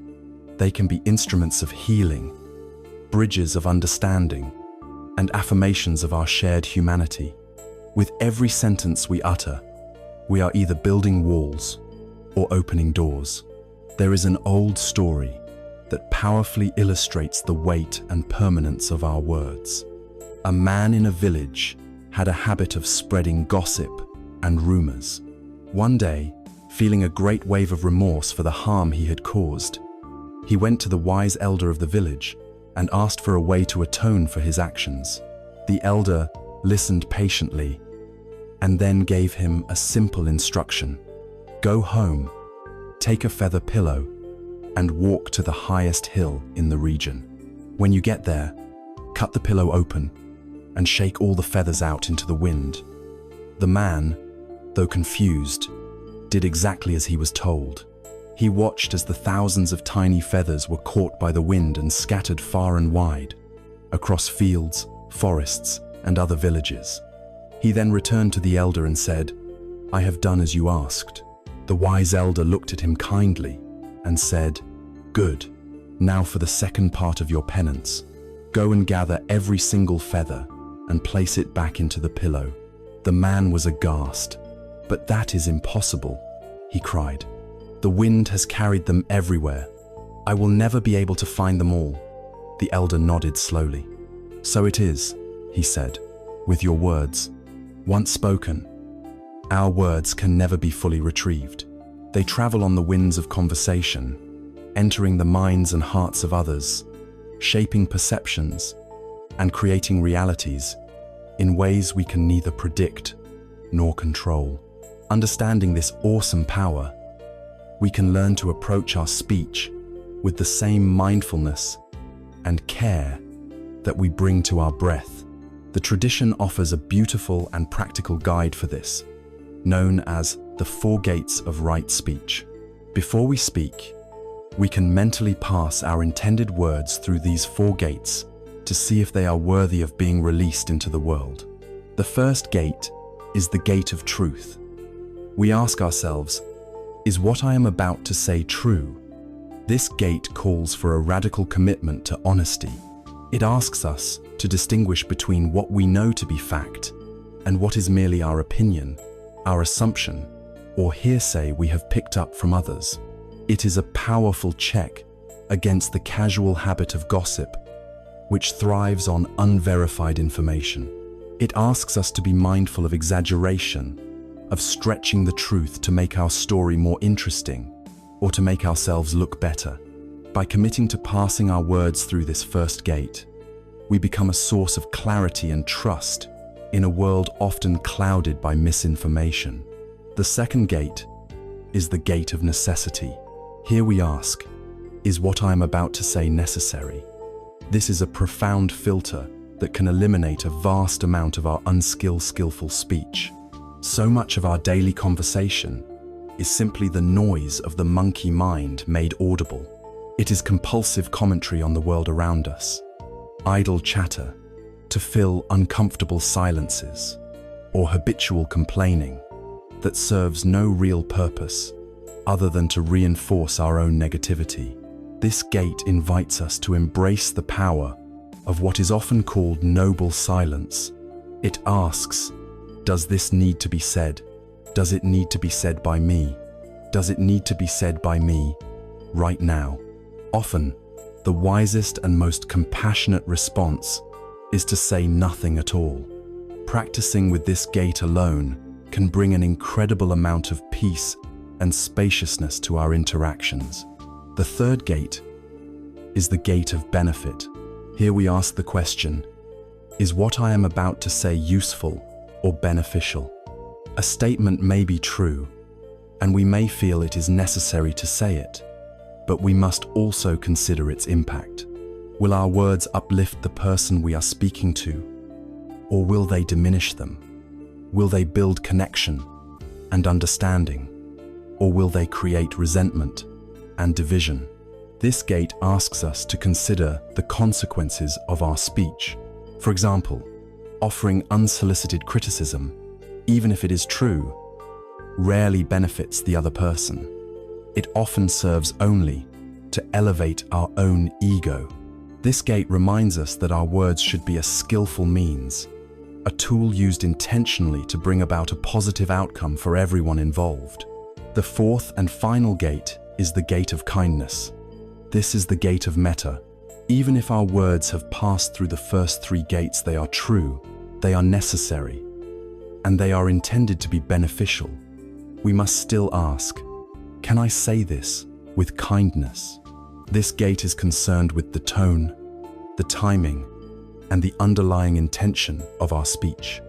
they can be instruments of healing, bridges of understanding, and affirmations of our shared humanity. With every sentence we utter, we are either building walls or opening doors. There is an old story that powerfully illustrates the weight and permanence of our words. A man in a village had a habit of spreading gossip and rumors. One day, feeling a great wave of remorse for the harm he had caused, he went to the wise elder of the village and asked for a way to atone for his actions. The elder listened patiently and then gave him a simple instruction. Go home, take a feather pillow, and walk to the highest hill in the region. When you get there, cut the pillow open and shake all the feathers out into the wind. The man, though confused, did exactly as he was told. He watched as the thousands of tiny feathers were caught by the wind and scattered far and wide, across fields, forests, and other villages. He then returned to the elder and said, "I have done as you asked." The wise elder looked at him kindly and said, "Good. Now for the second part of your penance. Go and gather every single feather and place it back into the pillow." The man was aghast. "But that is impossible," he cried. "The wind has carried them everywhere. I will never be able to find them all." The elder nodded slowly. "So it is," he said, "with your words. Once spoken, our words can never be fully retrieved. They travel on the winds of conversation, entering the minds and hearts of others, shaping perceptions, and creating realities in ways we can neither predict nor control. Understanding this awesome power, we can learn to approach our speech with the same mindfulness and care that we bring to our breath. The tradition offers a beautiful and practical guide for this, known as the 4 gates of right speech. Before we speak, we can mentally pass our intended words through these 4 gates to see if they are worthy of being released into the world. The first gate is the gate of truth. We ask ourselves, is what I am about to say true? This gate calls for a radical commitment to honesty. It asks us to distinguish between what we know to be fact and what is merely our opinion, our assumption, or hearsay we have picked up from others. It is a powerful check against the casual habit of gossip, which thrives on unverified information. It asks us to be mindful of exaggeration, of stretching the truth to make our story more interesting or to make ourselves look better. By committing to passing our words through this first gate, we become a source of clarity and trust in a world often clouded by misinformation. The second gate is the gate of necessity. Here we ask, is what I am about to say necessary? This is a profound filter that can eliminate a vast amount of our skillful speech. So much of our daily conversation is simply the noise of the monkey mind made audible. It is compulsive commentary on the world around us, idle chatter to fill uncomfortable silences, or habitual complaining that serves no real purpose other than to reinforce our own negativity. This gate invites us to embrace the power of what is often called noble silence. It asks, does this need to be said? Does it need to be said by me? Does it need to be said by me right now? Often, the wisest and most compassionate response is to say nothing at all. Practicing with this gate alone can bring an incredible amount of peace and spaciousness to our interactions. The third gate is the gate of benefit. Here we ask the question, is what I am about to say useful or beneficial? A statement may be true, and we may feel it is necessary to say it, but we must also consider its impact. Will our words uplift the person we are speaking to, or will they diminish them? Will they build connection and understanding, or will they create resentment and division? This gate asks us to consider the consequences of our speech. For example, offering unsolicited criticism, even if it is true, rarely benefits the other person. It often serves only to elevate our own ego. This gate reminds us that our words should be a skillful means, a tool used intentionally to bring about a positive outcome for everyone involved. The fourth and final gate is the gate of kindness. This is the gate of metta. Even if our words have passed through the first 3 gates, they are true, they are necessary, and they are intended to be beneficial. We must still ask, can I say this with kindness? This gate is concerned with the tone, the timing, and the underlying intention of our speech.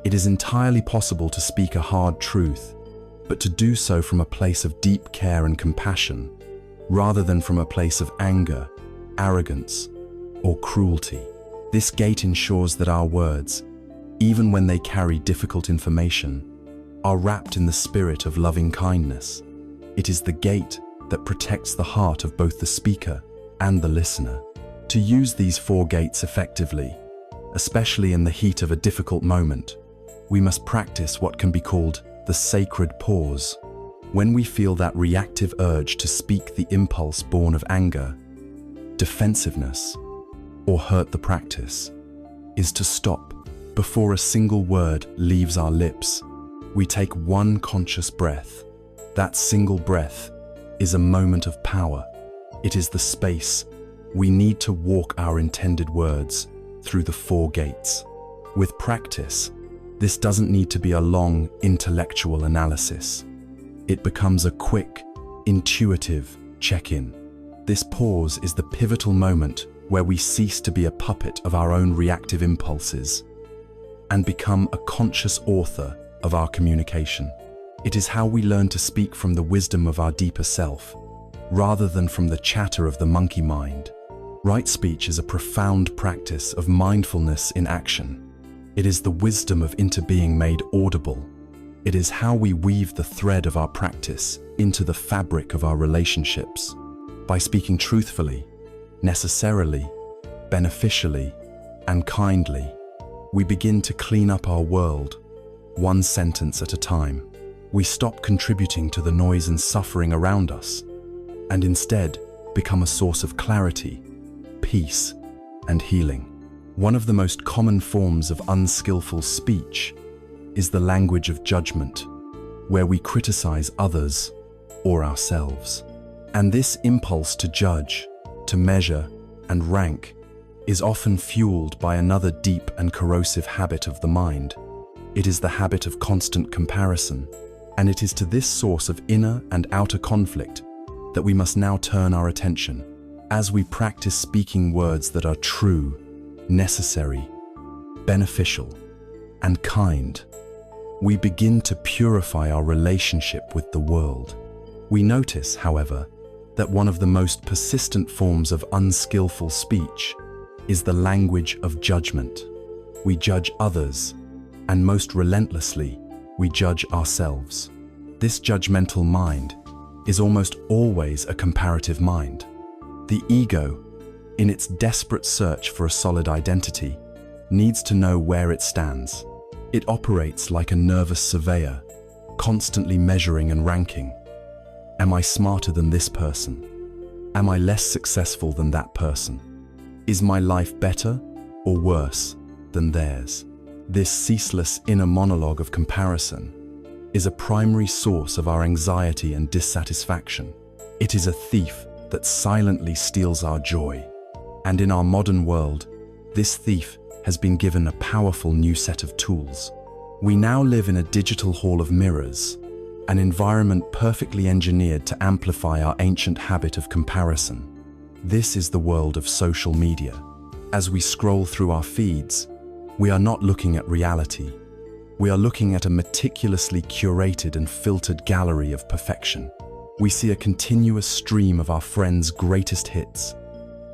It is entirely possible to speak a hard truth, but to do so from a place of deep care and compassion, rather than from a place of anger, arrogance, or cruelty. This gate ensures that our words, even when they carry difficult information, are wrapped in the spirit of loving kindness. It is the gate that protects the heart of both the speaker and the listener. To use these 4 gates effectively, especially in the heat of a difficult moment, we must practice what can be called the sacred pause. When we feel that reactive urge to speak the impulse born of anger, defensiveness, or hurt, the practice is to stop before a single word leaves our lips. We take one conscious breath. That single breath is a moment of power. It is the space we need to walk our intended words through the four gates. With practice, this doesn't need to be a long intellectual analysis. It becomes a quick, intuitive check-in. This pause is the pivotal moment where we cease to be a puppet of our own reactive impulses and become a conscious author of our communication. It is how we learn to speak from the wisdom of our deeper self, rather than from the chatter of the monkey mind. Right speech is a profound practice of mindfulness in action. It is the wisdom of interbeing made audible. It is how we weave the thread of our practice into the fabric of our relationships. By speaking truthfully, necessarily, beneficially, and kindly, we begin to clean up our world, one sentence at a time. We stop contributing to the noise and suffering around us, and instead become a source of clarity, peace, and healing. One of the most common forms of unskillful speech is the language of judgment, where we criticize others or ourselves. And this impulse to judge, to measure, and rank is often fueled by another deep and corrosive habit of the mind. It is the habit of constant comparison, and it is to this source of inner and outer conflict that we must now turn our attention. As we practice speaking words that are true, necessary, beneficial, and kind, we begin to purify our relationship with the world. We notice, however, that one of the most persistent forms of unskillful speech is the language of judgment. We judge others, and most relentlessly, we judge ourselves. This judgmental mind is almost always a comparative mind. The ego, in its desperate search for a solid identity, needs to know where it stands. It operates like a nervous surveyor, constantly measuring and ranking. Am I smarter than this person? Am I less successful than that person? Is my life better or worse than theirs? This ceaseless inner monologue of comparison is a primary source of our anxiety and dissatisfaction. It is a thief that silently steals our joy. And in our modern world, this thief has been given a powerful new set of tools. We now live in a digital hall of mirrors, an environment perfectly engineered to amplify our ancient habit of comparison. This is the world of social media. As we scroll through our feeds, we are not looking at reality. We are looking at a meticulously curated and filtered gallery of perfection. We see a continuous stream of our friends' greatest hits,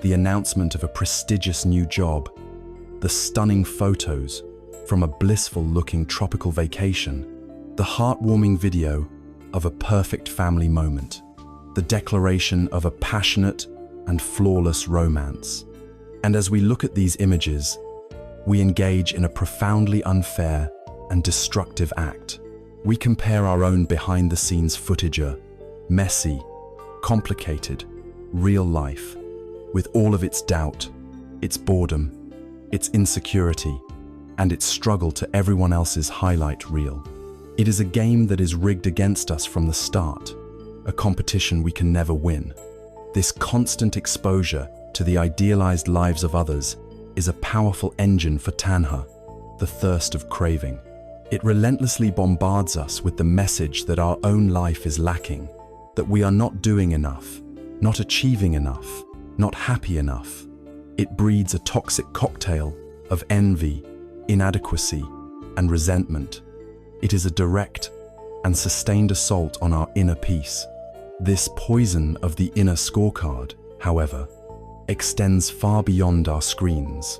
the announcement of a prestigious new job, the stunning photos from a blissful-looking tropical vacation, the heartwarming video of a perfect family moment, the declaration of a passionate and flawless romance. And as we look at these images, we engage in a profoundly unfair and destructive act. We compare our own behind-the-scenes footage, messy, complicated, real life, with all of its doubt, its boredom, its insecurity, and its struggle to everyone else's highlight reel. It is a game that is rigged against us from the start, a competition we can never win. This constant exposure to the idealized lives of others is a powerful engine for tanha, the thirst of craving. It relentlessly bombards us with the message that our own life is lacking, that we are not doing enough, not achieving enough, not happy enough. It breeds a toxic cocktail of envy, inadequacy, and resentment. It is a direct and sustained assault on our inner peace. This poison of the inner scorecard, however, extends far beyond our screens.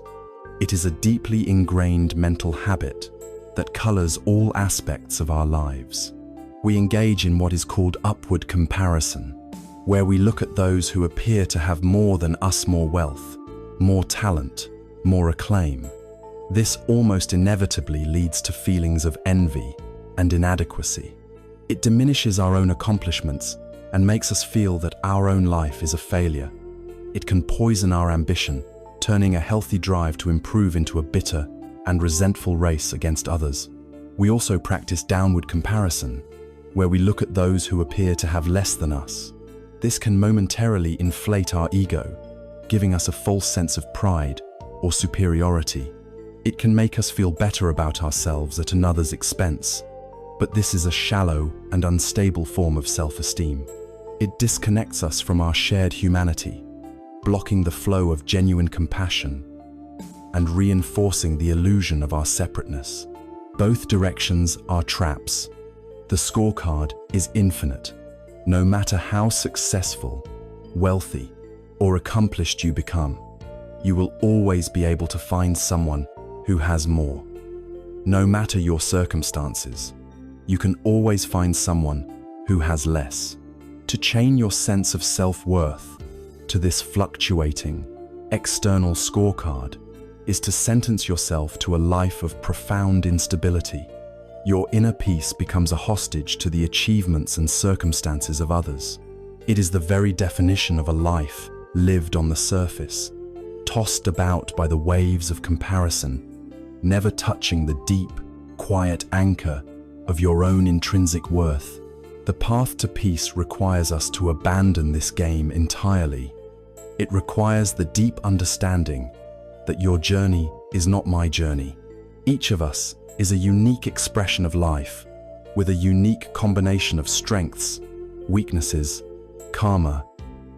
It is a deeply ingrained mental habit that colors all aspects of our lives. We engage in what is called upward comparison, where we look at those who appear to have more than us, more wealth, more talent, more acclaim. This almost inevitably leads to feelings of envy and inadequacy. It diminishes our own accomplishments and makes us feel that our own life is a failure. It can poison our ambition, turning a healthy drive to improve into a bitter and resentful race against others. We also practice downward comparison, where we look at those who appear to have less than us. This can momentarily inflate our ego, giving us a false sense of pride or superiority. It can make us feel better about ourselves at another's expense, but this is a shallow and unstable form of self-esteem. It disconnects us from our shared humanity, blocking the flow of genuine compassion and reinforcing the illusion of our separateness. Both directions are traps. The scorecard is infinite. No matter how successful, wealthy, or accomplished you become, you will always be able to find someone who has more. No matter your circumstances, you can always find someone who has less. To chain your sense of self-worth to this fluctuating, external scorecard is to sentence yourself to a life of profound instability. Your inner peace becomes a hostage to the achievements and circumstances of others. It is the very definition of a life lived on the surface, tossed about by the waves of comparison, never touching the deep, quiet anchor of your own intrinsic worth. The path to peace requires us to abandon this game entirely. It requires the deep understanding that your journey is not my journey. Each of us is a unique expression of life, with a unique combination of strengths, weaknesses, karma,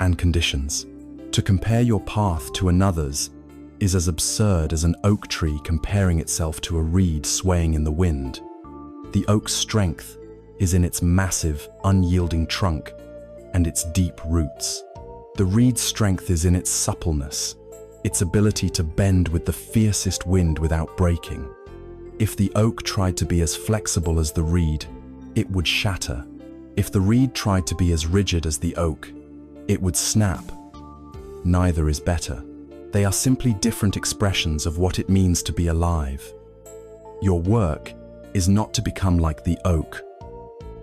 and conditions. To compare your path to another's is as absurd as an oak tree comparing itself to a reed swaying in the wind. The oak's strength is in its massive, unyielding trunk and its deep roots. The reed's strength is in its suppleness, its ability to bend with the fiercest wind without breaking. If the oak tried to be as flexible as the reed, it would shatter. If the reed tried to be as rigid as the oak, it would snap. Neither is better. They are simply different expressions of what it means to be alive. Your work is not to become like the oak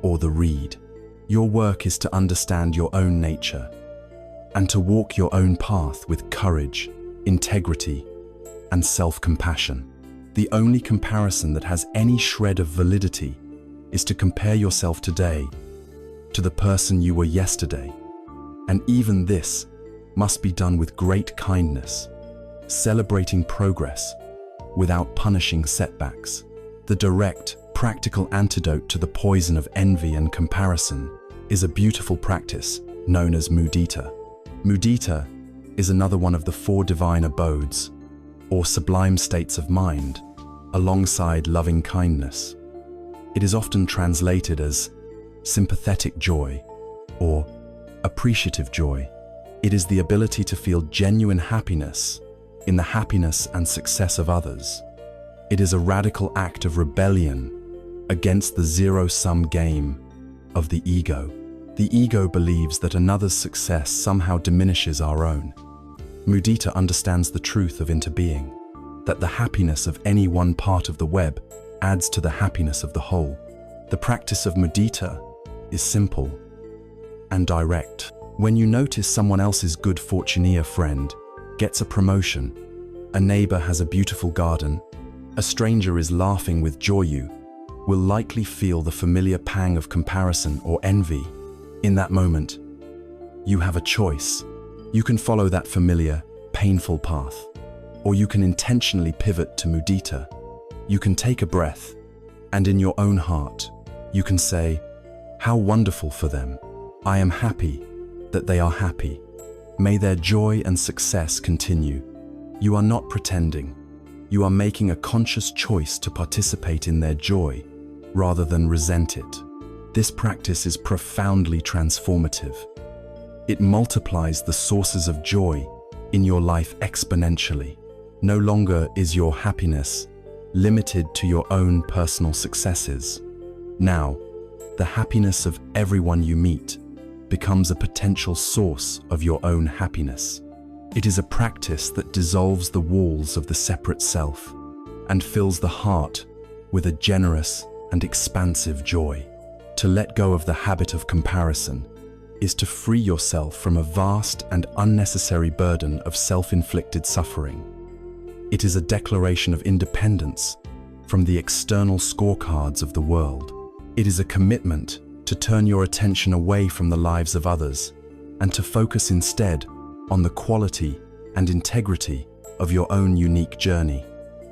or the reed. Your work is to understand your own nature and to walk your own path with courage, integrity, and self-compassion. The only comparison that has any shred of validity is to compare yourself today to the person you were yesterday. And even this must be done with great kindness, celebrating progress without punishing setbacks. The direct, practical antidote to the poison of envy and comparison is a beautiful practice known as mudita. Mudita is another one of the 4 divine abodes, or sublime states of mind, alongside loving kindness. It is often translated as sympathetic joy or appreciative joy. It is the ability to feel genuine happiness in the happiness and success of others. It is a radical act of rebellion against the zero-sum game of the ego. The ego believes that another's success somehow diminishes our own. Mudita understands the truth of interbeing, that the happiness of any one part of the web adds to the happiness of the whole. The practice of mudita is simple and direct. When you notice someone else's good fortune, a friend gets a promotion, a neighbor has a beautiful garden, a stranger is laughing with joy, you will likely feel the familiar pang of comparison or envy. In that moment, you have a choice. You can follow that familiar, painful path, or you can intentionally pivot to mudita. You can take a breath, and in your own heart, you can say, "How wonderful for them. I am happy that they are happy. May their joy and success continue." You are not pretending. You are making a conscious choice to participate in their joy rather than resent it. This practice is profoundly transformative. It multiplies the sources of joy in your life exponentially. No longer is your happiness limited to your own personal successes. Now, the happiness of everyone you meet becomes a potential source of your own happiness. It is a practice that dissolves the walls of the separate self and fills the heart with a generous and expansive joy. To let go of the habit of comparison is to free yourself from a vast and unnecessary burden of self-inflicted suffering. It is a declaration of independence from the external scorecards of the world. It is a commitment to turn your attention away from the lives of others and to focus instead on the quality and integrity of your own unique journey.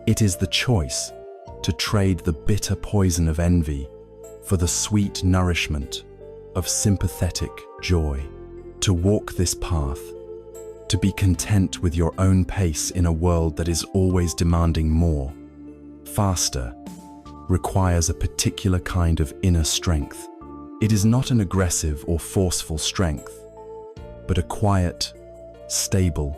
It is the choice to trade the bitter poison of envy for the sweet nourishment of sympathetic joy. To walk this path, to be content with your own pace in a world that is always demanding more, faster, requires a particular kind of inner strength. It is not an aggressive or forceful strength, but a quiet, stable,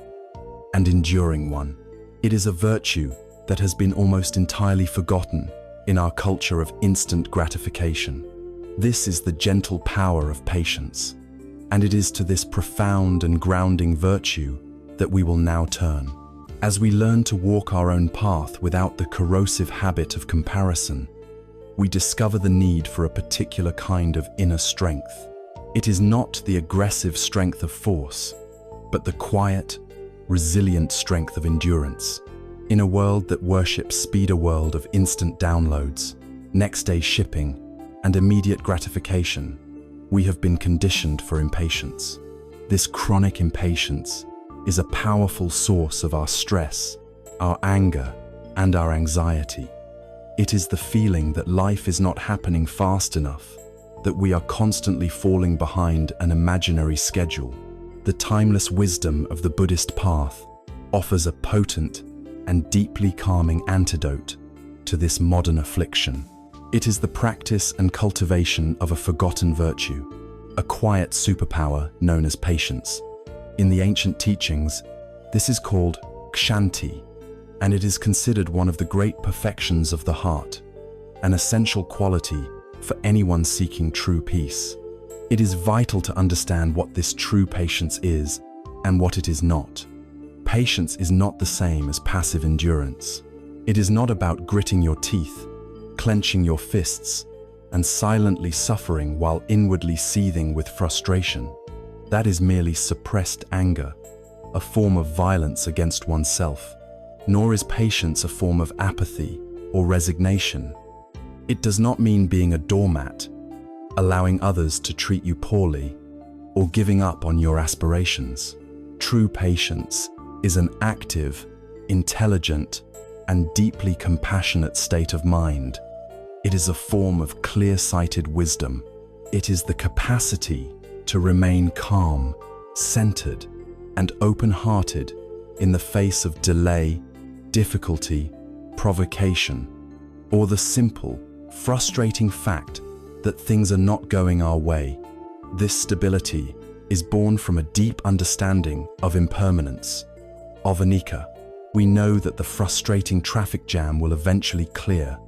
and enduring one. It is a virtue that has been almost entirely forgotten in our culture of instant gratification. This is the gentle power of patience, and it is to this profound and grounding virtue that we will now turn. As we learn to walk our own path without the corrosive habit of comparison, we discover the need for a particular kind of inner strength. It is not the aggressive strength of force, but the quiet, resilient strength of endurance. In a world that worships speed, a world of instant downloads, next-day shipping, and immediate gratification, we have been conditioned for impatience. This chronic impatience is a powerful source of our stress, our anger, and our anxiety. It is the feeling that life is not happening fast enough, that we are constantly falling behind an imaginary schedule. The timeless wisdom of the Buddhist path offers a potent and deeply calming antidote to this modern affliction. It is the practice and cultivation of a forgotten virtue, a quiet superpower known as patience. In the ancient teachings, this is called kshanti, and it is considered one of the great perfections of the heart, an essential quality for anyone seeking true peace. It is vital to understand what this true patience is and what it is not. Patience is not the same as passive endurance. It is not about gritting your teeth, clenching your fists, and silently suffering while inwardly seething with frustration. That is merely suppressed anger, a form of violence against oneself. Nor is patience a form of apathy or resignation. It does not mean being a doormat, allowing others to treat you poorly, or giving up on your aspirations. True patience is an active, intelligent, and deeply compassionate state of mind. It is a form of clear-sighted wisdom. It is the capacity to remain calm, centered, and open-hearted in the face of delay, difficulty, provocation, or the simple, frustrating fact that things are not going our way. This stability is born from a deep understanding of impermanence, of anicca. We know that the frustrating traffic jam will eventually clear.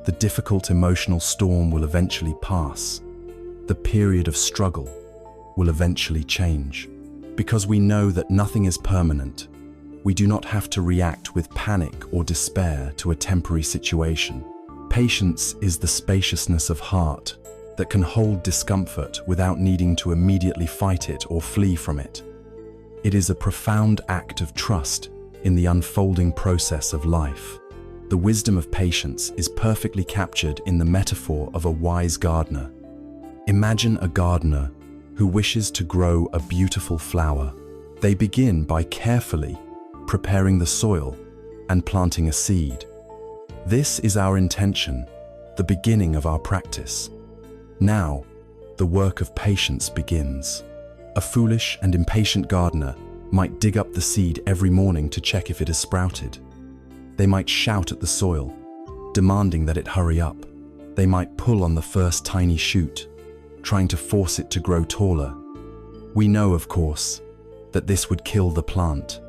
The difficult emotional storm will eventually pass. The period of struggle will eventually change. Because we know that nothing is permanent, we do not have to react with panic or despair to a temporary situation. Patience is the spaciousness of heart that can hold discomfort without needing to immediately fight it or flee from it. It is a profound act of trust in the unfolding process of life. The wisdom of patience is perfectly captured in the metaphor of a wise gardener. Imagine a gardener who wishes to grow a beautiful flower. They begin by carefully preparing the soil and planting a seed. This is our intention, the beginning of our practice. Now, the work of patience begins. A foolish and impatient gardener might dig up the seed every morning to check if it has sprouted. They might shout at the soil, demanding that it hurry up. They might pull on the first tiny shoot, trying to force it to grow taller. We know, of course, that this would kill the plant.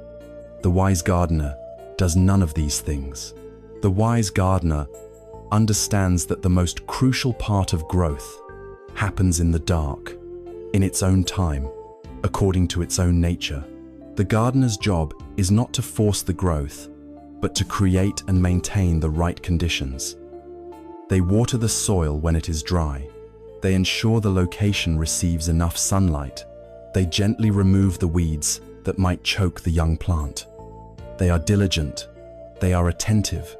The wise gardener does none of these things. The wise gardener understands that the most crucial part of growth happens in the dark, in its own time, according to its own nature. The gardener's job is not to force the growth, but to create and maintain the right conditions. They water the soil when it is dry. They ensure the location receives enough sunlight. They gently remove the weeds that might choke the young plant. They are diligent, they are attentive,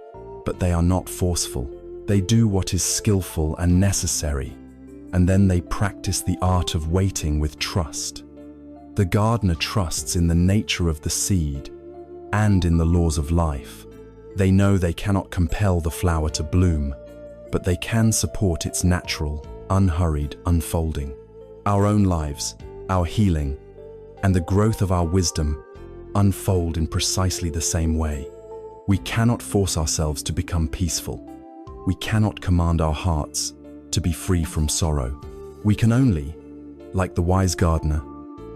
but they are not forceful. They do what is skillful and necessary, and then they practice the art of waiting with trust. The gardener trusts in the nature of the seed and in the laws of life. They know they cannot compel the flower to bloom, but they can support its natural, unhurried unfolding. Our own lives, our healing, and the growth of our wisdom unfold in precisely the same way. We cannot force ourselves to become peaceful. We cannot command our hearts to be free from sorrow. We can only, like the wise gardener,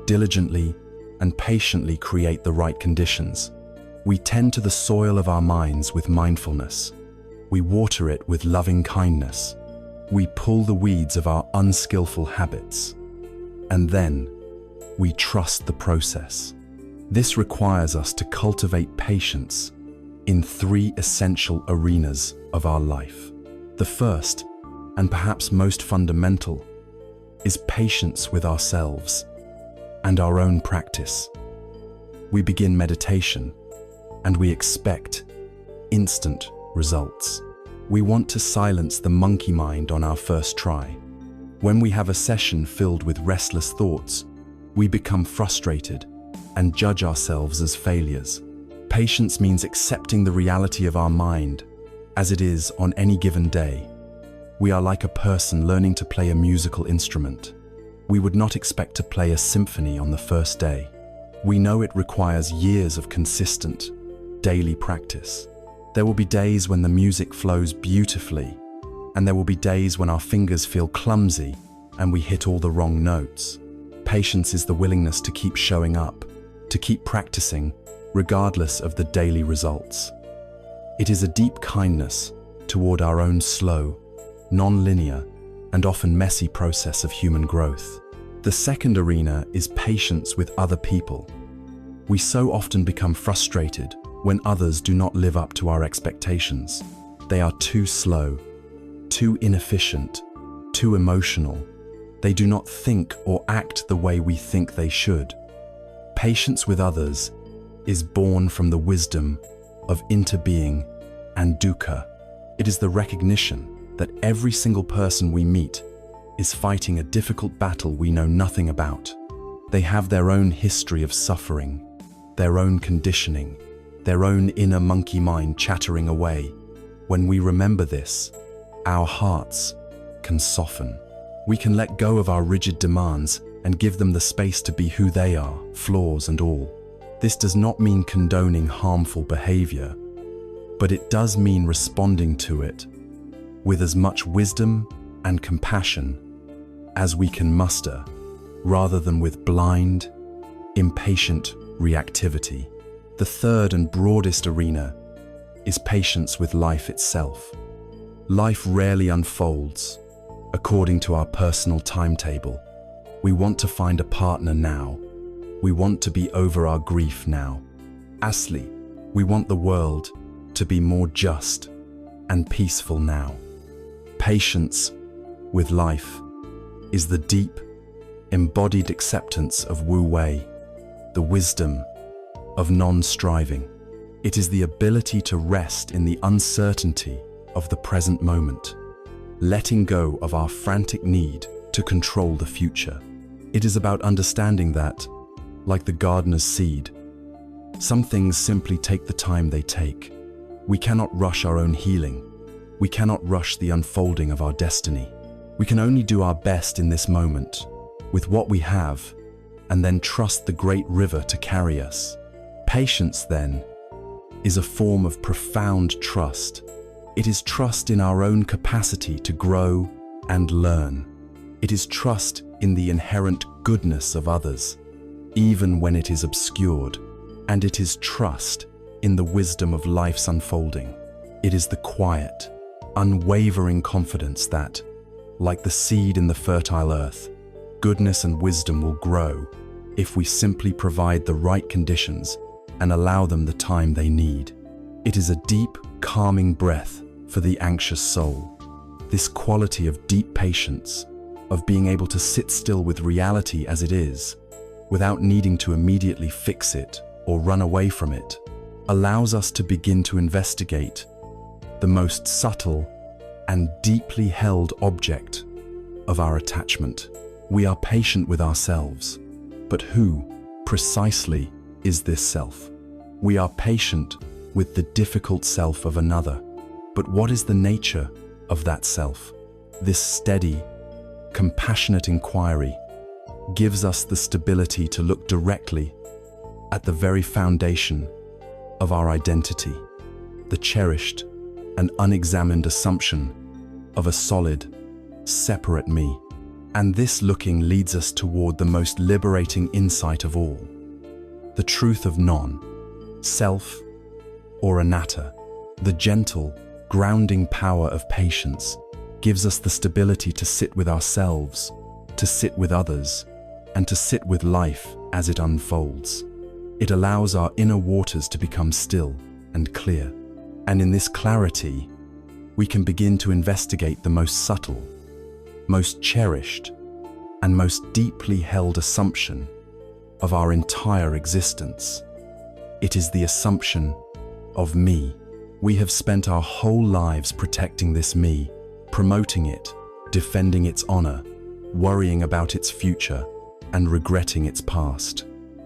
diligently and patiently create the right conditions. We tend to the soil of our minds with mindfulness. We water it with loving kindness. We pull the weeds of our unskillful habits. And then we trust the process. This requires us to cultivate patience in 3 essential arenas of our life. The first, and perhaps most fundamental, is patience with ourselves and our own practice. We begin meditation, and we expect instant results. We want to silence the monkey mind on our first try. When we have a session filled with restless thoughts, we become frustrated and judge ourselves as failures. Patience means accepting the reality of our mind as it is on any given day. We are like a person learning to play a musical instrument. We would not expect to play a symphony on the first day. We know it requires years of consistent, daily practice. There will be days when the music flows beautifully, and there will be days when our fingers feel clumsy and we hit all the wrong notes. Patience is the willingness to keep showing up, to keep practicing, regardless of the daily results. It is a deep kindness toward our own slow, non-linear, and often messy process of human growth. The second arena is patience with other people. We so often become frustrated when others do not live up to our expectations. They are too slow, too inefficient, too emotional. They do not think or act the way we think they should. Patience with others is born from the wisdom of interbeing and dukkha. It is the recognition that every single person we meet is fighting a difficult battle we know nothing about. They have their own history of suffering, their own conditioning, their own inner monkey mind chattering away. When we remember this, our hearts can soften. We can let go of our rigid demands and give them the space to be who they are, flaws and all. This does not mean condoning harmful behavior, but it does mean responding to it with as much wisdom and compassion as we can muster, rather than with blind, impatient reactivity. The third and broadest arena is patience with life itself. Life rarely unfolds according to our personal timetable. We want to find a partner now. We want to be over our grief now. Asli, we want the world to be more just and peaceful now. Patience with life is the deep, embodied acceptance of Wu Wei, the wisdom of non-striving. It is the ability to rest in the uncertainty of the present moment, letting go of our frantic need to control the future. It is about understanding that, like the gardener's seed, some things simply take the time they take. We cannot rush our own healing. We cannot rush the unfolding of our destiny. We can only do our best in this moment, with what we have, and then trust the great river to carry us. Patience, then, is a form of profound trust. It is trust in our own capacity to grow and learn. It is trust in the inherent goodness of others, even when it is obscured. And it is trust in the wisdom of life's unfolding. It is the quiet, unwavering confidence that, like the seed in the fertile earth, goodness and wisdom will grow if we simply provide the right conditions and allow them the time they need. It is a deep, calming breath for the anxious soul. This quality of deep patience, of being able to sit still with reality as it is, without needing to immediately fix it or run away from it, allows us to begin to investigate the most subtle and deeply held object of our attachment. We are patient with ourselves, but who precisely is this self? We are patient with the difficult self of another, but what is the nature of that self? This steady, compassionate inquiry gives us the stability to look directly at the very foundation of our identity, the cherished and unexamined assumption of a solid, separate me. And this looking leads us toward the most liberating insight of all, the truth of non-self or anatta. The gentle, grounding power of patience gives us the stability to sit with ourselves, to sit with others, and to sit with life as it unfolds. It allows our inner waters to become still and clear. And in this clarity, we can begin to investigate the most subtle, most cherished, and most deeply held assumption of our entire existence. It is the assumption of me. We have spent our whole lives protecting this me, promoting it, defending its honor, worrying about its future, and regretting its past.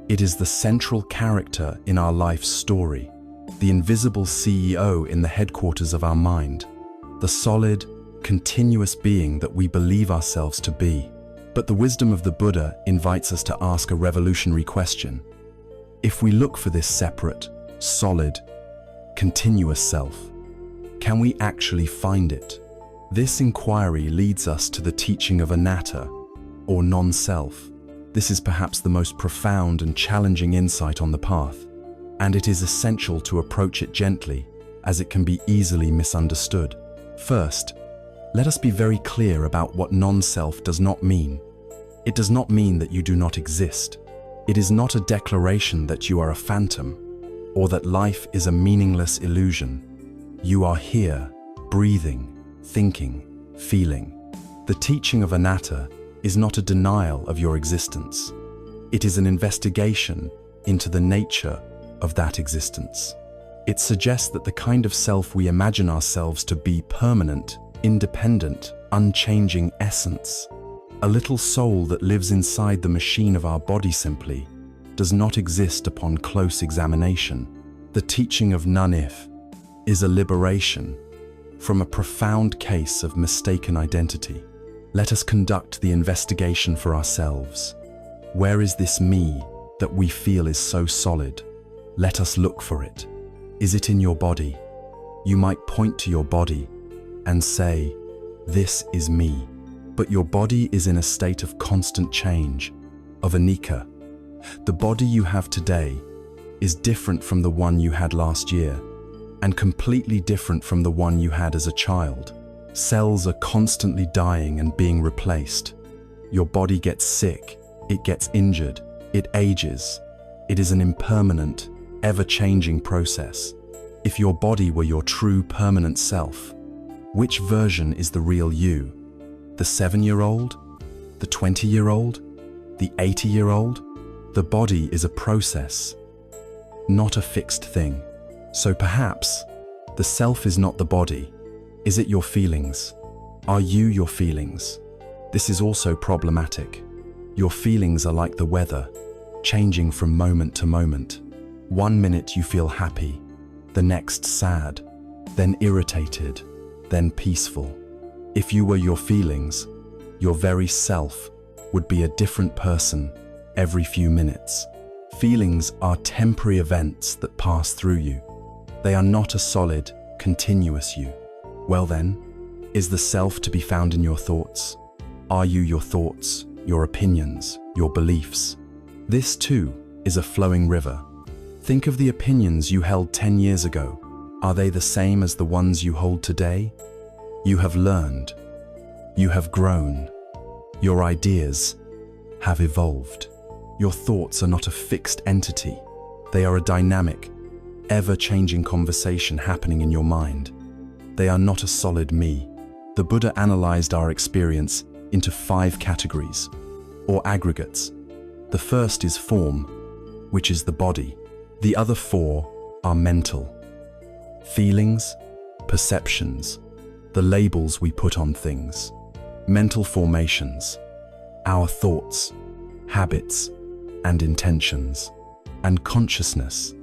It is the central character in our life's story, the invisible CEO in the headquarters of our mind, the solid, continuous being that we believe ourselves to be. But the wisdom of the Buddha invites us to ask a revolutionary question. If we look for this separate, solid, continuous self, can we actually find it? This inquiry leads us to the teaching of anatta, or non-self. This is perhaps the most profound and challenging insight on the path, and it is essential to approach it gently, as it can be easily misunderstood. First, let us be very clear about what non-self does not mean. It does not mean that you do not exist. It is not a declaration that you are a phantom, or that life is a meaningless illusion. You are here, breathing, thinking, feeling. The teaching of anatta is not a denial of your existence. It is an investigation into the nature of that existence. It suggests that the kind of self we imagine ourselves to be permanent, independent, unchanging essence, a little soul that lives inside the machine of our body simply, does not exist upon close examination. The teaching of none-if is a liberation from a profound case of mistaken identity. Let us conduct the investigation for ourselves. Where is this me that we feel is so solid? Let us look for it. Is it in your body? You might point to your body and say, "This is me." But your body is in a state of constant change, of anicca. The body you have today is different from the one you had last year, and completely different from the one you had as a child. Cells are constantly dying and being replaced. Your body gets sick, it gets injured, it ages. It is an impermanent, ever-changing process. If your body were your true permanent self, which version is the real you? The 7-year-old? The 20-year-old? The 80-year-old? The body is a process, not a fixed thing. So perhaps the self is not the body. Is it your feelings? Are you your feelings? This is also problematic. Your feelings are like the weather, changing from moment to moment. One minute you feel happy, the next sad, then irritated, then peaceful. If you were your feelings, your very self would be a different person every few minutes. Feelings are temporary events that pass through you. They are not a solid, continuous you. Well then, is the self to be found in your thoughts? Are you your thoughts, your opinions, your beliefs? This too is a flowing river. Think of the opinions you held 10 years ago. Are they the same as the ones you hold today? You have learned. You have grown. Your ideas have evolved. Your thoughts are not a fixed entity. They are a dynamic, ever-changing conversation happening in your mind. They are not a solid me. The Buddha analyzed our experience into 5 categories, or aggregates. The first is form, which is the body. The other 4 are mental. Feelings, perceptions, the labels we put on things, mental formations, our thoughts, habits, and intentions, and consciousness,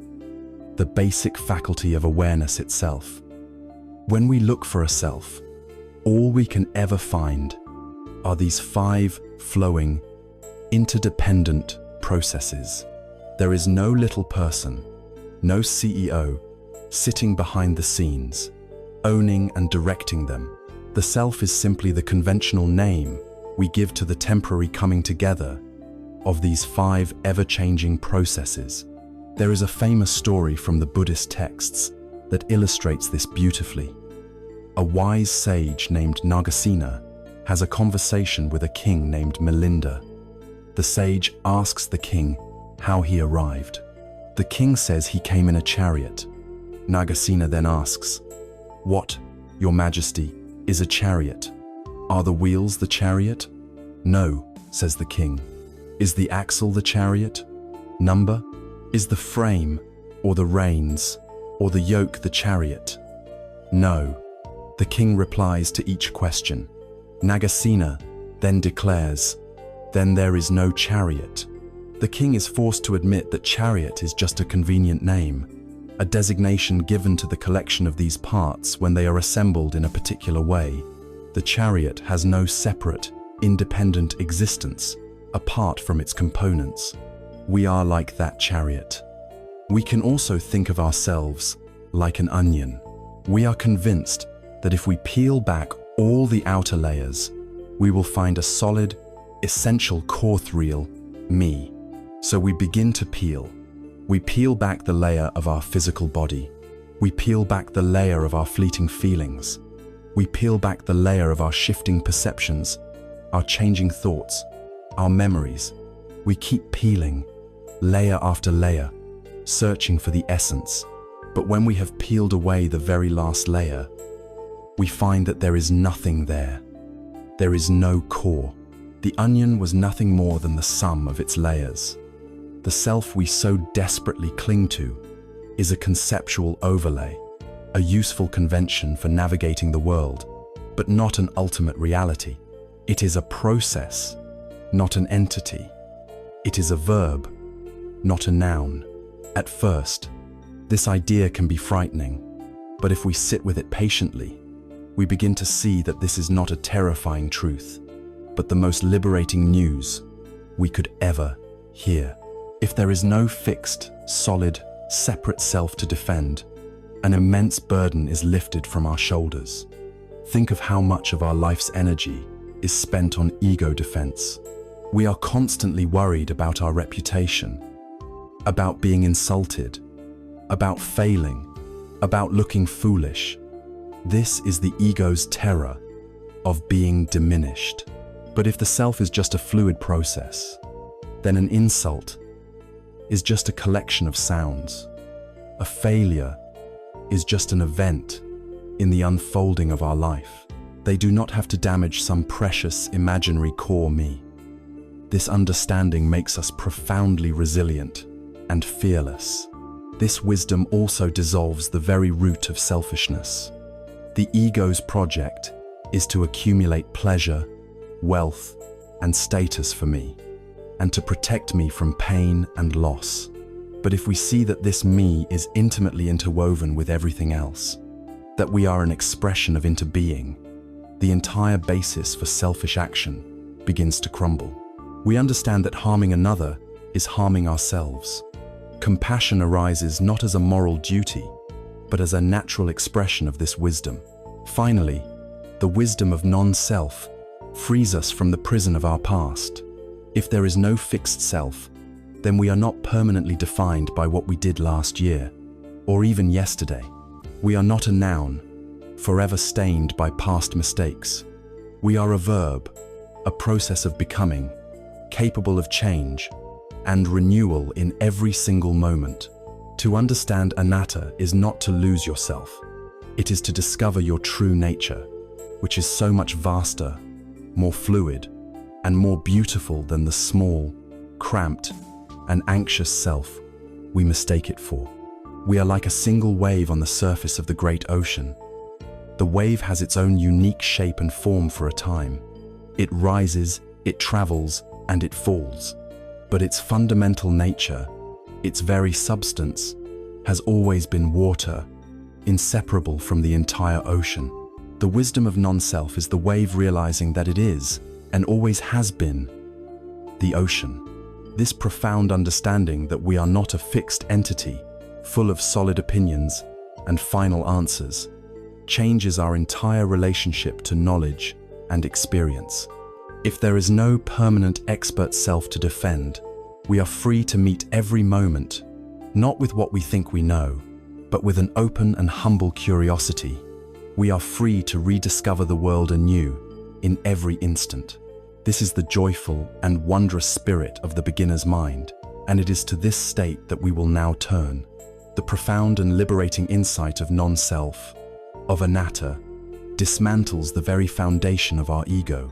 the basic faculty of awareness itself. When we look for a self, all we can ever find are these 5 flowing, interdependent processes. There is no little person, no CEO, sitting behind the scenes, owning and directing them. The self is simply the conventional name we give to the temporary coming together of these 5 ever-changing processes. There is a famous story from the Buddhist texts that illustrates this beautifully. A wise sage named Nagasena has a conversation with a king named Milinda. The sage asks the king how he arrived. The king says he came in a chariot. Nagasena then asks, "What, Your Majesty, is a chariot? Are the wheels the chariot?" "No," says the king. "Is the axle the chariot? Number? Is the frame, or the reins, or the yoke the chariot?" "No." The king replies to each question. Nagasena then declares, "Then there is no chariot." The king is forced to admit that chariot is just a convenient name, a designation given to the collection of these parts when they are assembled in a particular way. The chariot has no separate, independent existence apart from its components. We are like that chariot. We can also think of ourselves like an onion. We are convinced that if we peel back all the outer layers, we will find a solid, essential core real me. So we begin to peel. We peel back the layer of our physical body. We peel back the layer of our fleeting feelings. We peel back the layer of our shifting perceptions, our changing thoughts, our memories. We keep peeling, layer after layer, searching for the essence. But when we have peeled away the very last layer, we find that there is nothing there. There is no core. The onion was nothing more than the sum of its layers. The self we so desperately cling to is a conceptual overlay, a useful convention for navigating the world, but not an ultimate reality. It is a process, not an entity. It is a verb, not a noun. At first, this idea can be frightening, but if we sit with it patiently, we begin to see that this is not a terrifying truth, but the most liberating news we could ever hear. If there is no fixed, solid, separate self to defend, an immense burden is lifted from our shoulders. Think of how much of our life's energy is spent on ego defense. We are constantly worried about our reputation, about being insulted, about failing, about looking foolish. This is the ego's terror of being diminished. But if the self is just a fluid process, then an insult is just a collection of sounds. A failure is just an event in the unfolding of our life. They do not have to damage some precious imaginary core me. This understanding makes us profoundly resilient and fearless. This wisdom also dissolves the very root of selfishness. The ego's project is to accumulate pleasure, wealth, and status for me, and to protect me from pain and loss. But if we see that this me is intimately interwoven with everything else, that we are an expression of interbeing, the entire basis for selfish action begins to crumble. We understand that harming another is harming ourselves. Compassion arises not as a moral duty, but as a natural expression of this wisdom. Finally, the wisdom of non-self frees us from the prison of our past. If there is no fixed self, then we are not permanently defined by what we did last year, or even yesterday. We are not a noun, forever stained by past mistakes. We are a verb, a process of becoming, capable of change and renewal in every single moment. To understand anatta is not to lose yourself. It is to discover your true nature, which is so much vaster, more fluid, and more beautiful than the small, cramped, and anxious self we mistake it for. We are like a single wave on the surface of the great ocean, The wave has its own unique shape and form for a time. It rises, it travels, and it falls. But its fundamental nature, its very substance, has always been water, inseparable from the entire ocean. The wisdom of non-self is the wave realizing that it is, and always has been, the ocean. This profound understanding that we are not a fixed entity, full of solid opinions and final answers, changes our entire relationship to knowledge and experience. If there is no permanent expert self to defend, we are free to meet every moment, not with what we think we know, but with an open and humble curiosity. We are free to rediscover the world anew in every instant. This is the joyful and wondrous spirit of the beginner's mind, and it is to this state that we will now turn. The profound and liberating insight of non-self, of anatta, dismantles the very foundation of our ego.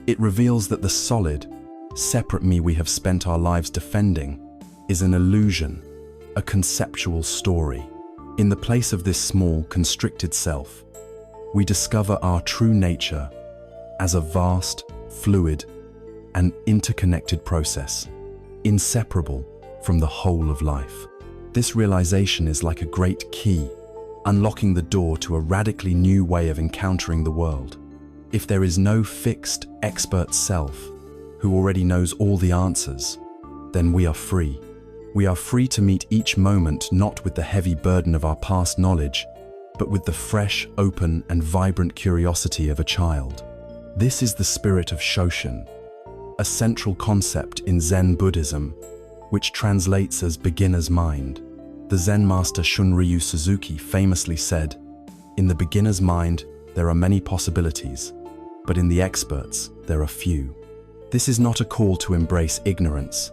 It reveals that the solid, separate me we have spent our lives defending is an illusion, a conceptual story. In the place of this small, constricted self, we discover our true nature as a vast, fluid, and interconnected process, inseparable from the whole of life. This realization is like a great key, unlocking the door to a radically new way of encountering the world. If there is no fixed, expert self who already knows all the answers, then we are free. We are free to meet each moment not with the heavy burden of our past knowledge, but with the fresh, open, and vibrant curiosity of a child. This is the spirit of Shoshin, a central concept in Zen Buddhism, which translates as beginner's mind. The Zen master Shunryu Suzuki famously said, "In the beginner's mind, there are many possibilities, but in the expert's, there are few." This is not a call to embrace ignorance,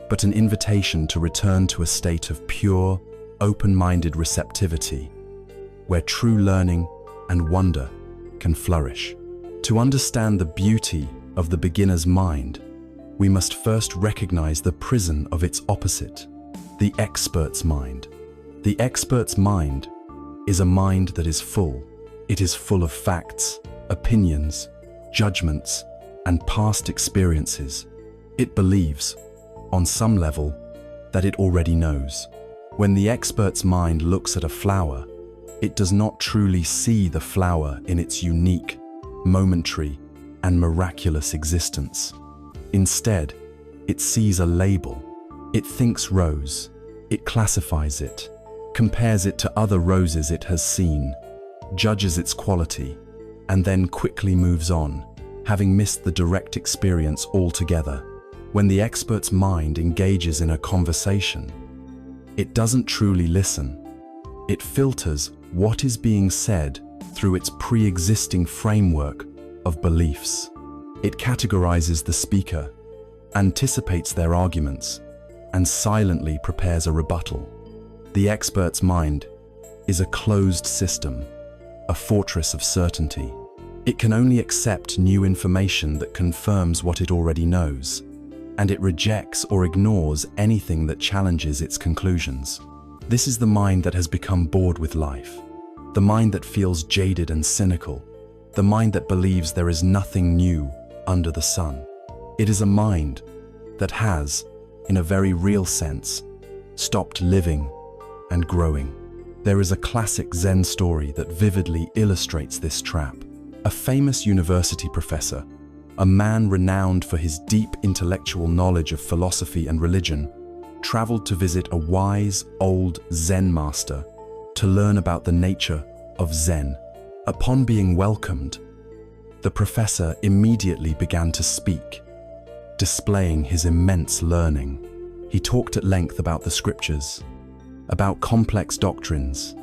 but an invitation to return to a state of pure, open-minded receptivity, where true learning and wonder can flourish. To understand the beauty of the beginner's mind, we must first recognize the prison of its opposite, the expert's mind. The expert's mind is a mind that is full. It is full of facts, opinions, judgments, and past experiences. It believes, on some level, that it already knows. When the expert's mind looks at a flower, it does not truly see the flower in its unique, momentary, and miraculous existence. Instead, it sees a label. It thinks rose. It classifies it, compares it to other roses it has seen, judges its quality, and then quickly moves on, having missed the direct experience altogether. When the expert's mind engages in a conversation, it doesn't truly listen. It filters what is being said through its pre-existing framework of beliefs. It categorizes the speaker, anticipates their arguments, and silently prepares a rebuttal. The expert's mind is a closed system, a fortress of certainty. It can only accept new information that confirms what it already knows, and it rejects or ignores anything that challenges its conclusions. This is the mind that has become bored with life, the mind that feels jaded and cynical, the mind that believes there is nothing new under the sun. It is a mind that has, in a very real sense, stopped living and growing. There is a classic Zen story that vividly illustrates this trap. A famous university professor, a man renowned for his deep intellectual knowledge of philosophy and religion, traveled to visit a wise, old Zen master to learn about the nature of Zen. Upon being welcomed, the professor immediately began to speak, displaying his immense learning. He talked at length about the scriptures, about complex doctrines,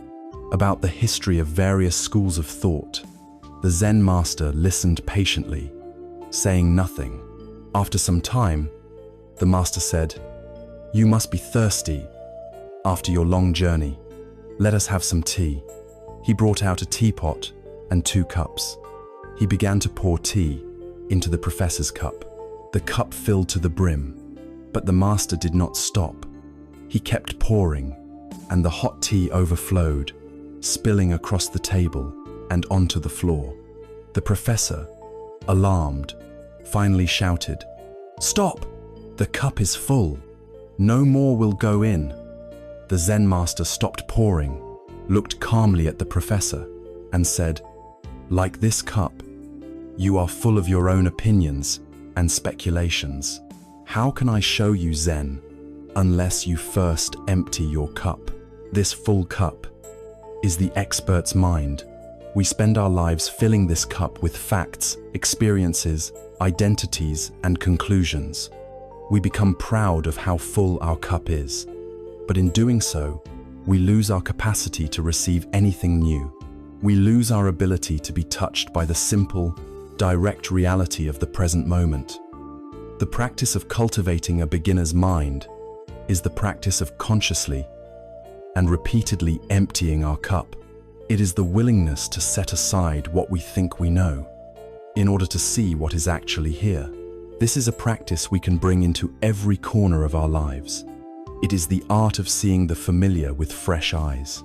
about the history of various schools of thought. The Zen master listened patiently, saying nothing. After some time, the master said, "You must be thirsty after your long journey. Let us have some tea." He brought out a teapot and 2 cups. He began to pour tea into the professor's cup. The cup filled to the brim, but the master did not stop. He kept pouring, and the hot tea overflowed, spilling across the table and onto the floor. The professor, alarmed, finally shouted, "Stop! The cup is full. No more will go in." The Zen master stopped pouring, looked calmly at the professor, and said, "Like this cup, you are full of your own opinions and speculations. How can I show you Zen unless you first empty your cup?" This full cup is the expert's mind. We spend our lives filling this cup with facts, experiences, identities, and conclusions. We become proud of how full our cup is, but in doing so, we lose our capacity to receive anything new. We lose our ability to be touched by the simple, direct reality of the present moment. The practice of cultivating a beginner's mind is the practice of consciously and repeatedly emptying our cup. It is the willingness to set aside what we think we know in order to see what is actually here. This is a practice we can bring into every corner of our lives. It is the art of seeing the familiar with fresh eyes.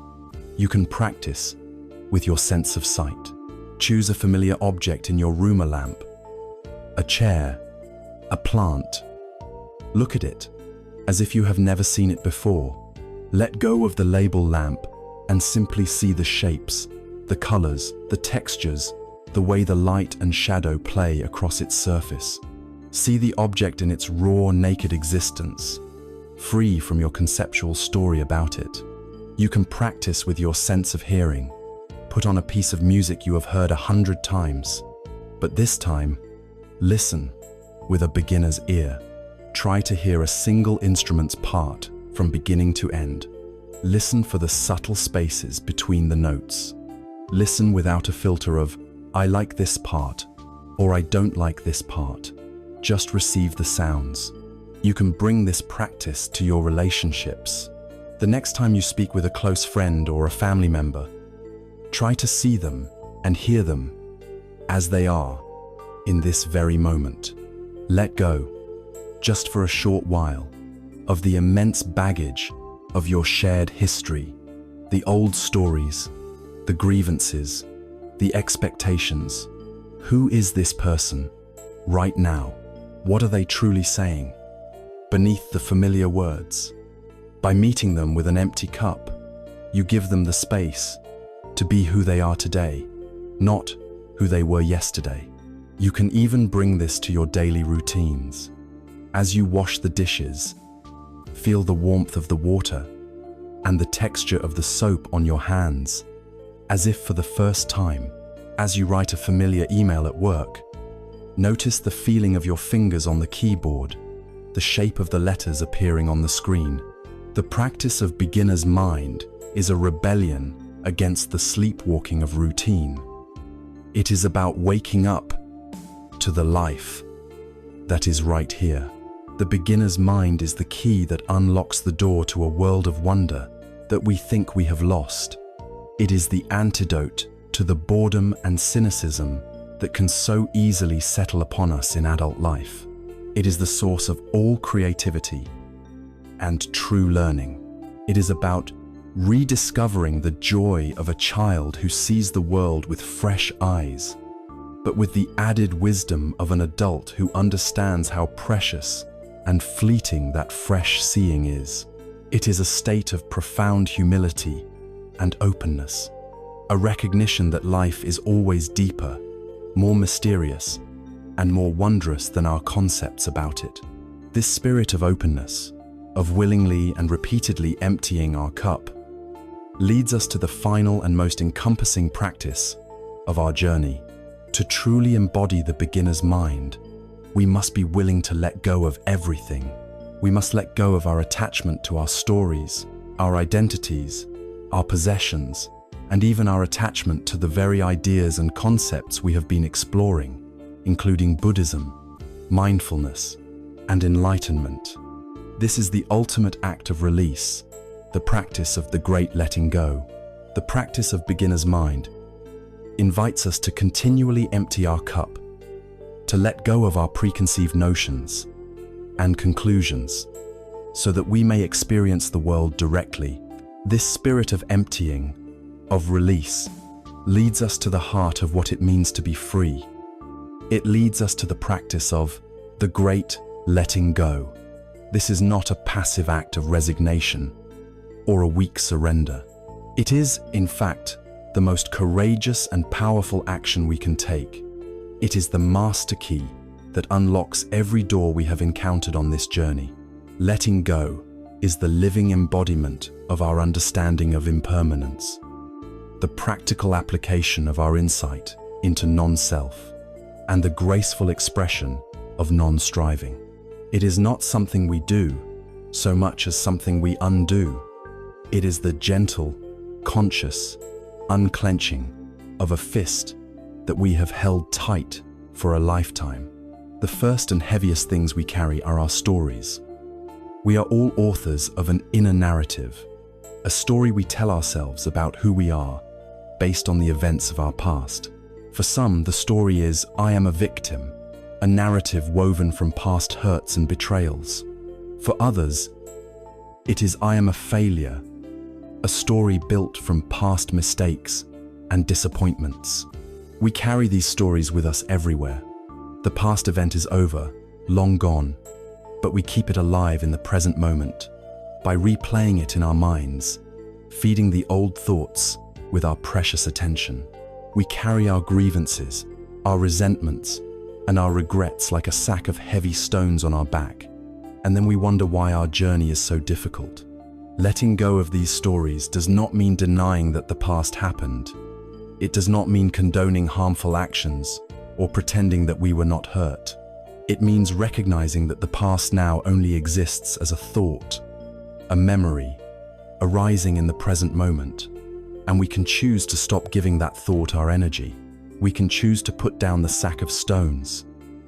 You can practice with your sense of sight. Choose a familiar object in your room, a lamp, a chair, a plant. Look at it as if you have never seen it before. Let go of the label lamp and simply see the shapes, the colors, the textures, the way the light and shadow play across its surface. See the object in its raw, naked existence, free from your conceptual story about it. You can practice with your sense of hearing. Put on a piece of music you have heard 100 times, but this time, listen with a beginner's ear. Try to hear a single instrument's part from beginning to end. Listen for the subtle spaces between the notes. Listen without a filter of, "I like this part," or "I don't like this part." Just receive the sounds. You can bring this practice to your relationships. The next time you speak with a close friend or a family member, try to see them and hear them as they are in this very moment. Let go, just for a short while, of the immense baggage of your shared history, the old stories, the grievances, the expectations. Who is this person right now? What are they truly saying beneath the familiar words? By meeting them with an empty cup, you give them the space to be who they are today, not who they were yesterday. You can even bring this to your daily routines. As you wash the dishes, feel the warmth of the water and the texture of the soap on your hands, as if for the first time. As you write a familiar email at work, notice the feeling of your fingers on the keyboard, the shape of the letters appearing on the screen. The practice of beginner's mind is a rebellion against the sleepwalking of routine. It is about waking up to the life that is right here. The beginner's mind is the key that unlocks the door to a world of wonder that we think we have lost. It is the antidote to the boredom and cynicism that can so easily settle upon us in adult life. It is the source of all creativity and true learning. It is about rediscovering the joy of a child who sees the world with fresh eyes, but with the added wisdom of an adult who understands how precious and fleeting that fresh seeing is. It is a state of profound humility and openness, a recognition that life is always deeper, more mysterious, and more wondrous than our concepts about it. This spirit of openness, of willingly and repeatedly emptying our cup, leads us to the final and most encompassing practice of our journey. To truly embody the beginner's mind, we must be willing to let go of everything. We must let go of our attachment to our stories, our identities, our possessions, and even our attachment to the very ideas and concepts we have been exploring, including Buddhism, mindfulness, and enlightenment. This is the ultimate act of release, the practice of the great letting go. The practice of beginner's mind invites us to continually empty our cup, to let go of our preconceived notions and conclusions, so that we may experience the world directly. This spirit of emptying, of release, leads us to the heart of what it means to be free. It leads us to the practice of the great letting go. This is not a passive act of resignation or a weak surrender. It is, in fact, the most courageous and powerful action we can take. It is the master key that unlocks every door we have encountered on this journey. Letting go is the living embodiment of our understanding of impermanence, the practical application of our insight into non-self, and the graceful expression of non-striving. It is not something we do so much as something we undo. It is the gentle, conscious unclenching of a fist that we have held tight for a lifetime. The first and heaviest things we carry are our stories. We are all authors of an inner narrative, a story we tell ourselves about who we are, based on the events of our past. For some, the story is, I am a victim, a narrative woven from past hurts and betrayals. For others, it is, I am a failure, a story built from past mistakes and disappointments. We carry these stories with us everywhere. The past event is over, long gone, but we keep it alive in the present moment by replaying it in our minds, feeding the old thoughts with our precious attention. We carry our grievances, our resentments, and our regrets like a sack of heavy stones on our back, and then we wonder why our journey is so difficult. Letting go of these stories does not mean denying that the past happened. It does not mean condoning harmful actions or pretending that we were not hurt. It means recognizing that the past now only exists as a thought, a memory, arising in the present moment, and we can choose to stop giving that thought our energy. We can choose to put down the sack of stones.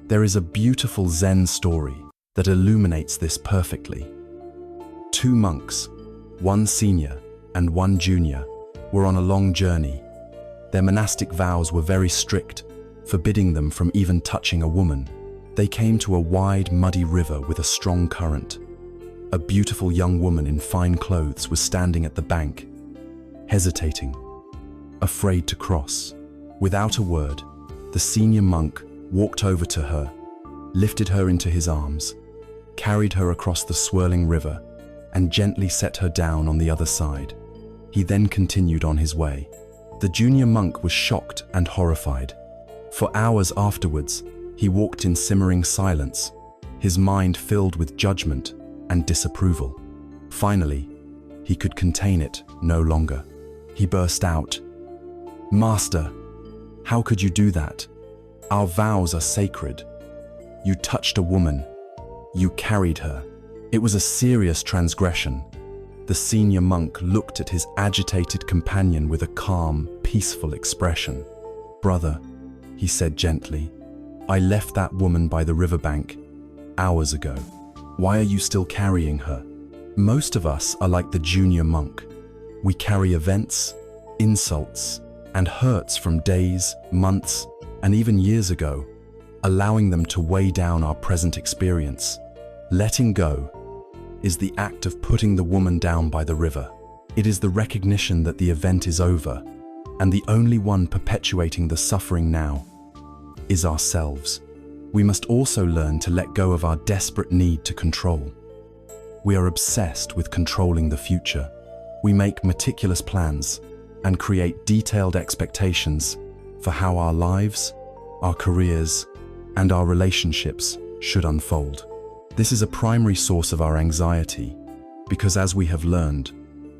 There is a beautiful Zen story that illuminates this perfectly. Two monks, one senior and one junior, were on a long journey. Their monastic vows were very strict, forbidding them from even touching a woman. They came to a wide, muddy river with a strong current. A beautiful young woman in fine clothes was standing at the bank, hesitating, afraid to cross. Without a word, the senior monk walked over to her, lifted her into his arms, carried her across the swirling river, and gently set her down on the other side. He then continued on his way. The junior monk was shocked and horrified. For hours afterwards, he walked in simmering silence, his mind filled with judgment and disapproval. Finally, he could contain it no longer. He burst out, "Master, how could you do that? Our vows are sacred. You touched a woman. You carried her. It was a serious transgression." The senior monk looked at his agitated companion with a calm, peaceful expression. "Brother," he said gently, "I left that woman by the riverbank hours ago. Why are you still carrying her?" Most of us are like the junior monk. We carry events, insults, and hurts from days, months, and even years ago, allowing them to weigh down our present experience. Letting go is the act of putting the woman down by the river. It is the recognition that the event is over, and the only one perpetuating the suffering now is ourselves. We must also learn to let go of our desperate need to control. We are obsessed with controlling the future. We make meticulous plans and create detailed expectations for how our lives, our careers, and our relationships should unfold. This is a primary source of our anxiety because, as we have learned,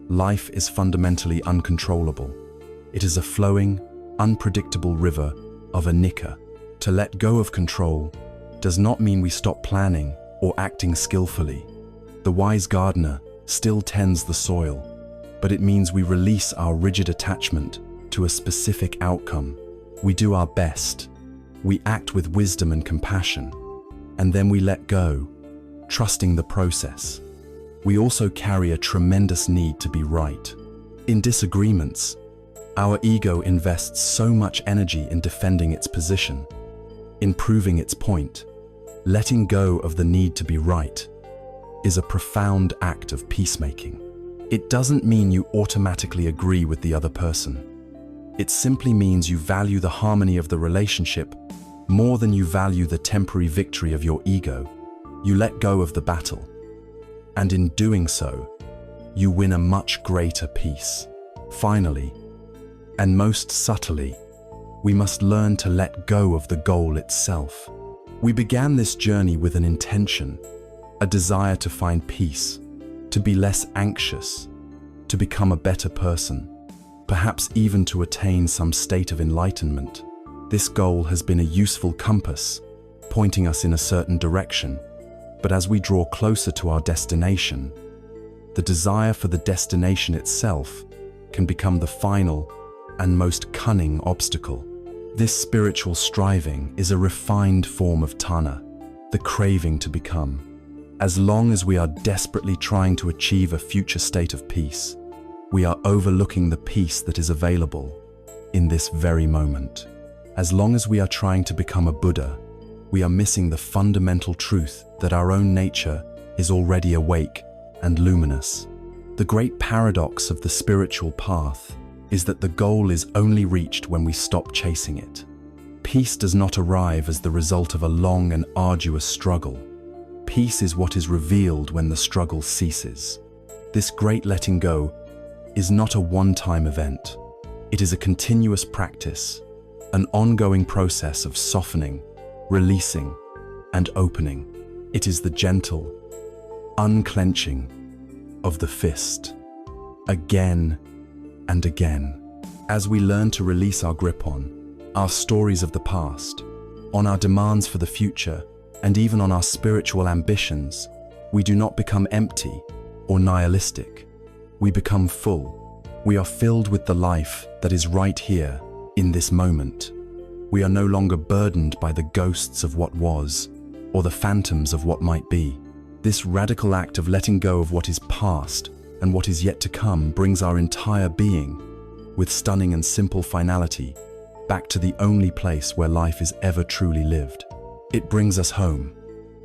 life is fundamentally uncontrollable. It is a flowing, unpredictable river of anicca. To let go of control does not mean we stop planning or acting skillfully. The wise gardener still tends the soil, but it means we release our rigid attachment to a specific outcome. We do our best, we act with wisdom and compassion, and then we let go, trusting the process. We also carry a tremendous need to be right. In disagreements, our ego invests so much energy in defending its position, in proving its point. Letting go of the need to be right is a profound act of peacemaking. It doesn't mean you automatically agree with the other person. It simply means you value the harmony of the relationship more than you value the temporary victory of your ego. You let go of the battle. And in doing so, you win a much greater peace. Finally, and most subtly, we must learn to let go of the goal itself. We began this journey with an intention, a desire to find peace, to be less anxious, to become a better person, perhaps even to attain some state of enlightenment. This goal has been a useful compass, pointing us in a certain direction. But as we draw closer to our destination, the desire for the destination itself can become the final and most cunning obstacle. This spiritual striving is a refined form of tanha, the craving to become. As long as we are desperately trying to achieve a future state of peace, we are overlooking the peace that is available in this very moment. As long as we are trying to become a Buddha, we are missing the fundamental truth that our own nature is already awake and luminous. The great paradox of the spiritual path is that the goal is only reached when we stop chasing it. Peace does not arrive as the result of a long and arduous struggle. Peace is what is revealed when the struggle ceases. This great letting go is not a one-time event. It is a continuous practice, an ongoing process of softening, releasing, and opening. It is the gentle unclenching of the fist, again and again. As we learn to release our grip on our stories of the past, on our demands for the future, and even on our spiritual ambitions, we do not become empty or nihilistic. We become full. We are filled with the life that is right here, in this moment. We are no longer burdened by the ghosts of what was, or the phantoms of what might be. This radical act of letting go of what is past and what is yet to come brings our entire being, with stunning and simple finality, back to the only place where life is ever truly lived. It brings us home,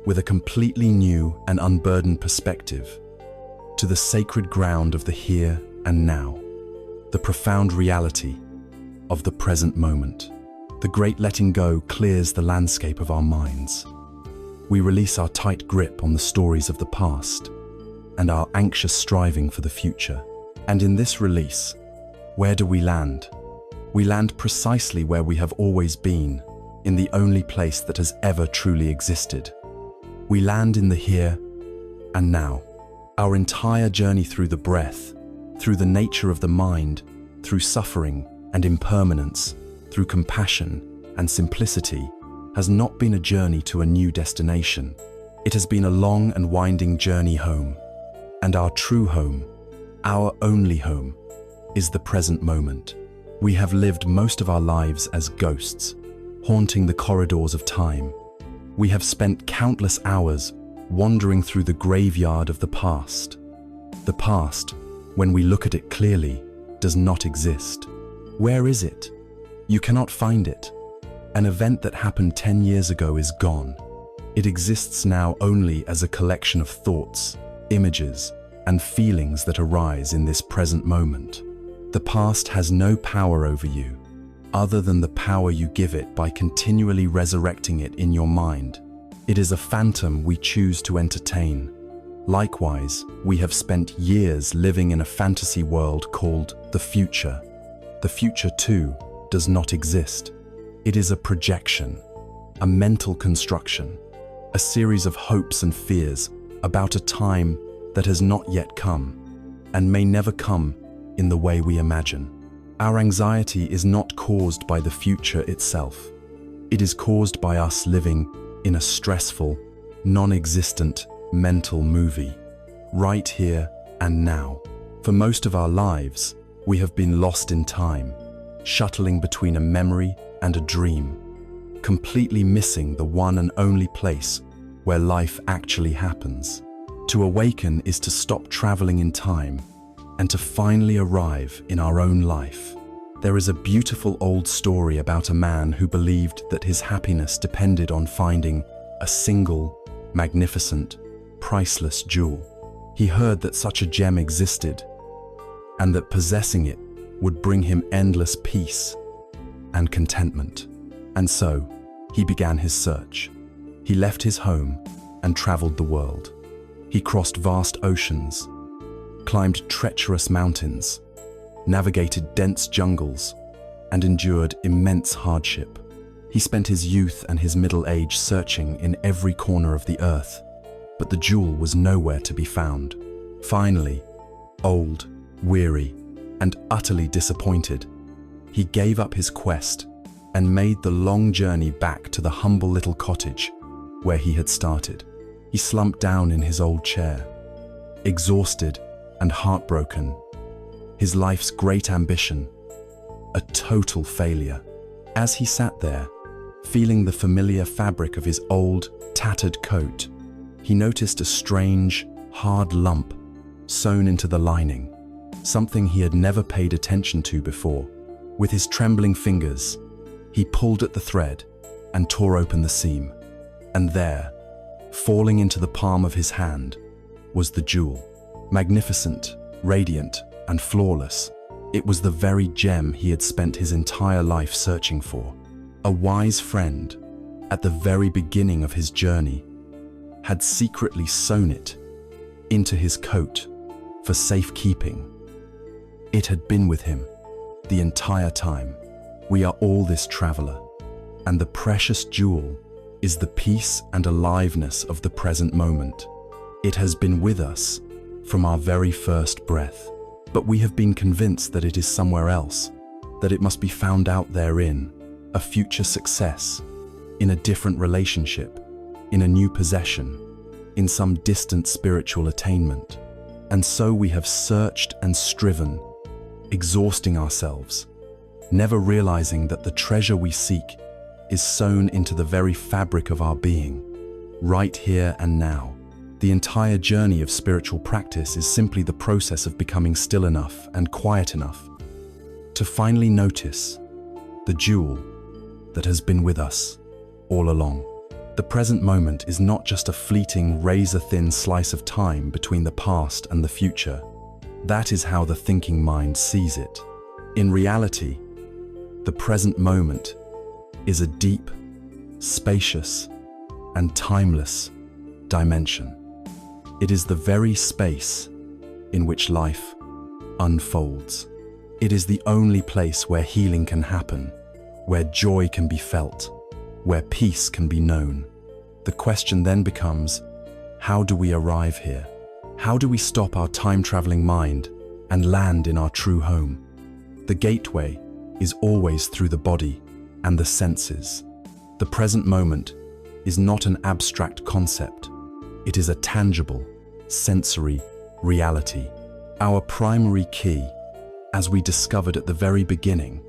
with a completely new and unburdened perspective, to the sacred ground of the here and now, the profound reality of the present moment. The great letting go clears the landscape of our minds. We release our tight grip on the stories of the past and our anxious striving for the future. And in this release, where do we land? We land precisely where we have always been, in the only place that has ever truly existed. We land in the here and now. Our entire journey through the breath, through the nature of the mind, through suffering and impermanence, through compassion and simplicity, has not been a journey to a new destination. It has been a long and winding journey home. And our true home, our only home, is the present moment. We have lived most of our lives as ghosts, haunting the corridors of time. We have spent countless hours wandering through the graveyard of the past. The past, when we look at it clearly, does not exist. Where is it? You cannot find it. An event that happened 10 years ago is gone. It exists now only as a collection of thoughts, images, and feelings that arise in this present moment. The past has no power over you, other than the power you give it by continually resurrecting it in your mind. It is a phantom we choose to entertain. Likewise, we have spent years living in a fantasy world called the future. The future, too, does not exist. It is a projection, a mental construction, a series of hopes and fears about a time that has not yet come and may never come in the way we imagine. Our anxiety is not caused by the future itself. It is caused by us living in a stressful, non-existent mental movie, right here and now. For most of our lives, we have been lost in time, shuttling between a memory and a dream, completely missing the one and only place where life actually happens. To awaken is to stop traveling in time and to finally arrive in our own life. There is a beautiful old story about a man who believed that his happiness depended on finding a single, magnificent, priceless jewel. He heard that such a gem existed and that possessing it would bring him endless peace and contentment. And so, he began his search. He left his home and traveled the world. He crossed vast oceans, climbed treacherous mountains, navigated dense jungles, and endured immense hardship. He spent his youth and his middle age searching in every corner of the earth, but the jewel was nowhere to be found. Finally, old, weary, and utterly disappointed, he gave up his quest and made the long journey back to the humble little cottage where he had started. He slumped down in his old chair, exhausted and heartbroken, his life's great ambition a total failure. As he sat there, feeling the familiar fabric of his old, tattered coat, he noticed a strange, hard lump sewn into the lining, something he had never paid attention to before. With his trembling fingers, he pulled at the thread and tore open the seam. And there, falling into the palm of his hand, was the jewel. Magnificent, radiant, and flawless, it was the very gem he had spent his entire life searching for. A wise friend, at the very beginning of his journey, had secretly sewn it into his coat for safekeeping. It had been with him the entire time. We are all this traveler, and the precious jewel is the peace and aliveness of the present moment. It has been with us from our very first breath, but we have been convinced that it is somewhere else, that it must be found out therein, a future success, in a different relationship, in a new possession, in some distant spiritual attainment. And so we have searched and striven, exhausting ourselves, never realizing that the treasure we seek is sewn into the very fabric of our being, right here and now. The entire journey of spiritual practice is simply the process of becoming still enough and quiet enough to finally notice the jewel that has been with us all along. The present moment is not just a fleeting, razor-thin slice of time between the past and the future. That is how the thinking mind sees it. In reality, the present moment is a deep, spacious, and timeless dimension. It is the very space in which life unfolds. It is the only place where healing can happen, where joy can be felt, where peace can be known. The question then becomes, how do we arrive here? How do we stop our time-traveling mind and land in our true home? The gateway is always through the body and the senses. The present moment is not an abstract concept. It is a tangible, sensory reality. Our primary key, as we discovered at the very beginning,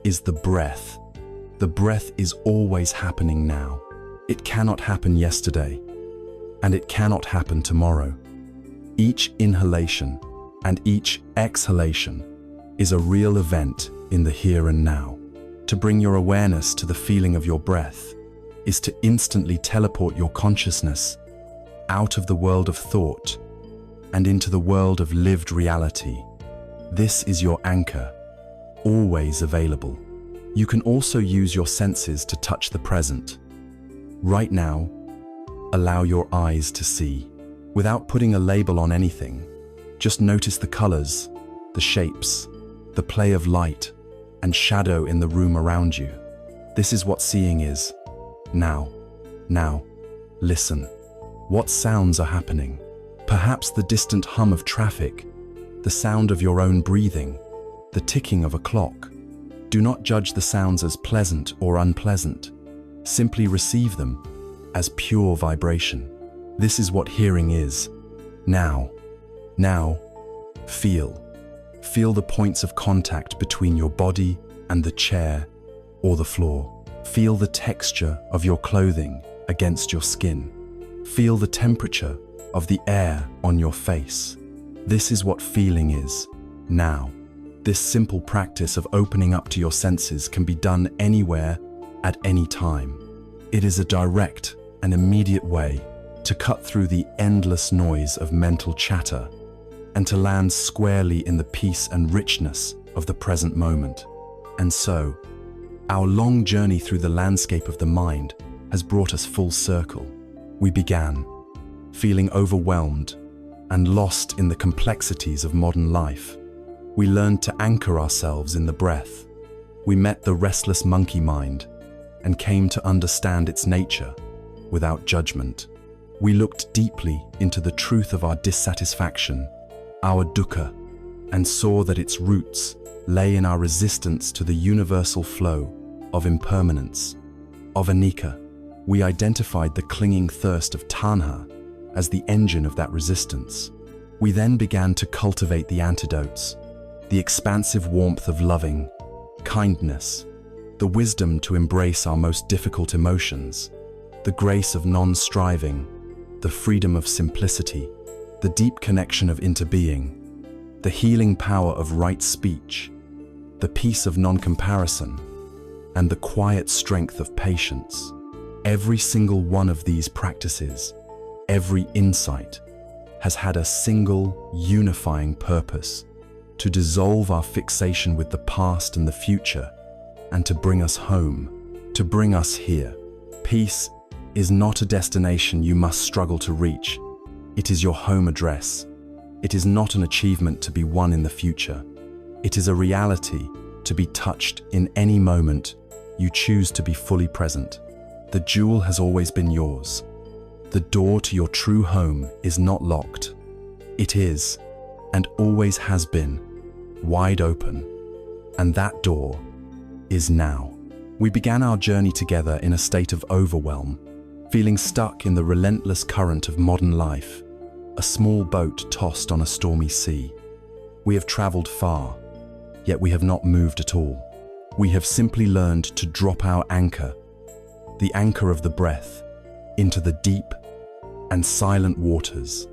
is the breath. The breath is always happening now. It cannot happen yesterday, and it cannot happen tomorrow. Each inhalation and each exhalation is a real event in the here and now. To bring your awareness to the feeling of your breath is to instantly teleport your consciousness out of the world of thought and into the world of lived reality. This is your anchor, always available. You can also use your senses to touch the present. Right now, allow your eyes to see. Without putting a label on anything, just notice the colors, the shapes, the play of light and shadow in the room around you. This is what seeing is. Now, listen. What sounds are happening? Perhaps the distant hum of traffic, the sound of your own breathing, the ticking of a clock. Do not judge the sounds as pleasant or unpleasant. Simply receive them as pure vibration. This is what hearing is. Now, feel. Feel the points of contact between your body and the chair or the floor. Feel the texture of your clothing against your skin. Feel the temperature of the air on your face. This is what feeling is now. This simple practice of opening up to your senses can be done anywhere, at any time. It is a direct and immediate way to cut through the endless noise of mental chatter and to land squarely in the peace and richness of the present moment. And so, our long journey through the landscape of the mind has brought us full circle. We began feeling overwhelmed and lost in the complexities of modern life. We learned to anchor ourselves in the breath. We met the restless monkey mind and came to understand its nature without judgment. We looked deeply into the truth of our dissatisfaction, our dukkha, and saw that its roots lay in our resistance to the universal flow of impermanence, of anicca. We identified the clinging thirst of tanha as the engine of that resistance. We then began to cultivate the antidotes, the expansive warmth of loving kindness, the wisdom to embrace our most difficult emotions, the grace of non-striving, the freedom of simplicity, the deep connection of interbeing, the healing power of right speech, the peace of non-comparison, and the quiet strength of patience. Every single one of these practices, every insight, has had a single unifying purpose: to dissolve our fixation with the past and the future, and to bring us home, to bring us here. Peace is not a destination you must struggle to reach. It is your home address. It is not an achievement to be won in the future. It is a reality to be touched in any moment you choose to be fully present. The jewel has always been yours. The door to your true home is not locked. It is, and always has been, wide open. And that door is now. We began our journey together in a state of overwhelm, feeling stuck in the relentless current of modern life, a small boat tossed on a stormy sea. We have traveled far, yet we have not moved at all. We have simply learned to drop our anchor, the anchor of the breath, into the deep and silent waters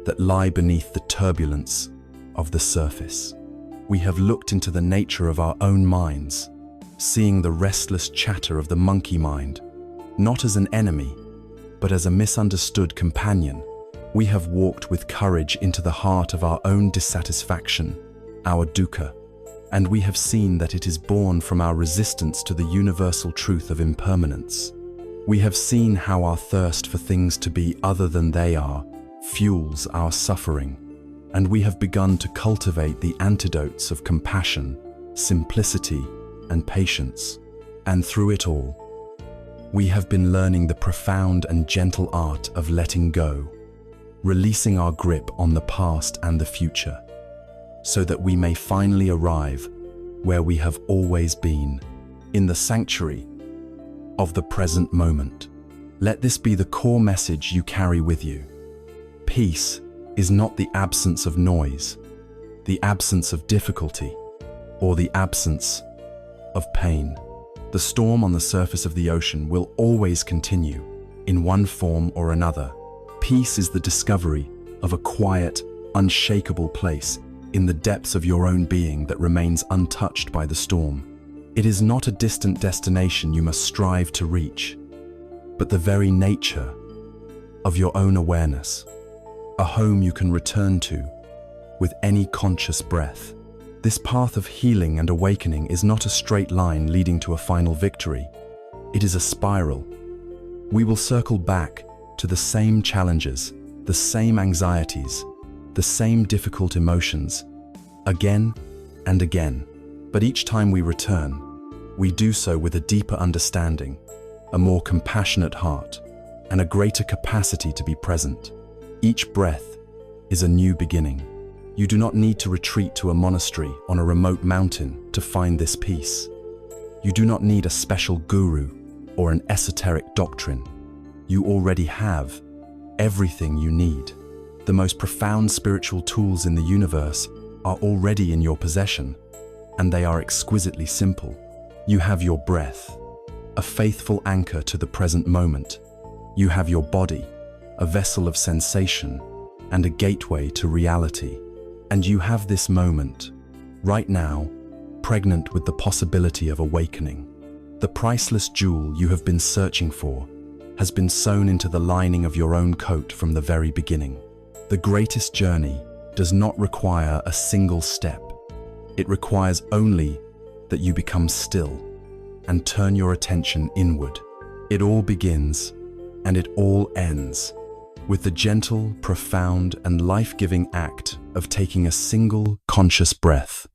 that lie beneath the turbulence of the surface. We have looked into the nature of our own minds, seeing the restless chatter of the monkey mind, not as an enemy, but as a misunderstood companion. We have walked with courage into the heart of our own dissatisfaction, our dukkha, and we have seen that it is born from our resistance to the universal truth of impermanence. We have seen how our thirst for things to be other than they are fuels our suffering, and we have begun to cultivate the antidotes of compassion, simplicity, and patience. And through it all, we have been learning the profound and gentle art of letting go, releasing our grip on the past and the future, so that we may finally arrive where we have always been, in the sanctuary of the present moment. Let this be the core message you carry with you. Peace is not the absence of noise, the absence of difficulty, or the absence of pain. The storm on the surface of the ocean will always continue, in one form or another. Peace is the discovery of a quiet, unshakable place in the depths of your own being that remains untouched by the storm. It is not a distant destination you must strive to reach, but the very nature of your own awareness, a home you can return to with any conscious breath. This path of healing and awakening is not a straight line leading to a final victory. It is a spiral. We will circle back to the same challenges, the same anxieties, the same difficult emotions, again and again. But each time we return, we do so with a deeper understanding, a more compassionate heart, and a greater capacity to be present. Each breath is a new beginning. You do not need to retreat to a monastery on a remote mountain to find this peace. You do not need a special guru or an esoteric doctrine. You already have everything you need. The most profound spiritual tools in the universe are already in your possession, and they are exquisitely simple. You have your breath, a faithful anchor to the present moment. You have your body, a vessel of sensation and a gateway to reality. And you have this moment, right now, pregnant with the possibility of awakening. The priceless jewel you have been searching for has been sewn into the lining of your own coat from the very beginning. The greatest journey does not require a single step. It requires only that you become still and turn your attention inward. It all begins and it all ends with the gentle, profound, and life-giving act of taking a single conscious breath.